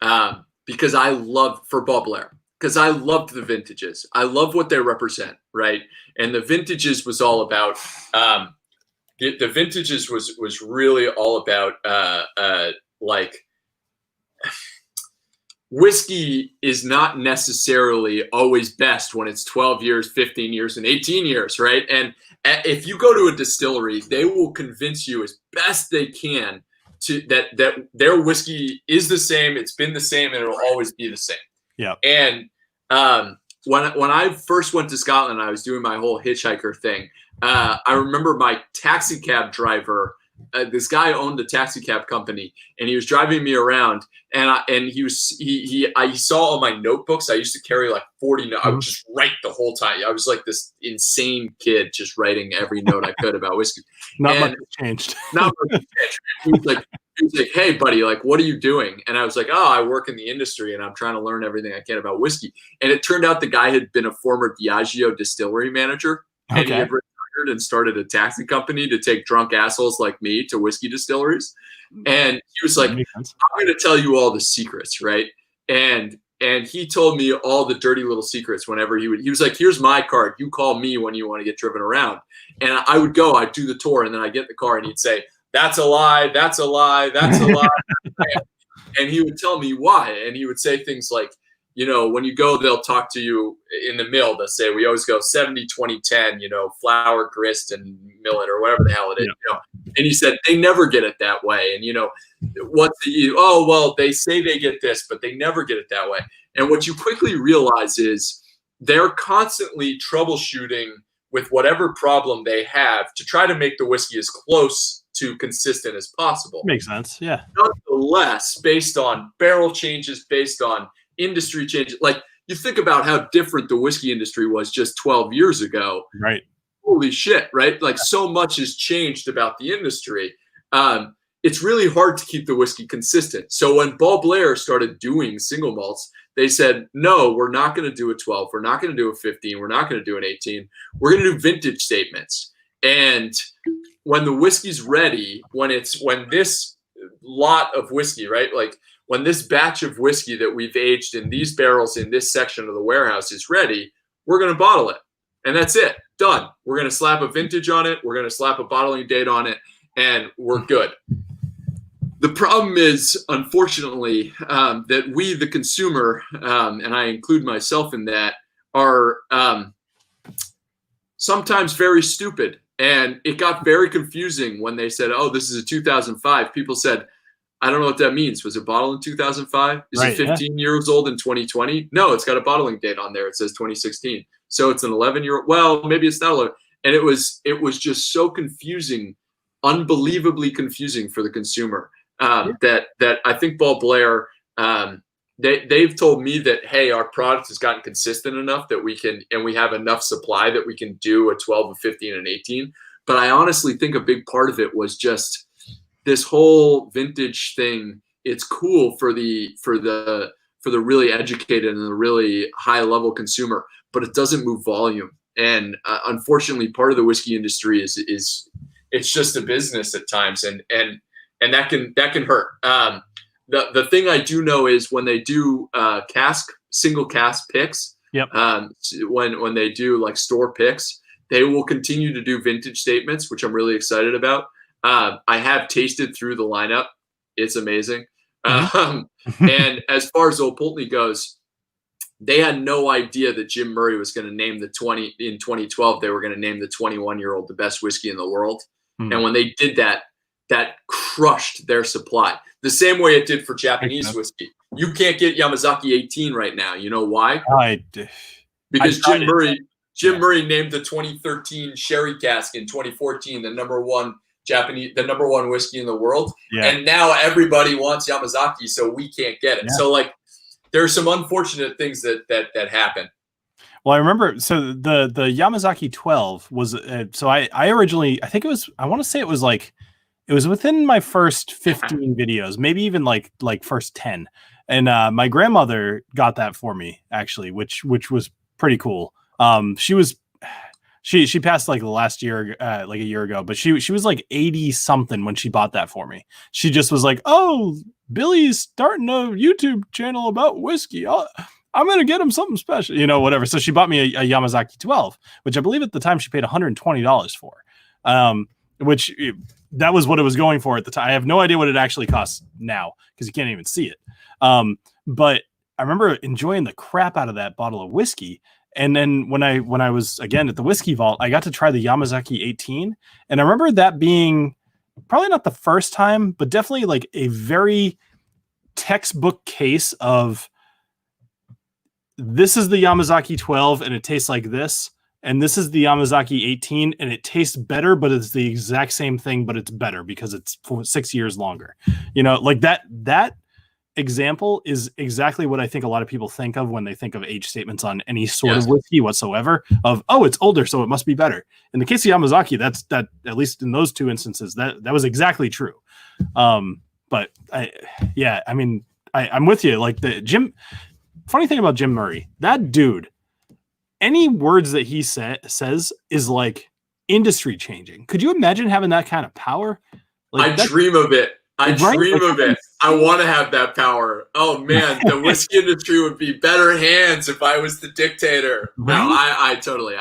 because I loved the vintages. I love what they represent, right? And the vintages was all about the vintages was really all about like whiskey is not necessarily always best when it's 12 years, 15 years, and 18 years, right? And if you go to a distillery, they will convince you as best they can that their whiskey is the same, it's been the same, and it'll always be the same. Yeah. And when I first went to Scotland, I was doing my whole hitchhiker thing. I remember my taxi cab driver. This guy owned a taxi cab company, and he was driving me around. And he saw all my notebooks. I used to carry like 40 notes. I would just write the whole time. I was like this insane kid, just writing every note I could about whiskey. Not much has changed. Not much has changed. He was like, "Hey, buddy, like, what are you doing?" And I was like, "Oh, I work in the industry, and I'm trying to learn everything I can about whiskey." And it turned out the guy had been a former Diageo distillery manager, and he had retired and started a taxi company to take drunk assholes like me to whiskey distilleries. And he was like, "I'm going to tell you all the secrets, right?" And he told me all the dirty little secrets whenever he was like, "Here's my card. You call me when you want to get driven around." And I would go, I'd do the tour, and then I'd get in the car, and he'd say, "That's a lie. That's a lie. That's a lie." And he would tell me why. And he would say things like, when you go, they'll talk to you in the mill. They'll say, "We always go 70, 20, 10, flour, grist, and millet," or whatever the hell it is. Yeah. And he said, they never get it that way. And, oh, well, they say they get this, but they never get it that way. And what you quickly realize is they're constantly troubleshooting with whatever problem they have to try to make the whiskey as close to consistent as possible. Makes sense. Yeah. Nonetheless, based on barrel changes, based on industry changes, like you think about how different the whiskey industry was just 12 years ago. Right. Holy shit, right? Like so much has changed about the industry. It's really hard to keep the whiskey consistent. So when Ball Blair started doing single malts, they said, "No, we're not going to do a 12. We're not going to do a 15. We're not going to do an 18. We're going to do vintage statements." And when the whiskey's ready, when this lot of whiskey, right? Like when this batch of whiskey that we've aged in these barrels in this section of the warehouse is ready, we're going to bottle it. And that's it. Done. We're going to slap a vintage on it. We're going to slap a bottling date on it, and we're good. The problem is, unfortunately, that we, the consumer, and I include myself in that, are sometimes very stupid. And it got very confusing when they said, "Oh, this is a 2005. People said, "I don't know what that means. Was it bottled in 2005? Is it 15 years old in 2020? No, it's got a bottling date on there. It says 2016. So it's an 11-year-old. Well, maybe it's not 11. And it was just so confusing, unbelievably confusing for the consumer. That I think Ball Blair, they've told me that, hey, our product has gotten consistent enough that we have enough supply that we can do a 12, a 15, and 18. But I honestly think a big part of it was just this whole vintage thing. It's cool for the really educated and the really high level consumer, but it doesn't move volume. And unfortunately, part of the whiskey industry is it's just a business at times, and that can hurt. The thing I do know is when they do single cask picks, yep. When they do like store picks, they will continue to do vintage statements, which I'm really excited about. I have tasted through the lineup. It's amazing. And as far as Old Pulteney goes, they had no idea that Jim Murray was going to name in 2012, they were going to name the 21-year-old the best whiskey in the world. And when they did that, that crushed their supply. The same way it did for Japanese whiskey. You can't get Yamazaki 18 right now. You know why? Because Jim Murray named the 2013 sherry cask in 2014 the number one whiskey in the world. Yeah. And now everybody wants Yamazaki, so we can't get it. Yeah. So like there's some unfortunate things that happen. Well, I remember, so the Yamazaki 12 was, so I originally, I think it was, I want to say it was like, it was within my first 15 videos, maybe even like first 10. And my grandmother got that for me, actually, which was pretty cool. She passed like the last year, like a year ago, but she was like 80 something when she bought that for me. She just was like, "Oh, Billy's starting a YouTube channel about whiskey. I'm going to get him something special, you know, whatever." So she bought me a Yamazaki 12, which I believe at the time she paid $120 for, which that was what it was going for at the time. I have no idea what it actually costs now because you can't even see it. But I remember enjoying the crap out of that bottle of whiskey. And then when I was again at the Whiskey Vault, I got to try the Yamazaki 18. And I remember that being probably not the first time, but definitely like a very textbook case of, this is the Yamazaki 12 and it tastes like this. And this is the Yamazaki 18 and it tastes better, but it's the exact same thing, but it's better because it's 6 years longer. You know, like that example is exactly what I think a lot of people think of when they think of age statements on any sort of whiskey whatsoever, of, oh, it's older, so it must be better. In the case of Yamazaki, that at least in those two instances, that was exactly true. But I'm with you. Like funny thing about Jim Murray, that dude, any words that he says is like industry changing. Could you imagine having that kind of power? Like, I dream of it. I dream of it. I want to have that power. Oh man, the whiskey industry would be better hands if I was the dictator. Right? No, I totally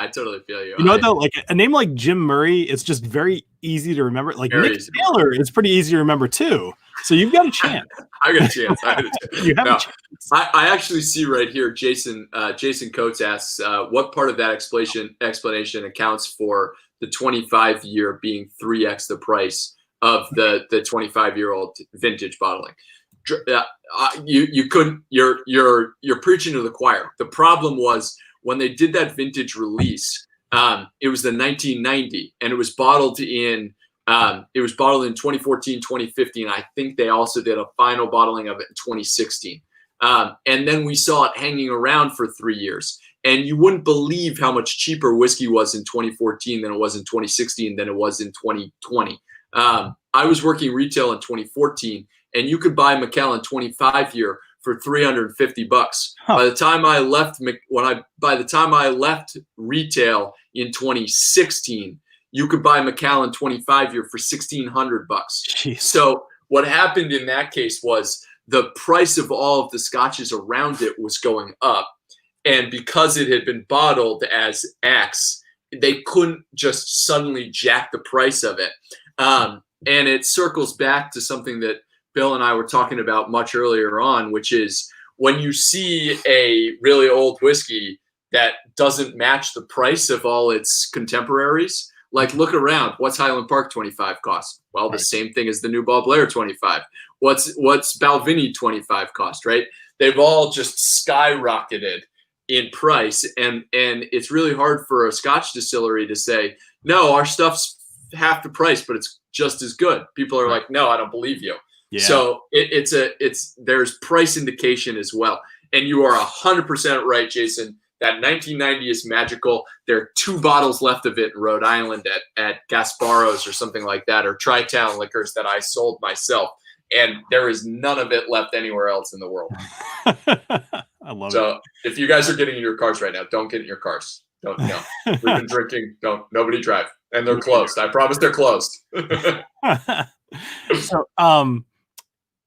feel you. You know, though, like a name like Jim Murray, it's just very easy to remember. Like Nick Taylor, it's pretty easy to remember too. So you've got a chance. I got a chance. You have a chance. I actually see right here, Jason Coates asks, what part of that explanation accounts for the 25-year being 3x the price of the 25-year-old vintage bottling? You couldn't. You're preaching to the choir. The problem was when they did that vintage release. It was the 1990, and it was bottled in 2014, 2015. I think they also did a final bottling of it in 2016. And then we saw it hanging around for 3 years. And you wouldn't believe how much cheaper whiskey was in 2014 than it was in 2016 than it was in 2020. I was working retail in 2014, and you could buy Macallan 25-year for $350. Huh. By the time I left retail in 2016, you could buy Macallan 25-year for $1,600. So what happened in that case was the price of all of the scotches around it was going up, and because it had been bottled as X, they couldn't just suddenly jack the price of it. And it circles back to something that Bill and I were talking about much earlier on, which is when you see a really old whiskey that doesn't match the price of all its contemporaries, like look around. What's Highland Park 25 cost? Well, the same thing as the New Ball Blair 25. What's Balvenie 25 cost, right? They've all just skyrocketed in price. And it's really hard for a Scotch distillery to say, no, our stuff's half the price, but it's just as good. People are like, no, I don't believe you. Yeah. So there's price indication as well. And you are 100% right, Jason. That 1990 is magical. There are 2 bottles left of it in Rhode Island at Gasparo's or something like that, or Tri-Town Liquors that I sold myself. And there is none of it left anywhere else in the world. I love it. So if you guys are getting in your cars right now, don't get in your cars. Don't. We've been drinking. Nobody drive. And they're closed. I promise they're closed. So,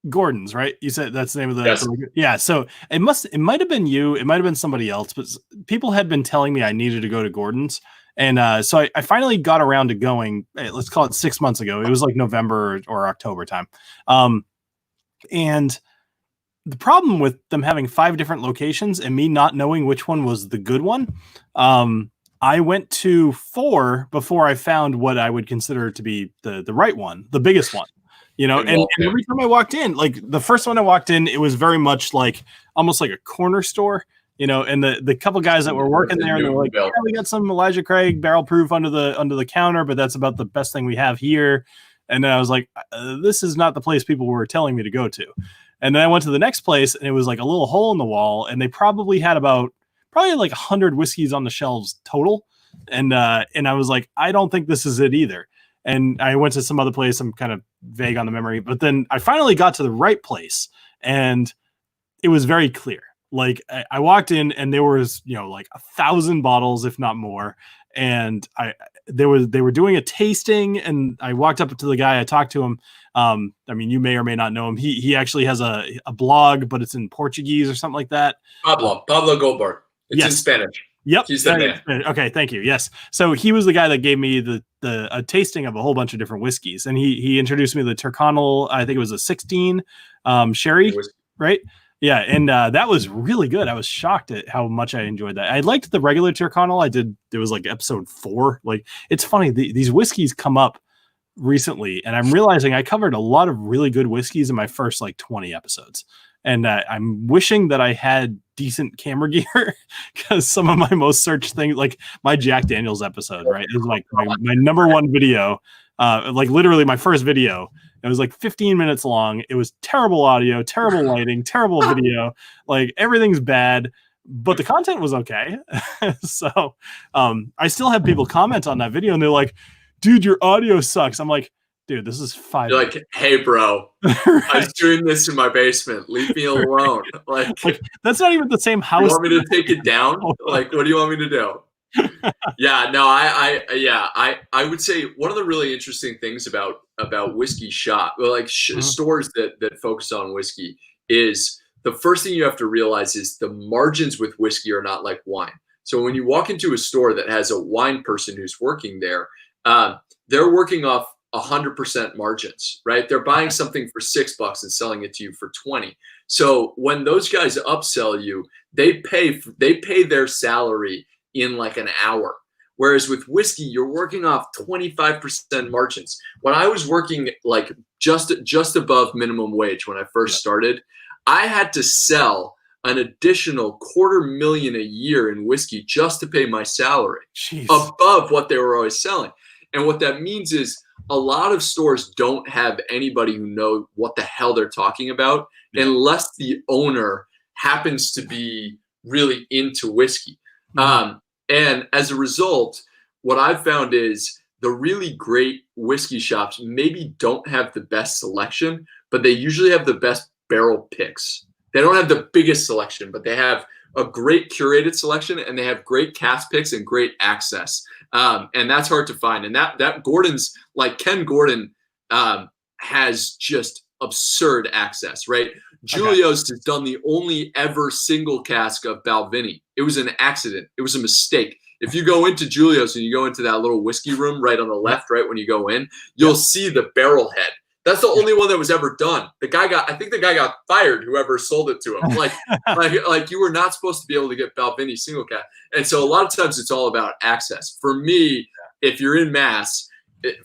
Gordon's, right? You said that's the name of the. Yes. Yeah. So it might have been you. It might have been somebody else, but people had been telling me I needed to go to Gordon's. And so I finally got around to going, let's call it 6 months ago. It was like November or October time. And the problem with them having 5 different locations and me not knowing which one was the good one, I went to 4 before I found what I would consider to be the right one, the biggest one. And every time I walked in, like the first one I walked in, it was very much like almost like a corner store, and the couple guys that were working there, and they were like, yeah, we got some Elijah Craig barrel proof under the counter, but that's about the best thing we have here. And then I was like, this is not the place people were telling me to go to. And then I went to the next place, and it was like a little hole in the wall, and they probably had probably like 100 whiskeys on the shelves total. And I was like, I don't think this is it either. And I went to some other place. I'm kind of vague on the memory, but then I finally got to the right place, and it was very clear. Like I walked in, and there was, like 1,000 bottles, if not more. And they were doing a tasting, and I walked up to the guy. I talked to him. I mean, you may or may not know him. He actually has a blog, but it's in Portuguese or something like that. Pablo Goldberg. It's in Spanish. Yep. He's the man. Okay, thank you. Yes. So he was the guy that gave me a tasting of a whole bunch of different whiskeys, and he introduced me to the Tyrconnell. I think it was a 16 sherry, right? Yeah, and that was really good. I was shocked at how much I enjoyed that. I liked the regular Tyrconnell. It was like episode 4. Like, it's funny, these whiskeys come up recently, and I'm realizing I covered a lot of really good whiskeys in my first like 20 episodes. And I'm wishing that I had decent camera gear, because some of my most searched things, like my Jack Daniels episode, right, is like my number one video, like literally my first video. It was like 15 minutes long. It was terrible audio, terrible lighting, terrible video. Like everything's bad, but the content was okay. So I still have people comment on that video, and they're like, dude, your audio sucks. I'm like, dude, this is 5 You're like, hey, bro, right. I was doing this in my basement. Leave me alone. Like that's not even the same house. You want me to take it down? Like, what do you want me to do? Yeah, no, I would say one of the really interesting things about whiskey shop, stores that focus on whiskey, is the first thing you have to realize is the margins with whiskey are not like wine. So when you walk into a store that has a wine person who's working there, they're working off 100% margins, right? They're buying something for $6 and selling it to you for 20. So when those guys upsell you, they pay their salary in like an hour. Whereas with whiskey, you're working off 25% margins. When I was working like just above minimum wage when I first started, I had to sell an additional $250,000 a year in whiskey just to pay my salary. Jeez. Above what they were always selling. And what that means is a lot of stores don't have anybody who knows what the hell they're talking about, unless the owner happens to be really into whiskey. And as a result, what I've found is the really great whiskey shops maybe don't have the best selection, but they usually have the best barrel picks. They don't have the biggest selection, but they have a great curated selection, and they have great cast picks and great access. And that's hard to find. And that Gordon's, like Ken Gordon, has just absurd access, right? Julio's has done the only ever single cask of Balvenie. It was an accident. It was a mistake. If you go into Julio's and you go into that little whiskey room right on the left, right when you go in, you'll see the barrel head. That's the only one that was ever done. I think the guy got fired, whoever sold it to him. Like you were not supposed to be able to get Balvenie single cask. And so a lot of times it's all about access. For me, if you're in Mass,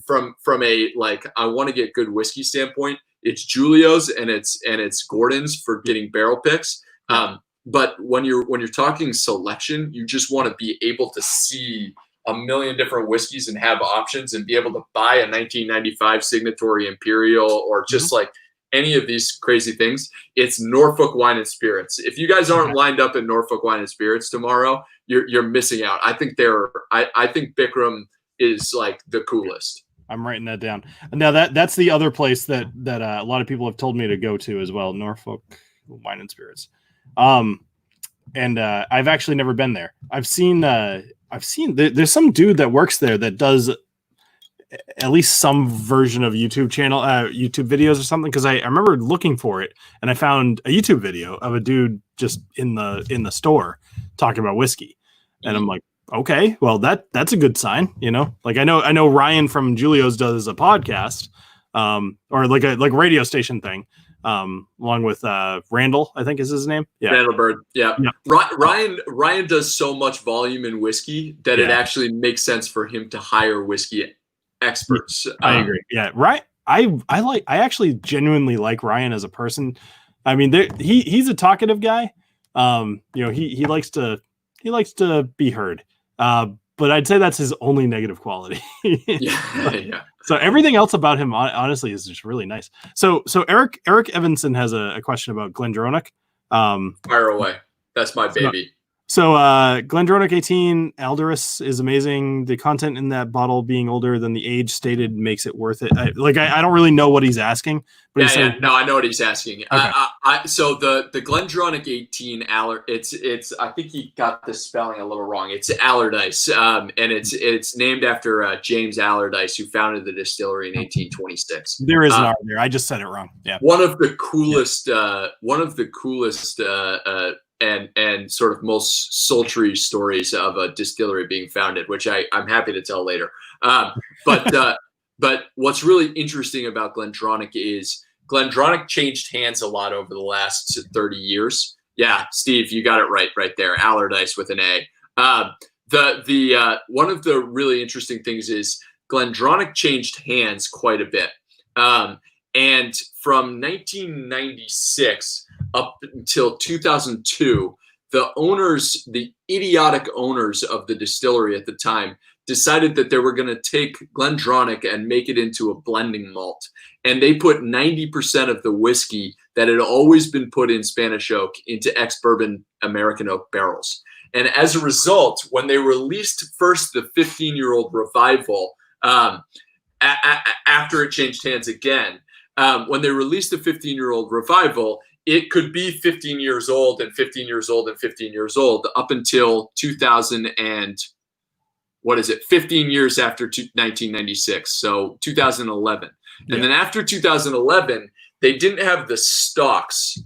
from a like I want to get good whiskey standpoint, it's Julio's and it's Gordon's for getting barrel picks. But when you're talking selection, you just want to be able to see a million different whiskeys and have options and be able to buy a 1995 Signatory Imperial or just like any of these crazy things. It's Norfolk Wine and Spirits. If you guys aren't lined up at Norfolk Wine and Spirits tomorrow, you're missing out. I think I think Bikram is like the coolest. I'm writing that down. Now that's the other place that a lot of people have told me to go to as well, Norfolk Wine and Spirits. And I've actually never been there. I've seen there's some dude that works there that does at least some version of YouTube videos or something. Cause I remember looking for it and I found a YouTube video of a dude just in the store talking about whiskey. And I'm like, okay, well that's a good sign, like I know Ryan from Julio's does a podcast, or like a radio station thing. along with Randall, I think is his name. Yeah, Randall Bird. Yeah. Yeah. Ryan does so much volume in whiskey that it actually makes sense for him to hire whiskey experts. I agree. Yeah, right. I actually genuinely like Ryan as a person. I mean, he's a talkative guy. He likes to be heard. But I'd say that's his only negative quality. Yeah. So everything else about him, honestly, is just really nice. So Eric Evanson has a question about Glendronach. Fire away. That's my baby. So Glendronach 18 Alderus is amazing. The content in that bottle being older than the age stated makes it worth it. I don't really know what he's asking, but No, I know what he's asking. Okay. So the Glendronach 18 it's I think he got the spelling a little wrong. It's Allardyce, and it's named after James Allardyce, who founded the distillery in 1826. There is an R there. I just said it wrong. Yeah. One of the coolest and sort of most sultry stories of a distillery being founded, which I'm happy to tell later. But what's really interesting about Glendronach is Glendronach changed hands a lot over the last 30 years. Yeah, Steve, you got it right there. Allardyce with an A. One of the really interesting things is Glendronach changed hands quite a bit. And from 1996 up until 2002, the idiotic owners of the distillery at the time decided that they were going to take Glendronach and make it into a blending malt. And they put 90% of the whiskey that had always been put in Spanish oak into ex-bourbon American oak barrels. And as a result, when they released first the 15-year-old revival, after it changed hands again, when they released the 15-year-old revival, it could be 15 years old and 15 years old and 15 years old up until 2000 and 15 years after 1996. So 2011. Yeah. And then after 2011, they didn't have the stocks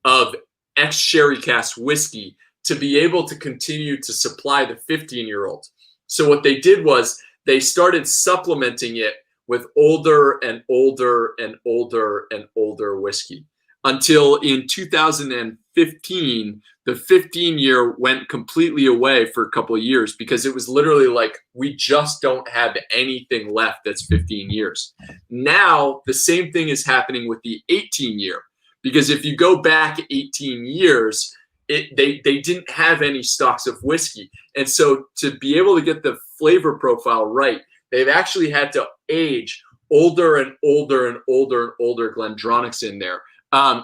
of ex-sherry cask whiskey to be able to continue to supply the 15-year-old. So what they did was they started supplementing it with older and older and older and older whiskey until in 2015, the 15-year went completely away for a couple of years because it was literally like, we just don't have anything left that's 15 years. Now, the same thing is happening with the 18-year, because if you go back 18 years, they didn't have any stocks of whiskey. And so to be able to get the flavor profile right, they've actually had to age older and older and older and older Glendronachs in there.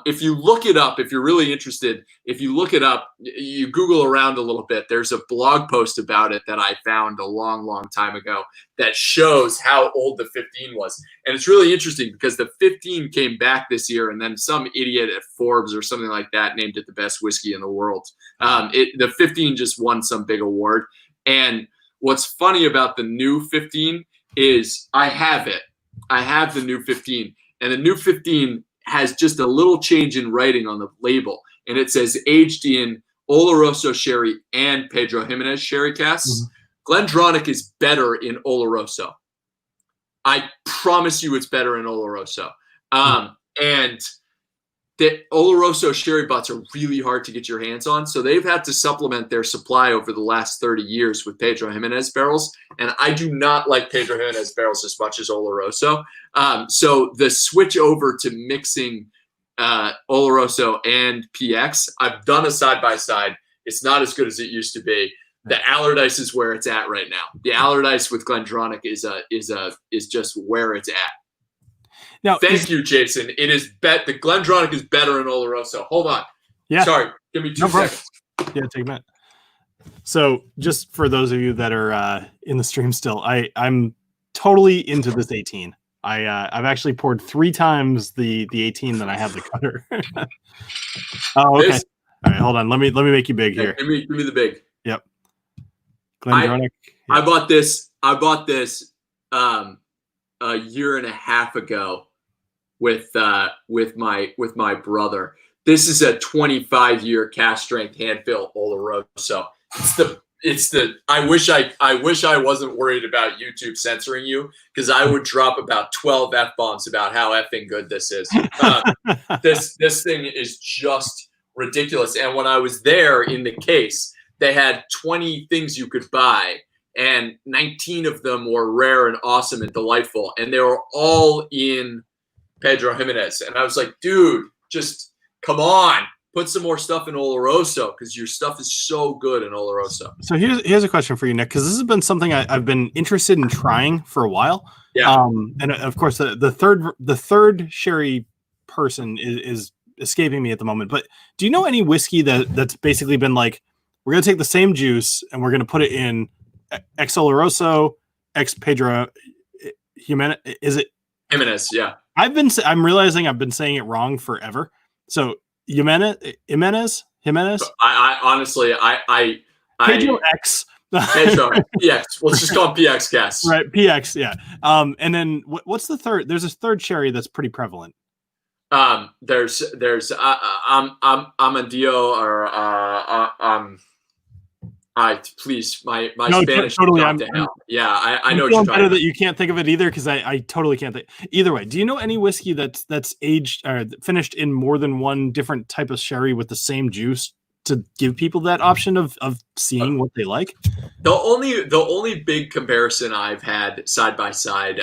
If you look it up, if you're really interested, if you look it up, you Google around a little bit, there's a blog post about it that I found a long, long time ago that shows how old the 15 was. And it's really interesting because the 15 came back this year, and then some idiot at Forbes or something like that named it the best whiskey in the world. The 15 just won some big award. And what's funny about the new 15 is I have it. I have the new 15, and the new 15 has just a little change in writing on the label, and it says aged in Oloroso sherry and Pedro Jimenez sherry casks. Mm-hmm. Glendronach is better in Oloroso. I promise you it's better in Oloroso. And the Oloroso sherry butts are really hard to get your hands on, so they've had to supplement their supply over the last 30 years with Pedro Jimenez barrels, and I do not like Pedro Jimenez barrels as much as Oloroso. So the switch over to mixing Oloroso and PX, I've done a side-by-side. It's not as good as it used to be. The Allardyce is where it's at right now. The Allardyce with Glendronach is just where it's at. Now, thank you, Jason. It is the Glendronach is better in Oloroso. Hold on. Yeah. Sorry. Give me 2 seconds. Yeah, take a minute. So just for those of you that are in the stream still, I'm totally into this 18. I've actually poured 3 times the 18 that I have the cutter. Oh, okay. All right, hold on. Let me make you big here. Give me the big. Yep. Glendronach. I bought this a year and a half ago with my brother. This is a 25-year cast strength hand fill Oloroso. I wish I wasn't worried about YouTube censoring you, because I would drop about 12 F-bombs about how effing good this is. This thing is just ridiculous. And when I was there in the case, they had 20 things you could buy, and 19 of them were rare and awesome and delightful, and they were all in Pedro Jimenez. And I was like, dude, just come on, put some more stuff in Oloroso, because your stuff is so good in Oloroso. So here's a question for you, Nick, because this has been something I've been interested in trying for a while. Yeah. And of course, the third sherry person is escaping me at the moment. But do you know any whiskey that's basically been like, we're going to take the same juice and we're going to put it in ex Oloroso, ex Pedro Jimenez? Is it Jimenez? Yeah. I'm realizing I've been saying it wrong forever. So Jimenez. I honestly, Pedro X. Pedro PX. Let's just call him PX gas. Right, PX. Yeah. And then what's the third? There's a third sherry that's pretty prevalent. There's Amadillo, or please, my Spanish totally. I know what you're talking about. That you can't think of it either, because I totally can't think. Either way, do you know any whiskey that's aged or finished in more than one different type of sherry with the same juice, to give people that option of seeing what they like? The only big comparison I've had side by side,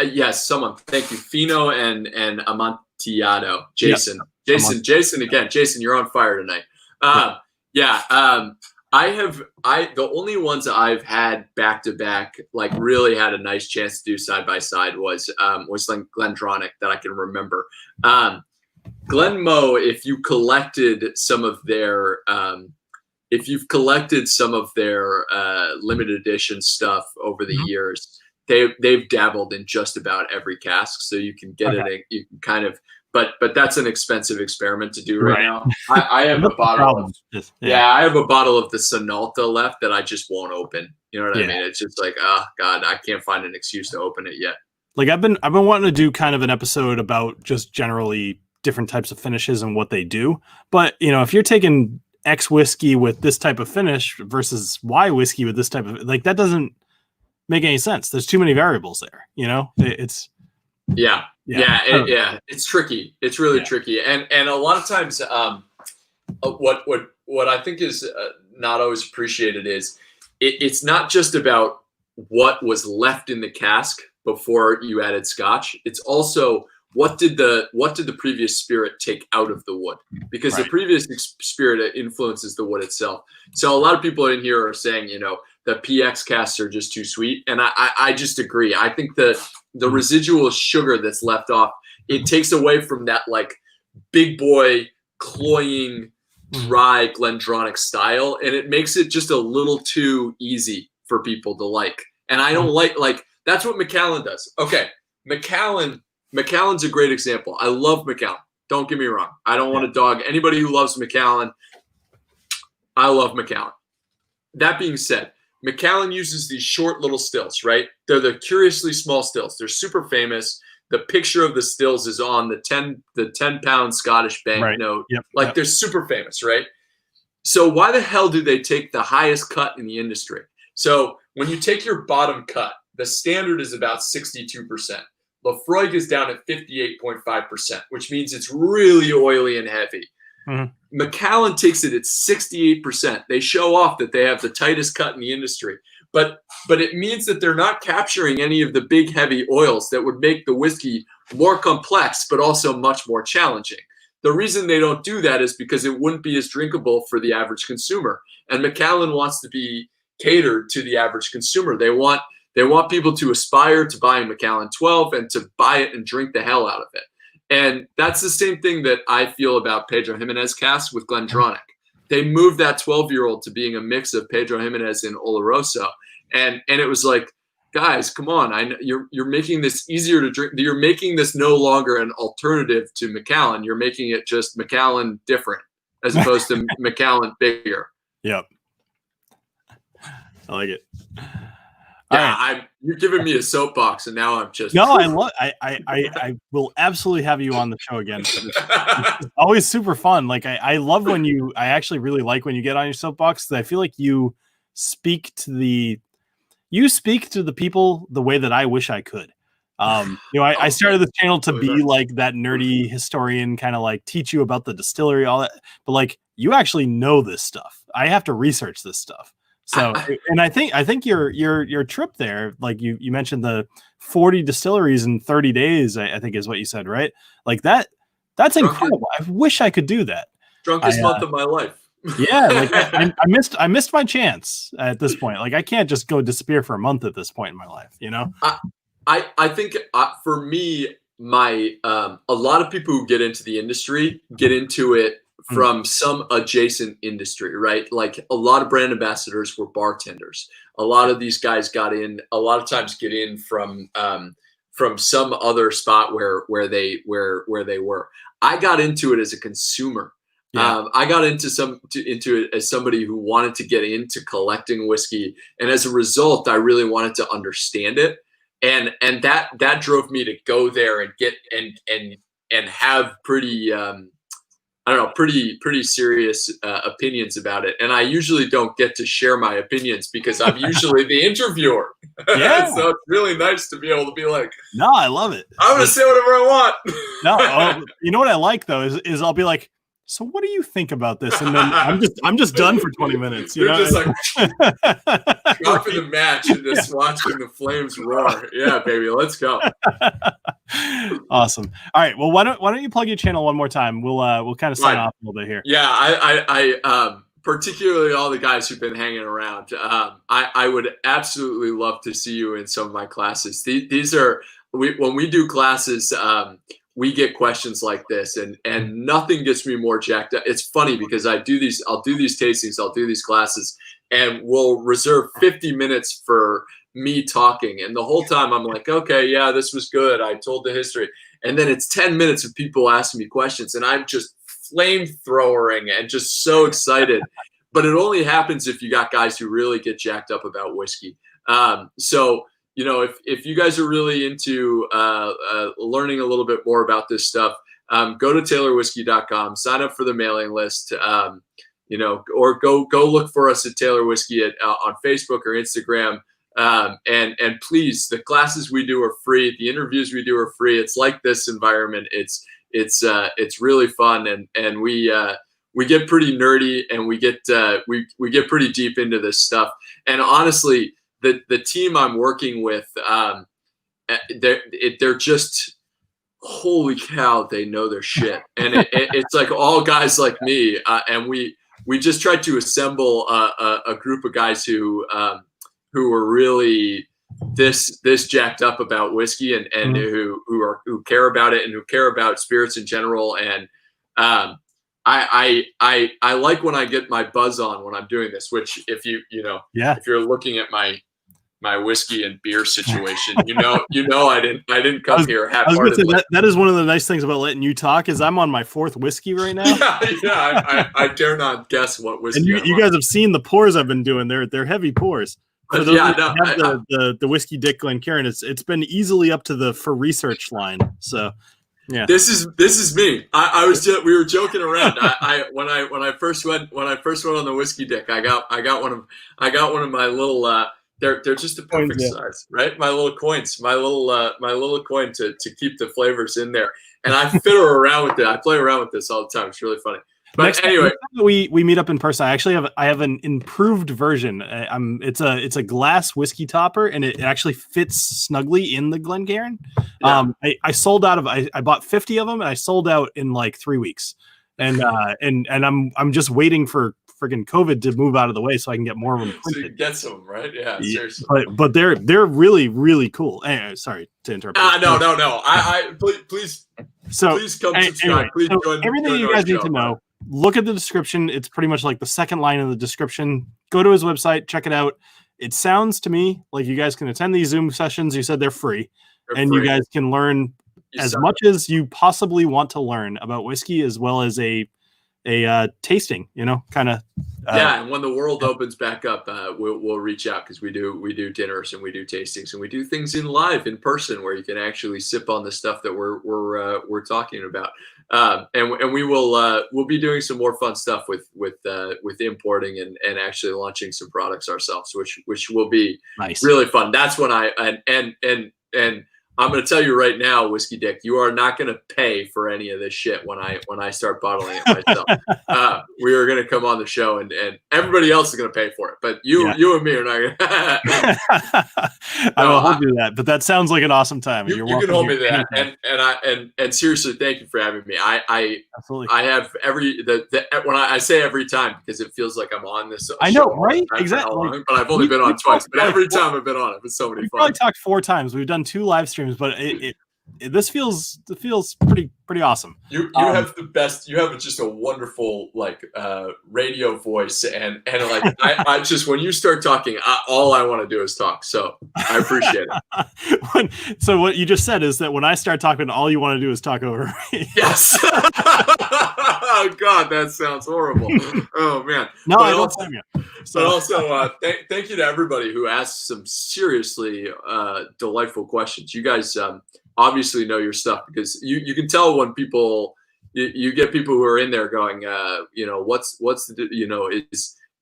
yes, someone, thank you, Fino and Amontillado, Jason. Yep. Jason, you're on fire tonight. The only ones I've had back to back, like really had a nice chance to do side by side, was like Glendronach, that I can remember. Glenmoe, if you collected some of their limited edition stuff over the years, they've dabbled in just about every cask, so you can get it. You can kind of, but that's an expensive experiment to do right now. I have a bottle of I have a bottle of the Sonalta left that I just won't open. You know what I mean? It's just like, oh God, I can't find an excuse to open it yet. Like I've been wanting to do kind of an episode about just generally different types of finishes and what they do. But if you're taking X whiskey with this type of finish versus Y whiskey with this type of, like, that doesn't make any sense. There's too many variables there. It's it's tricky. It's really tricky. And a lot of times, what I think is not always appreciated is it's not just about what was left in the cask before you added Scotch. It's also what did the previous spirit take out of the wood, because the previous spirit influences the wood itself. So a lot of people in here are saying, the PX casks are just too sweet, and I just agree. I think the residual sugar that's left off, it takes away from that like big boy cloying dry Glendronach style, and it makes it just a little too easy for people to like. And I don't like that's what Macallan does. Okay, Macallan's a great example. I love Macallan. Don't get me wrong. I don't want to dog anybody who loves Macallan. I love Macallan. That being said, Macallan uses these short little stills, right? They're the curiously small stills. They're super famous. The picture of the stills is on the 10-pound Scottish banknote. Right. They're super famous, right? So why the hell do they take the highest cut in the industry? So when you take your bottom cut, the standard is about 62%. Lafroig is down at 58.5%, which means it's really oily and heavy. Macallan takes it at 68%. They show off that they have the tightest cut in the industry, but it means that they're not capturing any of the big heavy oils that would make the whiskey more complex, but also much more challenging. The reason they don't do that is because it wouldn't be as drinkable for the average consumer. And Macallan wants to be catered to the average consumer. They want people to aspire to buying Macallan 12 and to buy it and drink the hell out of it. And that's the same thing that I feel about Pedro Jimenez cask with Glendronach. They moved that 12-year-old to being a mix of Pedro Jimenez and Oloroso. And it was like, guys, come on. You're making this easier to drink. You're making this no longer an alternative to Macallan. You're making it just Macallan different as opposed to Macallan bigger. Yep. I like it. Yeah, you're giving me a soapbox, and now I'm just. No, I will absolutely have you on the show again. It's always super fun. Like I love when I actually really like when you get on your soapbox, because I feel like you speak to the people the way that I wish I could. I started this channel to be like that nerdy historian, kind of like teach you about the distillery, all that. But like, you actually know this stuff. I have to research this stuff. So, and I think your trip there, like you mentioned the 40 distilleries in 30 days, I think is what you said, right? Like that's incredible. I wish I could do that. Drunkest month of my life. Yeah, like I missed my chance at this point. Like, I can't just go disappear for a month at this point in my life, you know? I think for me, a lot of people who get into the industry get into it from some adjacent industry, right? Like, a lot of brand ambassadors were bartenders. A lot of these guys a lot of times get in from some other spot where they were. I got into it as a consumer. Yeah. I got into it as somebody who wanted to get into collecting whiskey, and as a result, I really wanted to understand it, and that drove me to go there and get and have pretty pretty serious opinions about it. And I usually don't get to share my opinions because I'm usually the interviewer. Yeah. So it's really nice to be able to be like, no, I love it. I'm going to say whatever I want. No, you know what I like though is I'll be like, so what do you think about this? And then I'm just done for 20 minutes. You're just like dropping the match and just watching the flames roar. Yeah, baby, let's go. Awesome. All right. Well, why don't you plug your channel one more time? We'll kind of sign off a little bit here. Yeah, I particularly all the guys who've been hanging around. I would absolutely love to see you in some of my classes. These are when we do classes. We get questions like this, and nothing gets me more jacked up. It's funny because I'll do these tastings, I'll do these classes, and we'll reserve 50 minutes for me talking. And the whole time I'm like, okay, yeah, this was good. I told the history. And then it's 10 minutes of people asking me questions, and I'm just flamethrowering and just so excited. But it only happens if you got guys who really get jacked up about whiskey. So, you know, if you guys are really into learning a little bit more about this stuff, go to taylorwhiskey.com, sign up for the mailing list, or go look for us at Taylor Whiskey on Facebook or Instagram. And please, the classes we do are free. The interviews we do are free. It's like this environment. It's really fun, and we get pretty nerdy, and we get pretty deep into this stuff. And honestly, the team I'm working with, they're just, holy cow, they know their shit. And it's like all guys like me, and we just tried to assemble a group of guys who are really this jacked up about whiskey, and who care about it, and who care about spirits in general. And I like when I get my buzz on when I'm doing this, which if you're looking at my whiskey and beer situation, I didn't come here half-heartedly. That is one of the nice things about letting you talk is I'm on my 4th whiskey right now. I dare not guess what whiskey. And you guys have seen the pours I've been doing. They're heavy pours. For those have the Whiskey Dic Glencairn, it's been easily up to the for research line. So yeah, this is me. We were joking around. When I first went on the Whiskey Dic, I got one of my little. They're just the perfect size, right? My little coins, my little coin to keep the flavors in there, and I fiddle around with it. I play around with this all the time. It's really funny. But anyway, we meet up in person. I have an improved version. It's a glass whiskey topper, and it actually fits snugly in the Glencairn. Yeah. I sold out of. I bought 50 of them, and I sold out in like 3 weeks. And I'm just waiting for freaking COVID to move out of the way so I can get more of them printed. So you can get some, right? Yeah, seriously. But they're really, really cool. Anyway, sorry to interrupt. No. Please come subscribe. Anyway, please join. Everything you guys need to know. Look at the description. It's pretty much like the second line of the description. Go to his website, check it out. It sounds to me like you guys can attend these Zoom sessions. You said they're free. You guys can learn as much as you possibly want to learn about whiskey, as well as a tasting, kind of. Yeah, and when the world opens back up, we'll reach out, because we do dinners and we do tastings and we do things in person where you can actually sip on the stuff that we're talking about. And we'll be doing some more fun stuff with importing and actually launching some products ourselves, which will be nice. Really fun. That's when and I'm going to tell you right now, Whiskey Dic, you are not going to pay for any of this shit when I start bottling it myself. We are going to come on the show, and everybody else is going to pay for it, but you and me are not going to. I will hold you to that, but that sounds like an awesome time. You can hold me to that, and seriously, thank you for having me. Absolutely. I have when I say every time, because it feels like I'm on this. I know, right? Exactly. But I've only been on twice. But every time I've been on, it's been so many fun. We've probably talked 4 times. We've done 2 live streams, but this feels pretty awesome. You have the best. You have just a wonderful radio voice, and like I just, when you start talking, all I want to do is talk. So I appreciate it. So what you just said is that when I start talking, all you want to do is talk over me. Yes. Oh God, that sounds horrible. Oh man. No, I don't blame you. But also, thank you to everybody who asked some seriously delightful questions. You guys obviously know your stuff, because you can tell when people, you get people who are in there going, what's the,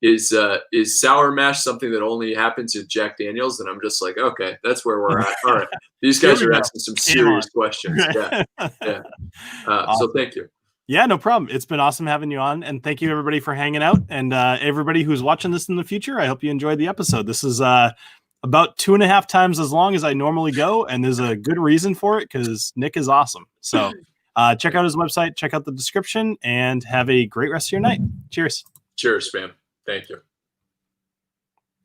is sour mash something that only happens at Jack Daniel's? And I'm just like, okay, that's where we're at. All right, these guys are asking some serious questions. Yeah. Awesome. So thank you. Yeah, no problem. It's been awesome having you on, and thank you everybody for hanging out, and everybody who's watching this in the future. I hope you enjoyed the episode. This is about 2.5 times as long as I normally go, and there's a good reason for it, because Nick is awesome. So check out his website, check out the description, and have a great rest of your night. Cheers. Cheers, man. Thank you.